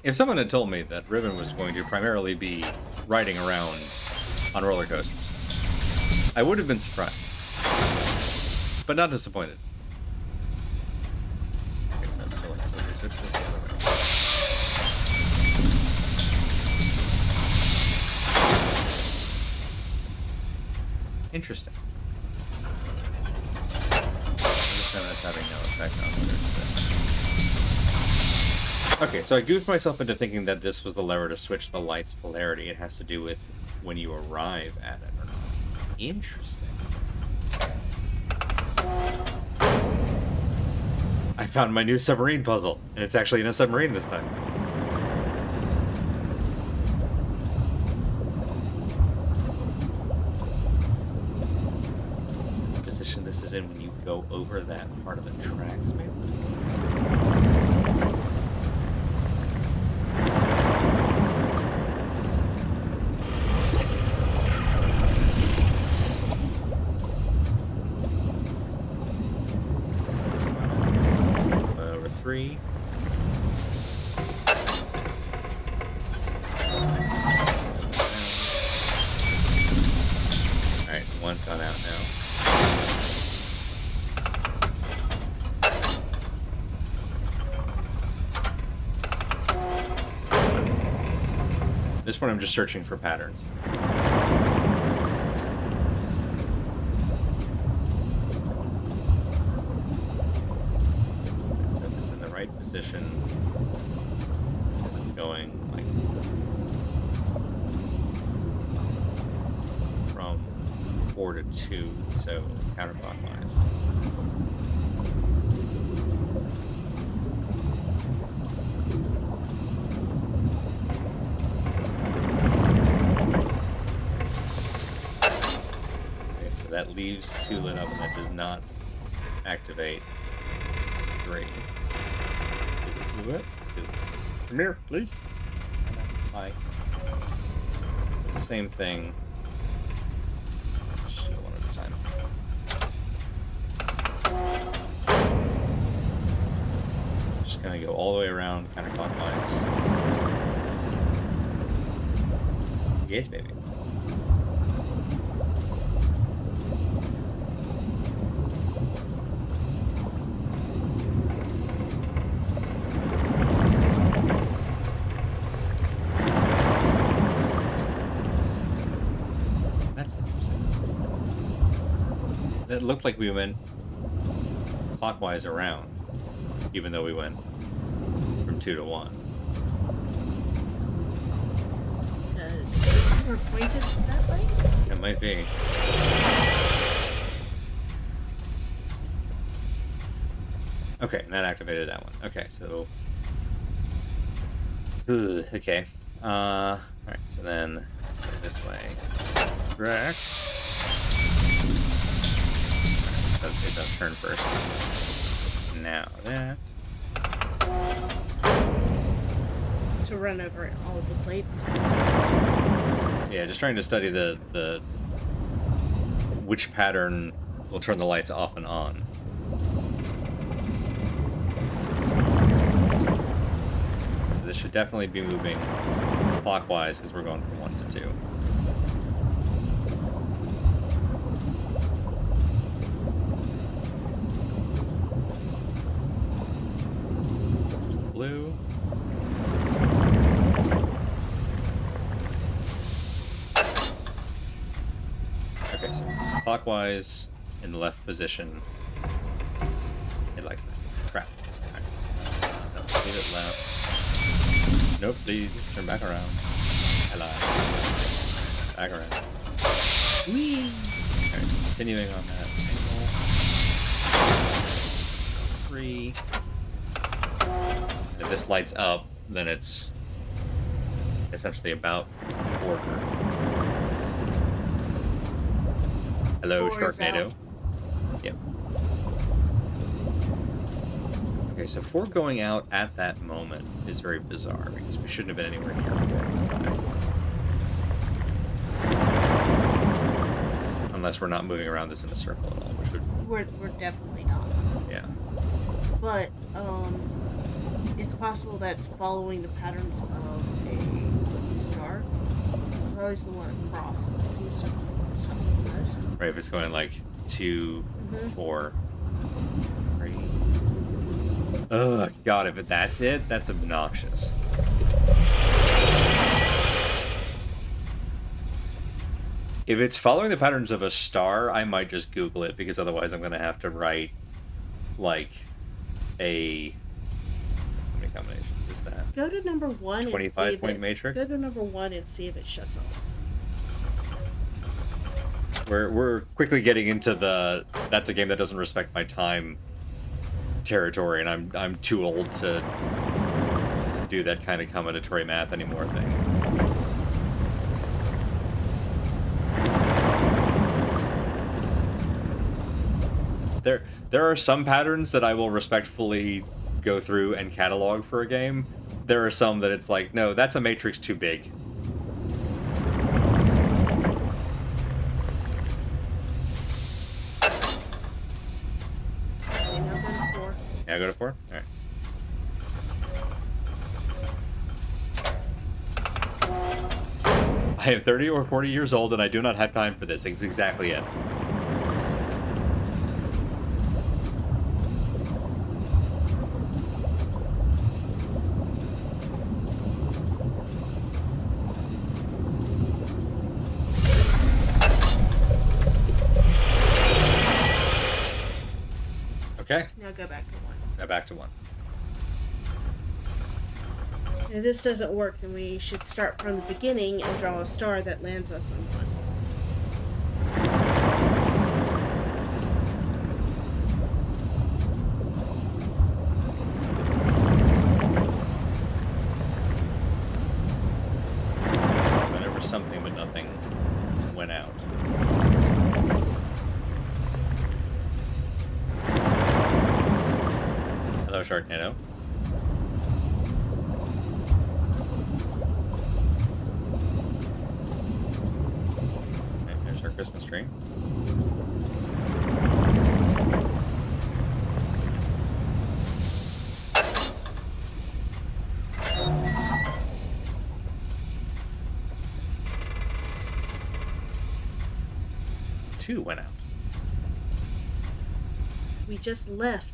If someone had told me that Riven was going to primarily be riding around on roller coasters, I would have been surprised, but not disappointed. Okay, so let's switch this the other way. Interesting. This time that's having no effect on whether it's this. Okay, so I goofed myself into thinking that this was the lever to switch the light's polarity. It has to do with when you arrive at it or not. Interesting. I found my new submarine puzzle, and it's actually in a submarine this time. The position this is in when you go over that part of the tracks, maybe? Over 3. Alright, one's gone out now. This one I'm just searching for patterns. So if it's in the right position as it's going, like, from 4 to 2, so counterclockwise. Okay, so that leaves 2 lit up, and that does not activate 3. Come here, please. Hi. Same thing. Let's just do it one at a time. Just gonna go all the way around counterclockwise. Yes, baby. That's interesting. It looked like we went clockwise around, even though we went from 2 to 1. Because we're pointed that way? It might be. Okay, and that activated that one. Okay, so... okay. Alright, so then this way. Correct. Okay, don't turn first. Now that. To run over all of the plates. Yeah, just trying to study the which pattern will turn the lights off and on. So this should definitely be moving clockwise because we're going from 1 to 2. There's the blue. Okay, so clockwise in the left position. It likes that. Crap. Alright. No, leave it left. Nope, please turn back around. Hello. Back around. Whee! Alright, continuing on that angle. 3. If this lights up, then it's essentially about order. Hello, 4 is Sharknado. out. Yep. Okay, so 4 going out at that moment is very bizarre because we shouldn't have been anywhere near 4 at the time. Unless we're not moving around this in a circle at all, which would... We're definitely not. Yeah. But it's possible that's following the patterns of a star. It's always the one across that seems to something the most. Right, if it's going like 2, 4, 3. Oh, God, if that's it, that's obnoxious. If it's following the patterns of a star, I might just Google it, because otherwise I'm going to have to write, like, a... How many combinations is that? Go to number 1 and 25-point matrix? Go to number 1 and see if it shuts off. We're quickly getting into the that's a game that doesn't respect my time territory, and I'm too old to do that kind of combinatory math anymore thing. There are some patterns that I will respectfully go through and catalog for a game. There are some that it's like, no, that's a matrix too big. Yeah, go to 4? Alright. I am 30 or 40 years old and I do not have time for this. It's exactly it. Okay. Now go back to 1. Now back to 1. If this doesn't work, then we should start from the beginning and draw a star that lands us on one. Whenever something but nothing went out. Hello, Sharknado. Okay, there's our Christmas tree. Two went out. We just left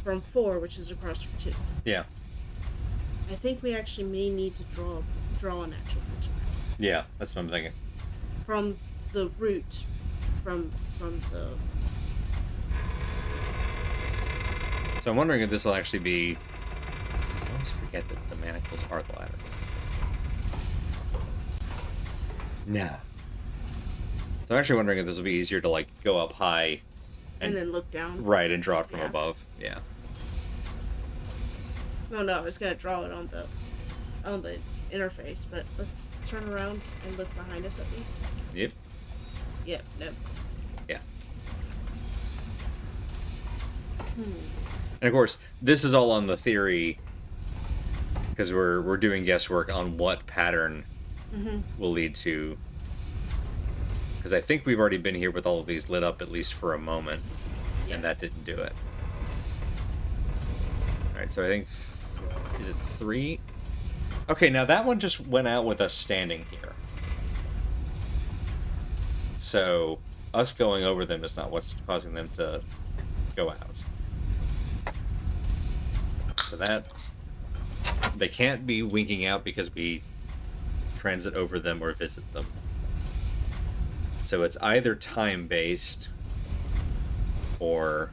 from 4, which is across from 2. Yeah. I think we actually may need to draw an actual picture Yeah, that's what I'm thinking. from the route, from the. So I'm wondering if this will actually be... I always forget that the manacles are the ladder. No. So I'm actually wondering if this will be easier to, like, go up high... And then look down. Right, and draw it from Yeah. above. Yeah. No, I was gonna draw it on the interface, but let's turn around and look behind us at least. Yep. Yep, nope. Yeah. And of course, this is all on the theory, because we're doing guesswork on what pattern will lead to. Because I think we've already been here with all of these lit up at least for a moment, and that didn't do it. All right, so I think is it 3? Okay, now that one just went out with us standing here. So us going over them is not what's causing them to go out. So that they can't be winking out because we transit over them or visit them. So it's either time-based or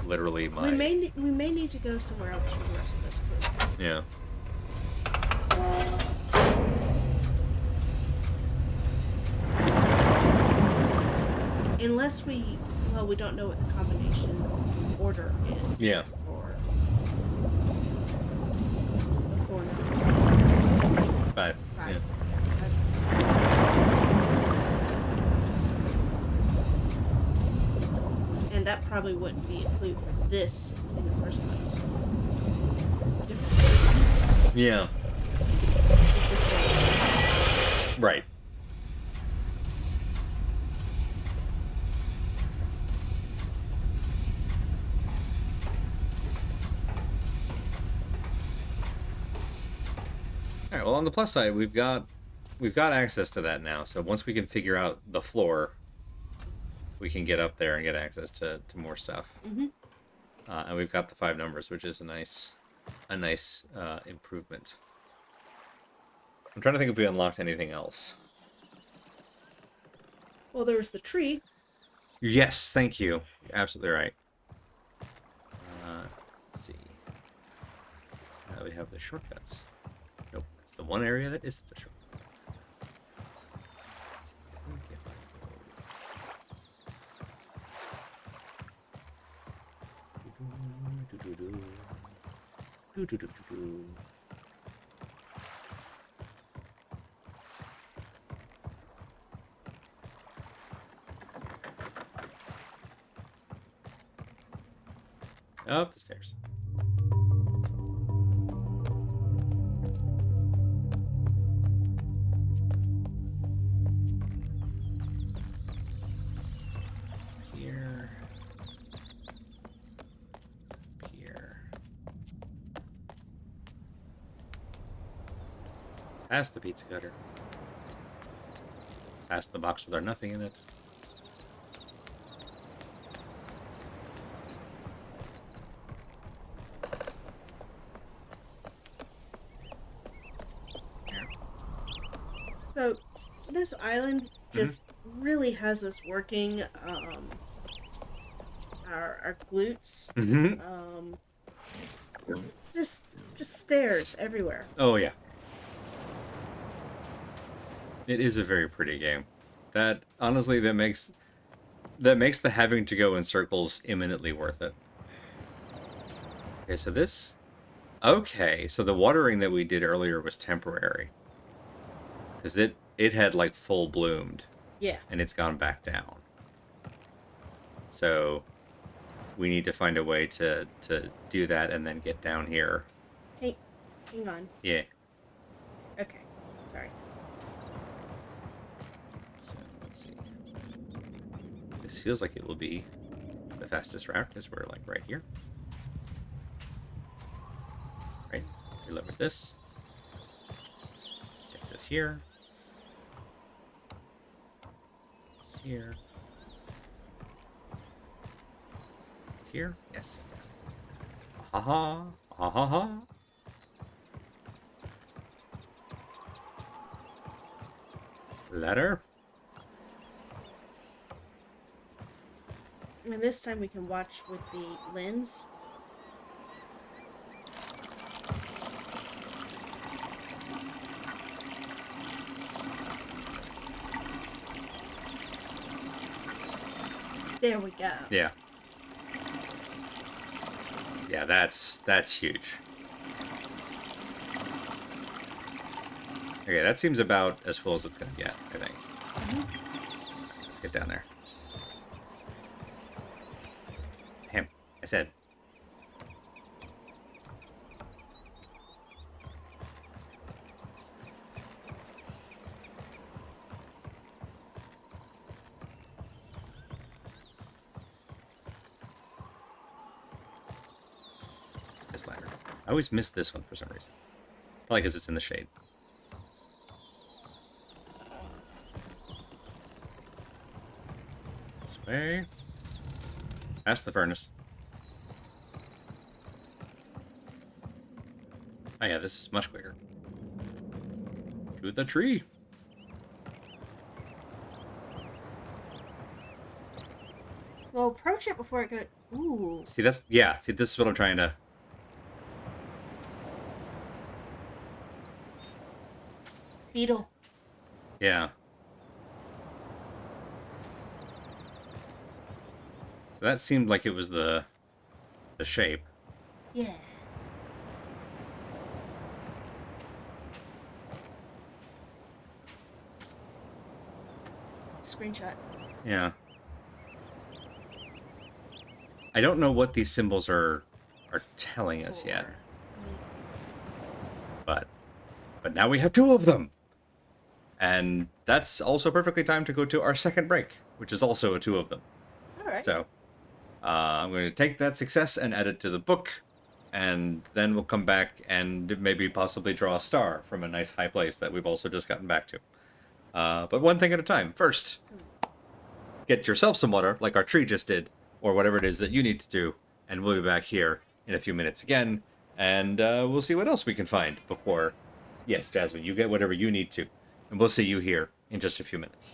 literally my... We may need to go somewhere else for the rest of this group. Yeah. Unless we don't know what the combination order is. Yeah. For the 4 numbers. 5. 5. Yeah. And that probably wouldn't be a clue for this in the first place. Yeah. If this one was necessary. Right. All right. Well, on the plus side, we've got access to that now. So once we can figure out the floor, we can get up there and get access to more stuff. And we've got the 5 numbers, which is a nice improvement. I'm trying to think if we unlocked anything else. Well, there was the tree. Yes, thank you. You're absolutely right. Let's see. Now we have the shortcuts. Nope, it's the one area that isn't a shortcut. Let's see, I think if I go... Up the stairs. Here. Here. Past the pizza cutter. Past the box with our nothing in it. So, this island just really has us working our glutes. Mm-hmm. Um, just stairs everywhere. Oh yeah, it is a very pretty game. That honestly, that makes the having to go in circles imminently worth it. Okay, so this. Okay, so the watering that we did earlier was temporary because it had like full bloomed Yeah. and it's gone back down. So we need to find a way to do that and then get down here. Hey, hang on. Yeah. Okay. Sorry. So let's see. This feels like it will be the fastest route because we're like right here. Right? We lower this. Takes us here. It's here. It's here. Yes. Ha ha. Ha ha ha. Ladder. And this time we can watch with the lens. There we go. Yeah. Yeah, that's huge. Okay, that seems about as full as it's gonna get, I think. Let's get down there. Him. I said. This ladder. I always miss this one for some reason. Probably because it's in the shade. This way. Past the furnace. Oh yeah, this is much quicker. To the tree. Well, approach it before it goes. Ooh. See, that's... Yeah, see, this is what I'm trying to... Beetle. Yeah. So that seemed like it was the shape. Yeah. Screenshot. Yeah. I don't know what these symbols are telling us yet. But now we have two of them. And that's also perfectly timed to go to our second break, which is also a two of them. All right. So I'm going to take that success and add it to the book, and then we'll come back and maybe possibly draw a star from a nice high place that we've also just gotten back to. But one thing at a time. First, get yourself some water, like our tree just did, or whatever it is that you need to do, and we'll be back here in a few minutes again, and we'll see what else we can find before... Yes, Jasmine, you get whatever you need to, and we'll see you here in just a few minutes.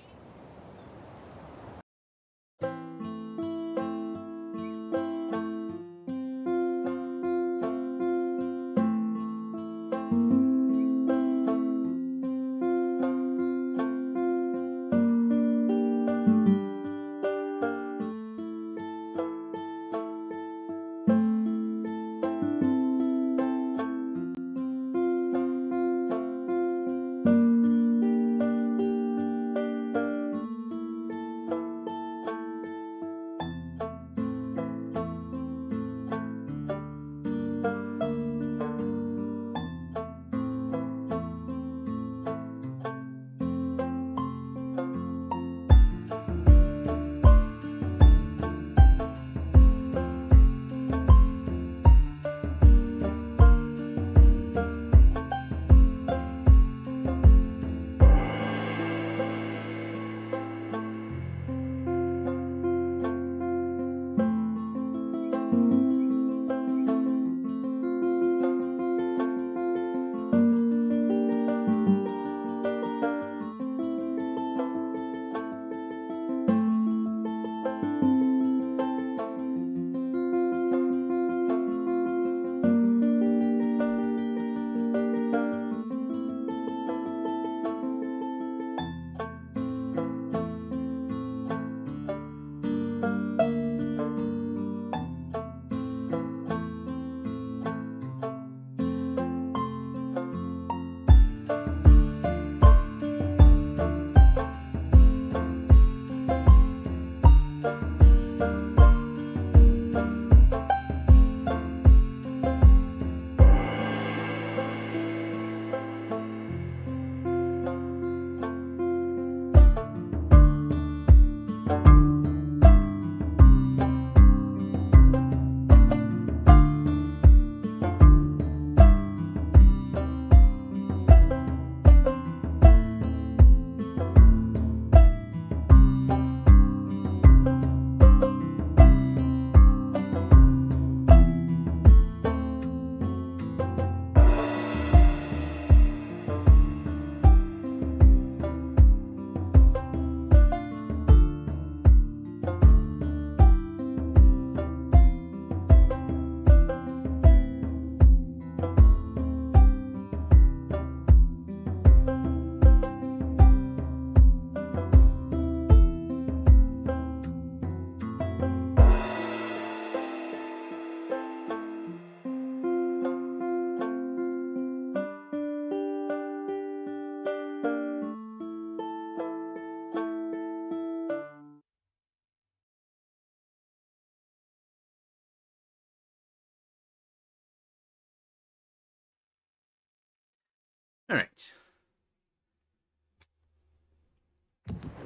All right.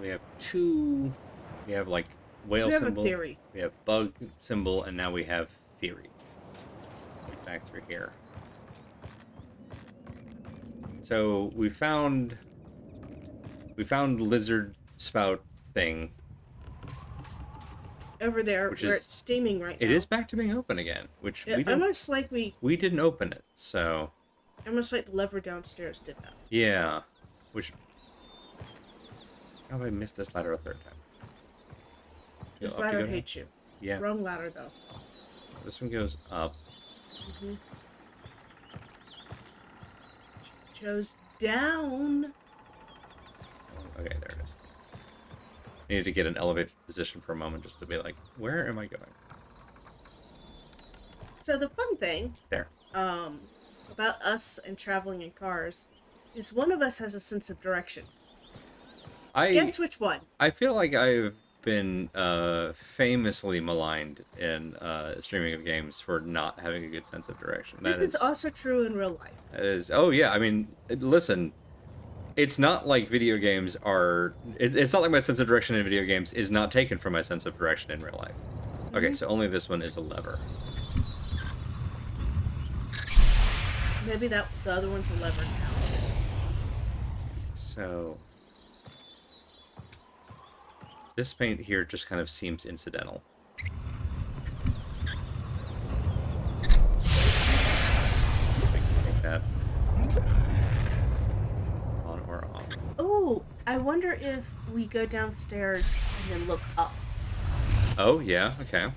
We have two. We have like whale We have a symbol. theory. We have bug symbol, and now we have theory. Back through here. So we found lizard spout thing. Over there, Which where is, it's steaming right now. It is back to being open again, which we didn't. Almost like we didn't open it, so. Almost like the lever downstairs did that. Yeah, which. How have I missed this ladder a third time? This ladder hates you. Yeah. Wrong ladder though. This one goes up. Mm-hmm. Chose down. Okay, there it is. I needed to get an elevated position for a moment just to be like, where am I going? So the fun thing there about us and traveling in cars is one of us has a sense of direction. Guess which one? I feel like I've been famously maligned in streaming of games for not having a good sense of direction. This is also true in real life. That is, oh yeah, I mean, listen, it's not like video games are. It's not like my sense of direction in video games is not taken from my sense of direction in real life. Okay, so only this one is a lever. Maybe the other one's a lever now. So this paint here just kind of seems incidental. Take that on or off. Oh, I wonder if we go downstairs and then look up. Oh yeah, okay.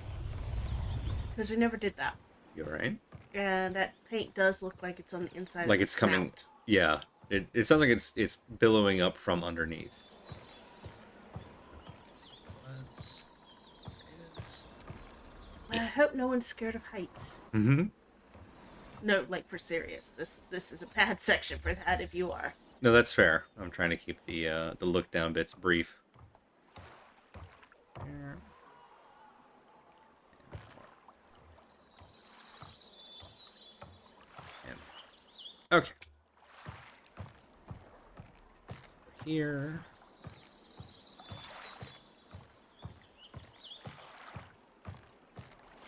Because we never did that. You're right. And that paint does look like it's on the inside. Like of the it's snout. coming. Yeah, it sounds like it's billowing up from underneath. I hope no one's scared of heights. Mm-hmm. No, like for serious. This is a bad section for that if you are. No, that's fair. I'm trying to keep the look down bits brief. Okay. Here.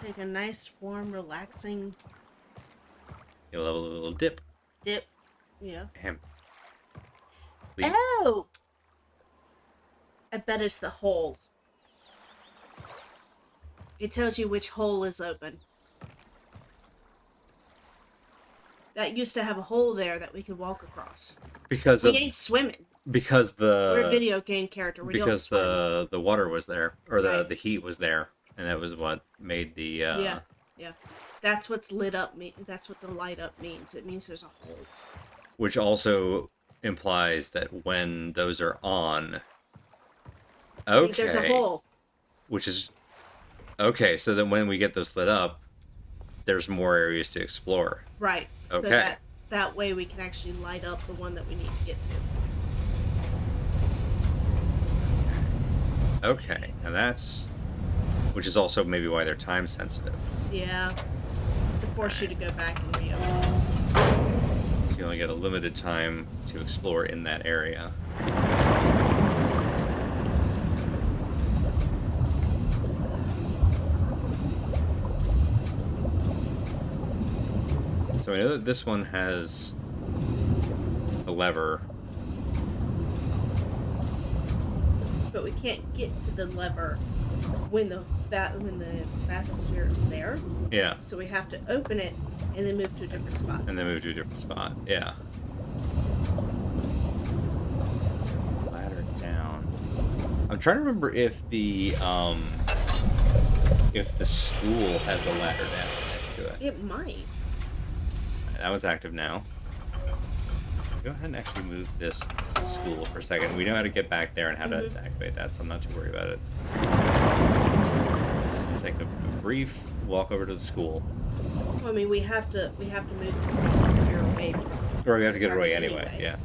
Take a nice, warm, relaxing You'll have a little dip. dip. Yeah. Ahem. Oh! I bet it's the hole. It tells you which hole is open. That used to have a hole there that we could walk across. Because we ain't swimming. Because we're a video game character. We because don't the water was there, or right. the heat was there, and that was what made the yeah. That's what's lit up. That's what the light up means. It means there's a hole. Which also implies that when those are on. Okay. See, there's a hole. Which is okay. So then when we get those lit up, there's more areas to explore. Right. So okay. That way we can actually light up the one that we need to get to. Okay, and that's, which is also maybe why they're time sensitive. Yeah, to force you to go back and reopen. So you only get a limited time to explore in that area. So I know that this one has a lever. But we can't get to the lever when the bathysphere is there. Yeah. So we have to open it and then move to a different spot. And then move to a different spot. Yeah. Ladder down. I'm trying to remember if the school has a ladder down next to it. It might. That was active now. Go ahead and actually move this school for a second. We know how to get back there and how to activate that, so I'm not too worried about it. Take a brief walk over to the school. Well, I mean, we have to move the sphere away. Or we have to get it away anyway. Yeah.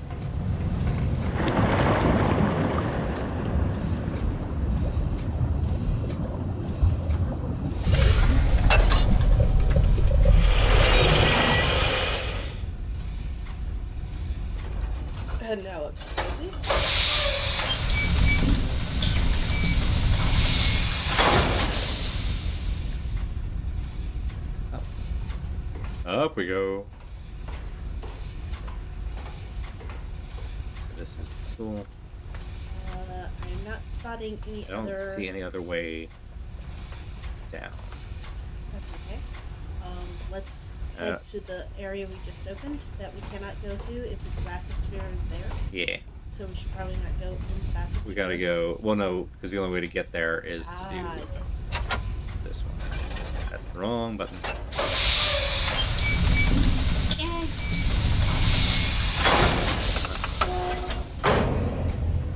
Up we go. So this is the school. I'm not spotting any I don't other. see any other way down. That's okay. Let's head to the area we just opened that we cannot go to if the bathysphere is there. Yeah. So we should probably not go in the bathysphere. We gotta go. Well, no, because the only way to get there is to do Yes. this one. That's the wrong button.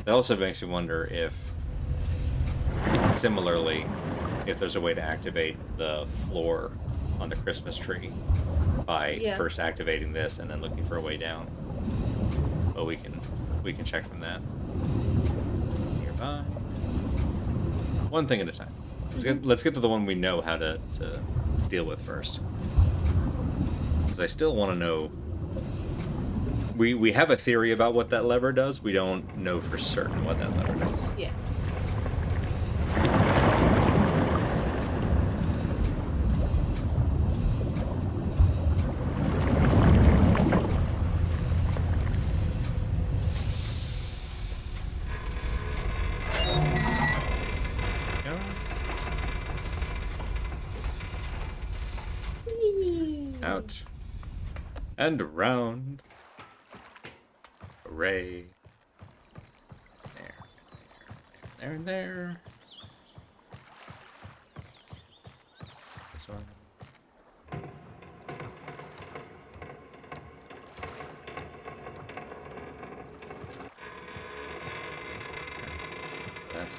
That also makes me wonder if, similarly, if there's a way to activate the floor on the Christmas tree by first activating this and then looking for a way down. But we can check from that. Nearby. One thing at a time. Let's get to the one we know how to deal with first. Because I still want to know. We have a theory about what that lever does. We don't know for certain what that lever does. Yeah. Out. And around. Hooray. There and there. This one. So that's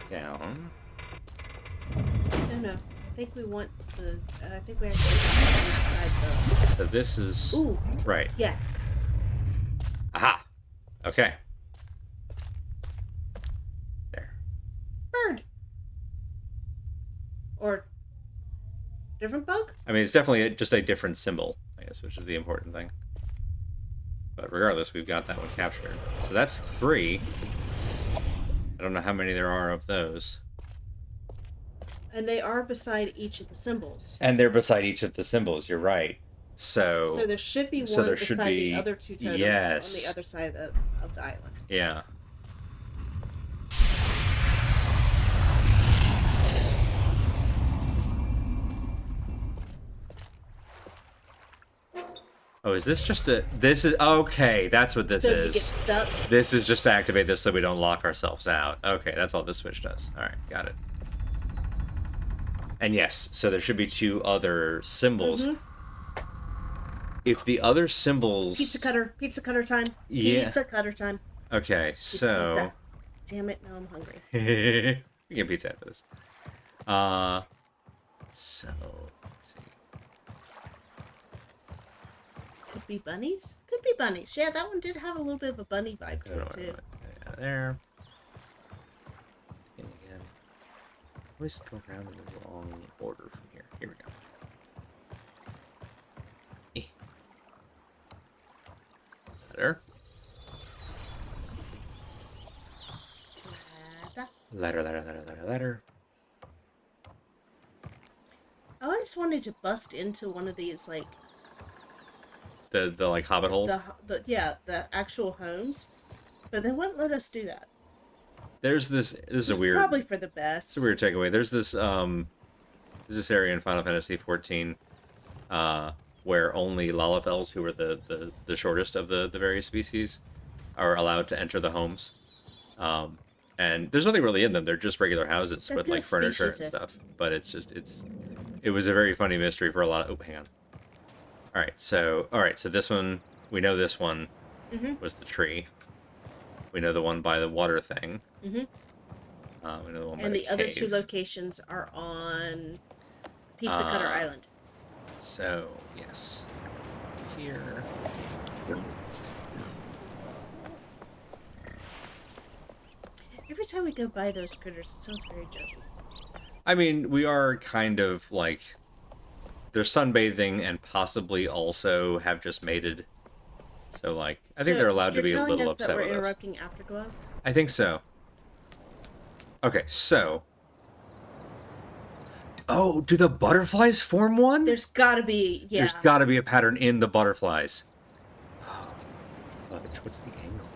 down. No. I think we want the. I think we actually want to decide the. So this is. Ooh. Right. Yeah. Aha. Okay. There. Bird. Or. Different bug? I mean, it's definitely just a different symbol, I guess, which is the important thing. But regardless, we've got that one captured. So that's 3. I don't know how many there are of those. And they are beside each of the symbols. And they're beside each of the symbols, you're right. So there should be one beside the other 2 totems on the other side of the island. Yeah. Oh, is this just a... This is... Okay, that's what this is. So if we get stuck... This is just to activate this so we don't lock ourselves out. Okay, that's all this switch does. Alright, got it. And yes, so there should be 2 other symbols. Mm-hmm. If the other symbols... Pizza cutter time. Yeah. Pizza cutter time. Okay, so... Pizza. Damn it, now I'm hungry. We get pizza after this. So, let's see. Could be bunnies? Could be bunnies. Yeah, that one did have a little bit of a bunny vibe to it, too. Yeah, there. And again. Always go around in the wrong order from here. Here we go. Better. Ladder. I always wanted to bust into one of these, like... The like, hobbit holes? The actual homes. But they wouldn't let us do that. There's this is a weird... Probably for the best. It's a weird takeaway. There's this area in Final Fantasy XIV, where only Lalafels, who are the shortest of the various species, are allowed to enter the homes. And there's nothing really in them. They're just regular houses with like furniture and stuff. But it was a very funny mystery for a lot of... Oh, hang on. All right, so this one, we know this one was the tree. We know the one by the water thing. Mm-hmm. We know the one by the cave. Other 2 locations are on Pizza Cutter Island. So, yes. Here. Every time we go by those critters, it sounds very judgy. I mean, we are kind of like... They're sunbathing and possibly also have just mated. So, like, I think they're allowed to be a little upset with us. We're interrupting Afterglow? I think so. Okay, so... Oh, do the butterflies form one? There's gotta be, There's yeah. got to be a pattern in the butterflies. Oh, fudge. What's the angle?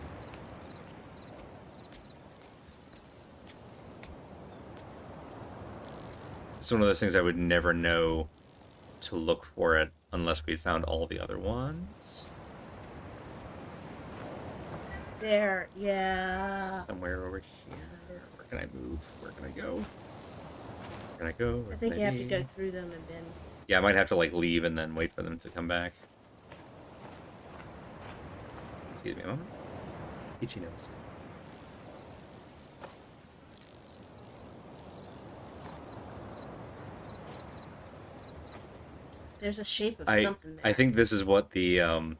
It's one of those things I would never know to look for it unless we'd found all the other ones. There, yeah. Somewhere over here. Where can I move? Where can I go? Where can I go? I Where can think I you have to go be? through them and then. Yeah, I might have to like leave and then wait for them to come back. Excuse me a moment. Itchy nose. There's a shape of I something I there. think this is what the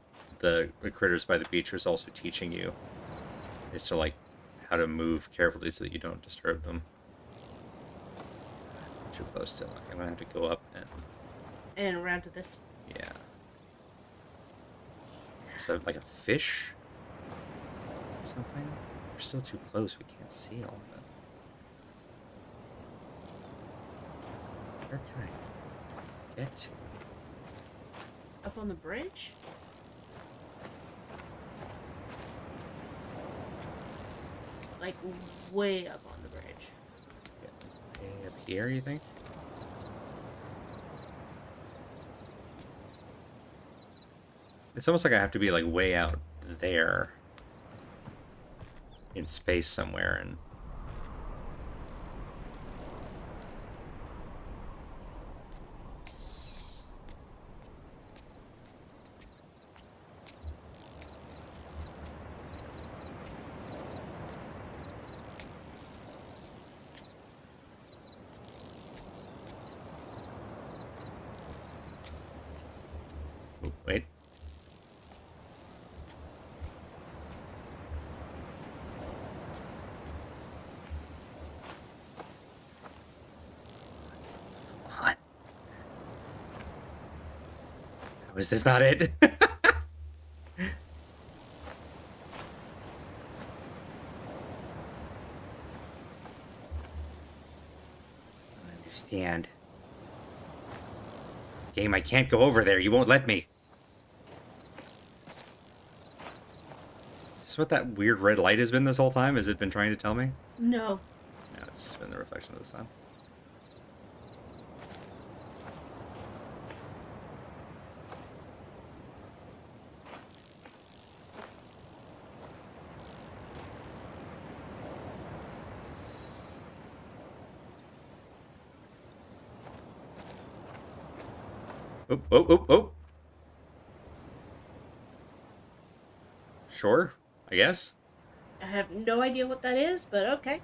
critters by the beach was also teaching you, is to like how to move carefully so that you don't disturb them. Too close still. I'm gonna have to go up and And around to this. yeah. So like a fish or something. We're still too close. We can't see all of them. Where can I get to? Up on the bridge? Like way up on the bridge. Get up here, you think? It's almost like I have to be like way out there in space somewhere and oh, wait. Come on. How is this not it? I understand. Game, I can't go over there. You won't let me. Is this what that weird red light has been this whole time? Has it been trying to tell me? No. No, it's just been the reflection of the sun. Oh, oh, oh, oh. Sure, I guess. I have no idea what that is, but okay.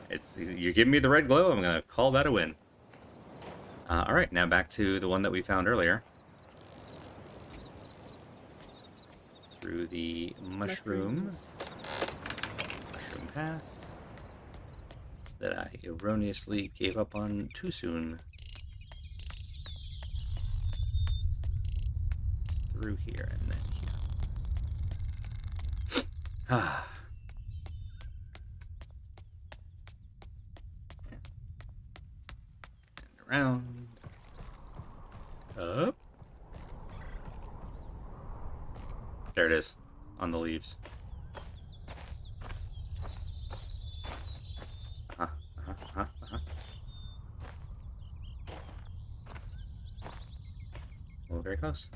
It's you're giving me the red glow. I'm gonna call that a win. All right, now back to the one that we found earlier through the mushroom Mushrooms. path that I erroneously gave up on too soon. Through here and then here. Ah. And around. Up. There it is, on the leaves. Uh-huh, uh-huh, uh-huh, uh-huh. Oh, very close.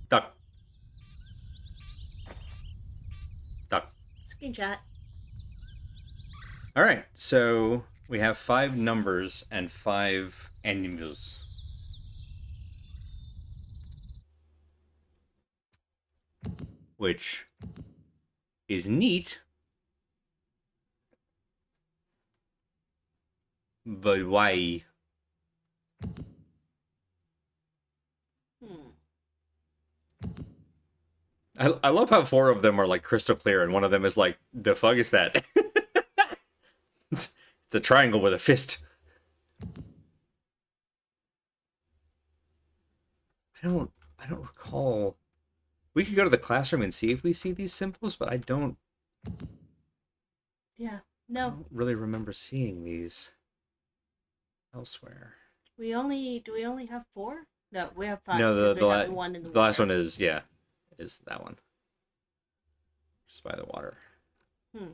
Duck. Duck. Screenshot. All right, so we have 5 numbers and 5 animals. Which is neat, but why? Hmm. I love how 4 of them are like crystal clear, and one of them is like, the fuck is that? It's a triangle with a fist. I don't recall. We could go to the classroom and see if we see these symbols, but I don't. Yeah. I No, don't really remember seeing these elsewhere. do we only have four? No, we have five No, because we have the one in the the last water. one is, yeah, is that one. Just by the water. Hmm.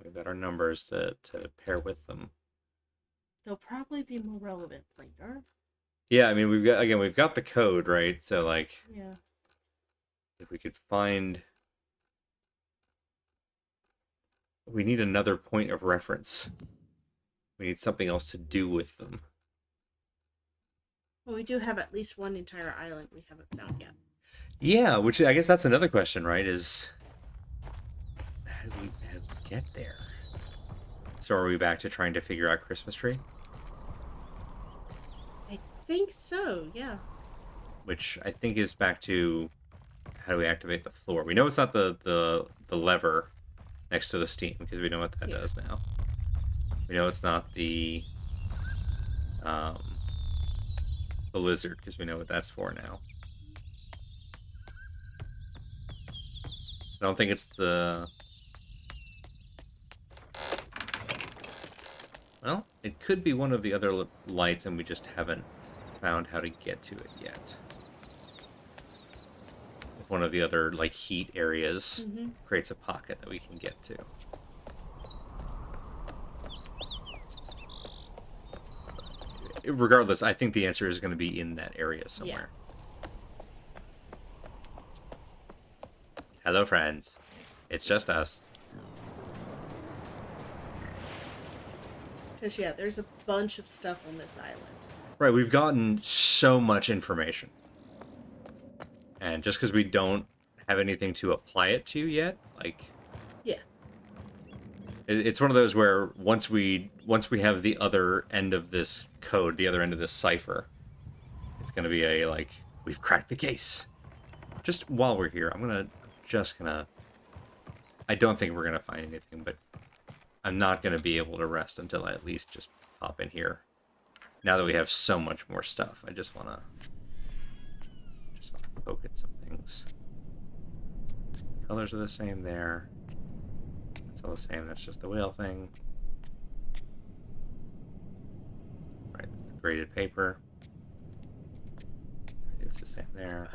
We've got our numbers to pair with them. They'll probably be more relevant later. Yeah, I mean, we've got the code, right? So, like, Yeah. if we could find, we need another point of reference. We need something else to do with them. Well, we do have at least one entire island we haven't found yet. Yeah, which I guess that's another question, right? Is how do we get there? So are we back to trying to figure out Christmas tree? I think so, yeah. Which I think is back to how do we activate the floor? We know it's not the lever next to the steam because we know what that Yeah. does now. We know it's not um, the lizard because we know what that's for now. I don't think it's the. Well, it could be one of the other lights, and we just haven't found how to get to it yet. If one of the other like heat areas Mm-hmm. creates a pocket that we can get to. Regardless, I think the answer is going to be in that area Yeah. somewhere. Hello, friends. It's just us. Because, yeah, there's a bunch of stuff on this island. Right, we've gotten so much information. And just because we don't have anything to apply it to yet, like Yeah. it's one of those where once we have the other end of this code, the other end of this cipher, it's going to be a like we've cracked the case. Just while we're here, just gonna I don't think we're gonna find anything, but I'm not gonna be able to rest until I at least just pop in here. Now that we have so much more stuff, I just wanna poke at some things. Colors are the same there. It's all the same. That's just the whale thing. Right, that's the graded paper. It's the same there.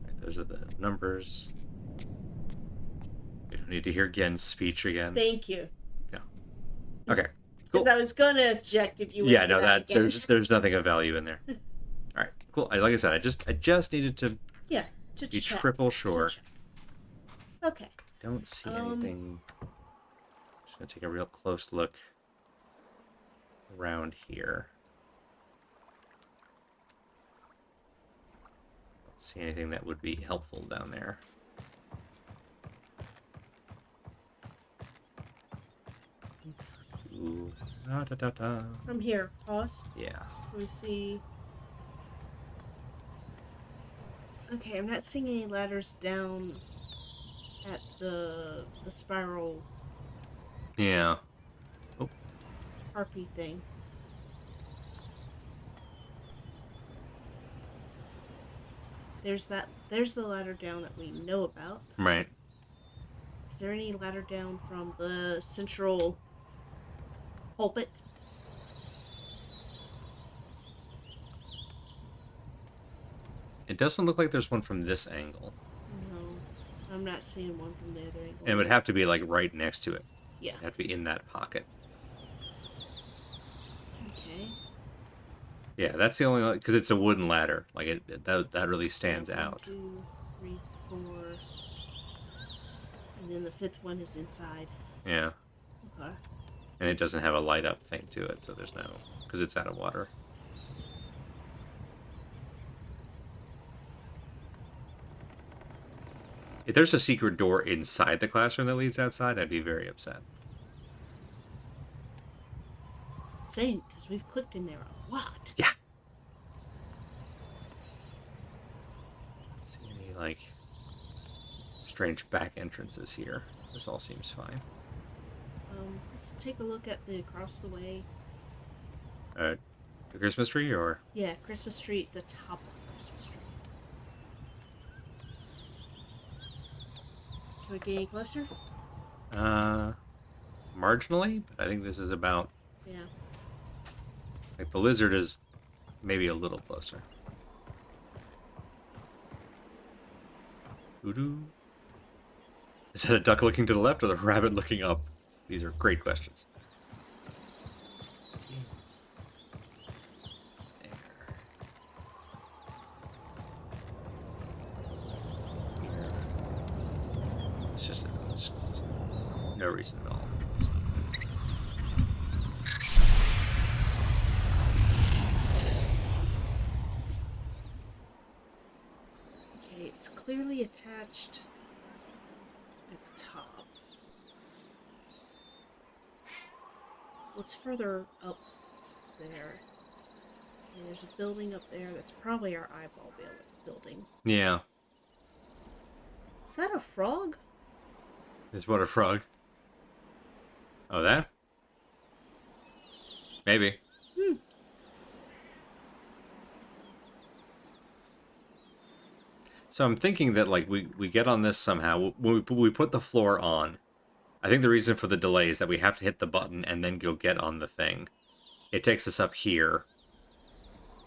Right, those are the numbers. We don't need to hear Gen's speech again. Thank you. No. Okay. Because Cool. I was going to object if you went Yeah, for no, that again. there's nothing of value in there. All right, cool. Like I said, I just needed to Yeah. be triple sure. Okay. Don't see anything. Just gonna take a real close look around here. Don't see anything that would be helpful down there. Ooh. Da, da, da, da. From here, pause. Yeah. Let me see. Okay, I'm not seeing any ladders down at the spiral Yeah. Oh, harpy thing. There's the ladder down that we know about. right. Is there any ladder down from the central pulpit? It doesn't look like there's one from this angle. No. I'm not seeing one from the other angle. And it would have to be like right next to it. Yeah. It'd have to be in that pocket. Okay. Yeah, that's the only because it's a wooden ladder. Like that really stands One, out. 2, 3, 4. And then the fifth one is inside. Yeah. Okay. And it doesn't have a light up thing to it, so there's no because it's out of water. If there's a secret door inside the classroom that leads outside, I'd be very upset. Same, because we've clicked in there a lot. Yeah. See any like strange back entrances here? This all seems fine. Let's take a look at the across the way. The Christmas tree, or Yeah, Christmas tree, the top of Christmas tree. Can we get any closer? Uh, marginally, but I think this is about Yeah. like the lizard is maybe a little closer. Voodoo. Is that a duck looking to the left or the rabbit looking up? These are great questions. There. Here. It's just no reason at all. Okay, it's clearly attached at the top. What's further up there? Okay, there's a building up there. That's probably our eyeball building. Yeah. Is that a frog? Is what a frog? Oh, that? Maybe. Hmm. So I'm thinking that like we get on this somehow. When we put the floor on, I think the reason for the delay is that we have to hit the button and then go get on the thing. It takes us up here.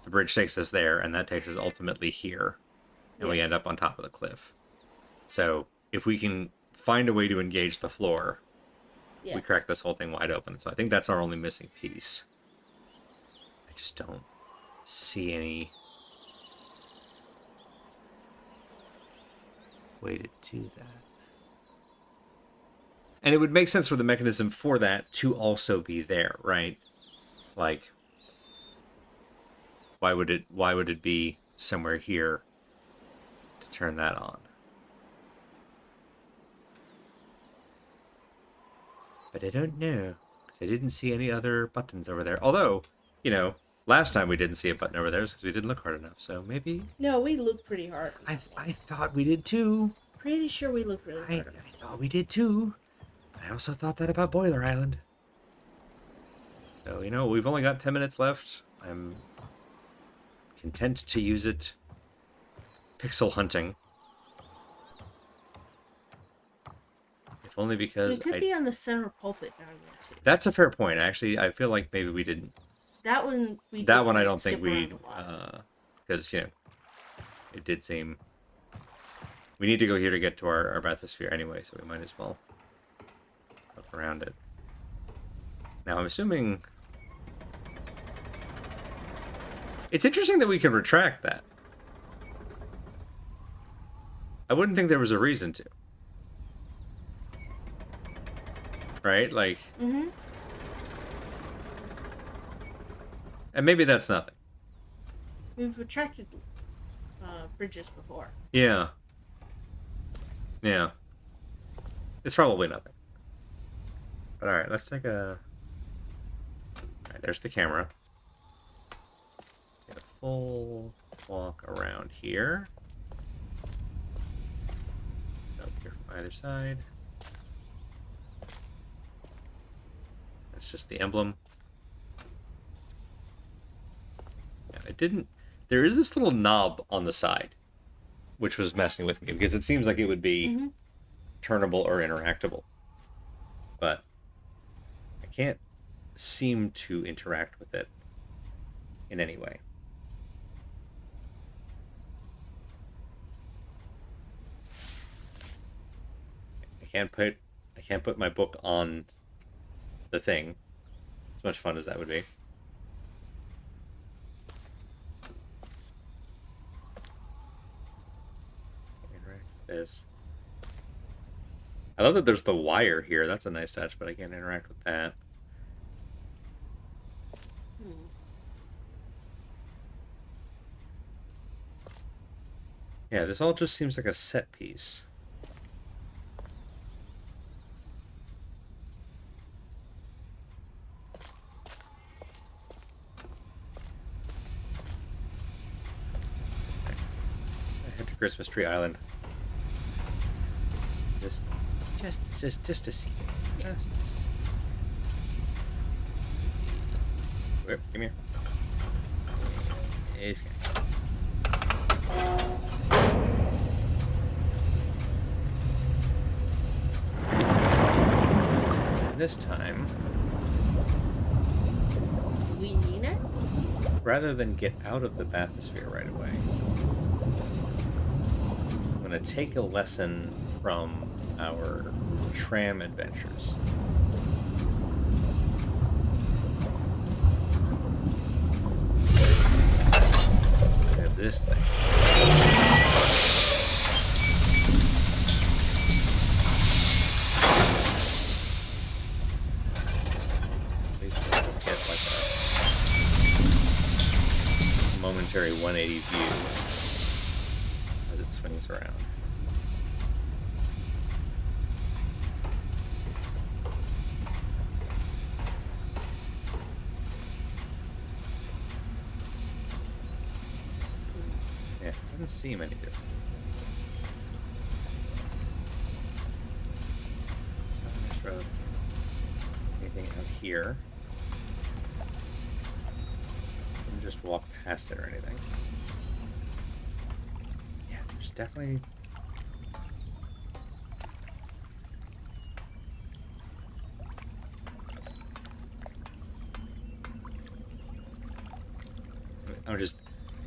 The bridge takes us there, and that takes us ultimately here. And we end up on top of the cliff. So if we can find a way to engage the floor, we crack this whole thing wide open. So I think that's our only missing piece. I just don't see any way to do that. And it would make sense for the mechanism for that to also be there, right? Like, why would it be somewhere here to turn that on? But I don't know, because I didn't see any other buttons over there. Although, you know, last time we didn't see a button over there because we didn't look hard enough. So maybe... No, we looked pretty hard. I thought we did too. Pretty sure we looked really hard. I thought we did too. I also thought that about Boiler Island. So, you know, we've only got 10 minutes left. I'm content to use it pixel hunting. If only because it could be on the center pulpit down there too. That's a fair point. Actually, I feel like maybe we didn't. That one I don't think we because you know it did seem we need to go here to get to our bathysphere anyway, so we might as well look around it. Now I'm assuming it's interesting that we can retract that. I wouldn't think there was a reason to. Right? Like... Mm-hmm. And maybe that's nothing. We've retracted bridges before. Yeah. Yeah. It's probably nothing. But alright, let's take a... Alright, there's the camera. Get a full walk around here. Up here from either side. That's just the emblem. Yeah, it didn't... There is this little knob on the side, which was messing with me, because it seems like it would be turnable or interactable. But I can't seem to interact with it in any way. I can't put my book on the thing. As much fun as that would be. This. I love that there's the wire here. That's a nice touch, but I can't interact with that. Yeah, this all just seems like a set piece. I head to Christmas Tree Island. Just to see. Just to see. Wait, come here. He's gonna... this time, We mean it? rather than get out of the bathysphere right away, I'm going to take a lesson from our tram adventures. We have this thing. At least we'll just get like a momentary 180 view as it swings around. Yeah, doesn't seem any different. Road. Anything out here? Can just walk past it or anything. Yeah, there's definitely. I'm just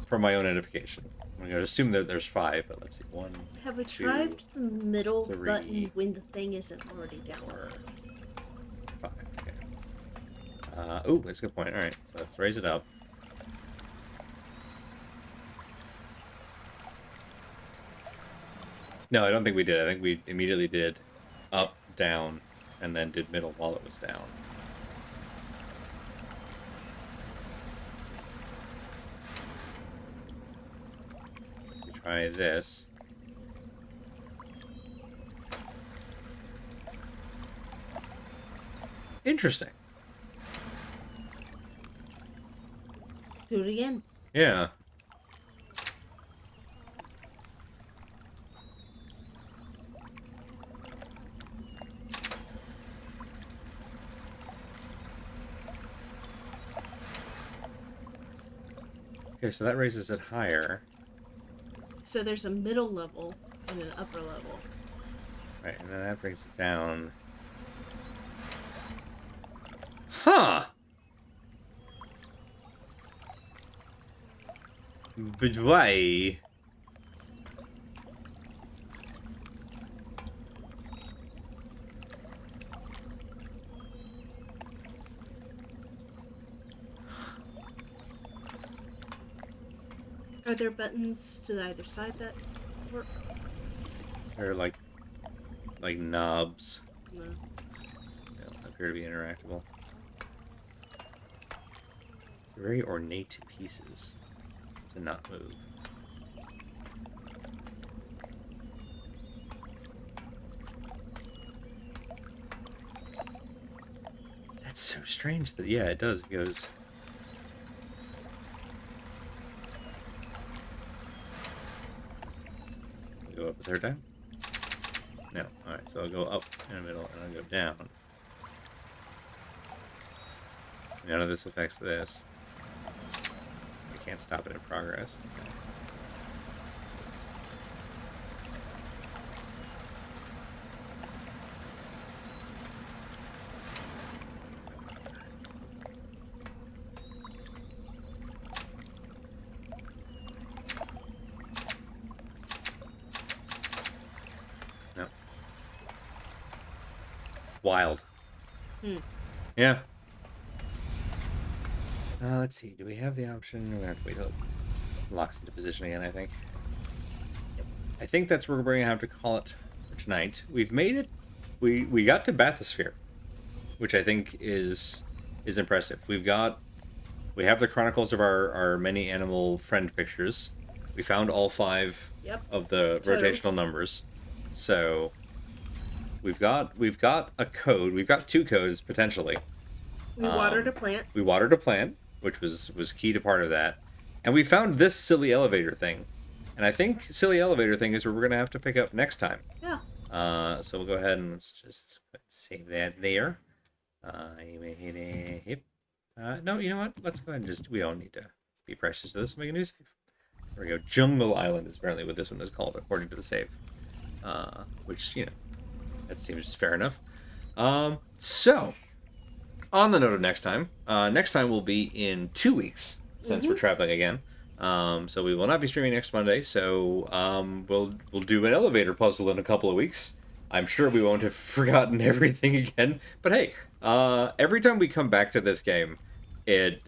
for my own edification. I'm going to assume that there's 5, but let's see. 1. Have we 2, tried the middle 3, button when the thing isn't already down? 4, 5. Okay. Oh, that's a good point. All right, so let's raise it up. No, I don't think we did. I think we immediately did up, down, and then did middle while it was down. We try this. Interesting. Do it again. Yeah. Okay, so that raises it higher. So there's a middle level and an upper level. Right, and then that brings it down. Huh! But why? Are there buttons to either side that work? They're like knobs. No. They don't appear to be interactable. They're very ornate pieces to not move. That's so strange that, yeah, it does. It goes. Go up a third time? No. Alright, so I'll go up in the middle and I'll go down. None of this affects this. I can't stop it in progress. No. Wild. Yeah. Let's see. Do we have the option? We're gonna have to wait till it locks into position again, I think. I think that's where we're going to have to call it for tonight. We've made it. We got to bathysphere, which I think is impressive. We have the chronicles of our many animal friend pictures. We found all 5 of the rotational numbers. So we've got a code. We've got 2 codes potentially. We watered a plant. We watered a plant, which was key to part of that. And we found this silly elevator thing. And I think silly elevator thing is what we're going to have to pick up next time. Yeah. So we'll go ahead and let's save that there. No, you know what? Let's go ahead and we don't need to be precious to this. Make a new save. There we go. Jungle Island is apparently what this one is called, according to the save. Which, that seems fair enough. So on the note of next time will be in 2 weeks since we're Mm-hmm. traveling again. So we will not be streaming next Monday. So we'll do an elevator puzzle in a couple of weeks. I'm sure we won't have forgotten everything again. But hey, every time we come back to this game, it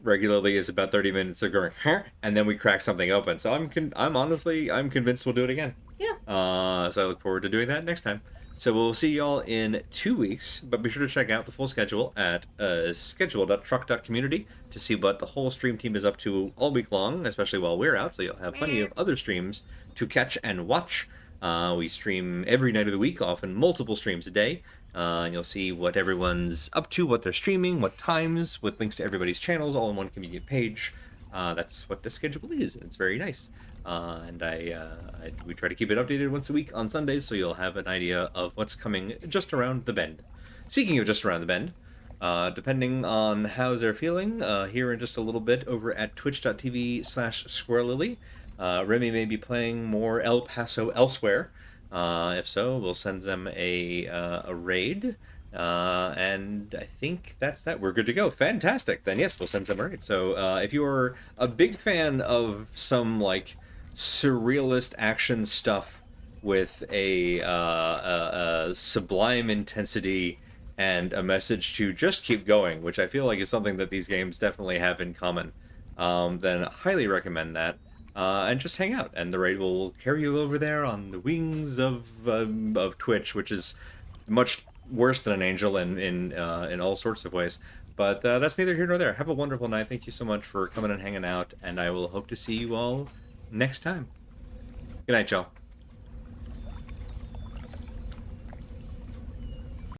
regularly is about 30 minutes of going, huh? And then we crack something open. So I'm honestly I'm convinced we'll do it again. Yeah. So I look forward to doing that next time. So we'll see y'all in 2 weeks, but be sure to check out the full schedule at schedule.truck.community to see what the whole stream team is up to all week long, especially while we're out. So you'll have plenty of other streams to catch and watch. We stream every night of the week, often multiple streams a day. And you'll see what everyone's up to, what they're streaming, what times, with links to everybody's channels, all in one convenient page. That's what the schedule is, and it's very nice. We try to keep it updated once a week on Sundays, so you'll have an idea of what's coming just around the bend. Speaking of just around the bend, depending on how they're feeling, here in just a little bit over at twitch.tv/squirrelily, Remy may be playing more El Paso elsewhere. If so, we'll send them a raid. And I think that's that. We're good to go. Fantastic. Then yes, we'll send them a raid. So if you're a big fan of some like surrealist action stuff with a sublime intensity and a message to just keep going, which I feel like is something that these games definitely have in common, then I highly recommend that. And just hang out, and the raid will carry you over there on the wings of Twitch, which is much worse than an angel in all sorts of ways. But that's neither here nor there. Have a wonderful night. Thank you so much for coming and hanging out, and I will hope to see you all next time. Good night, y'all.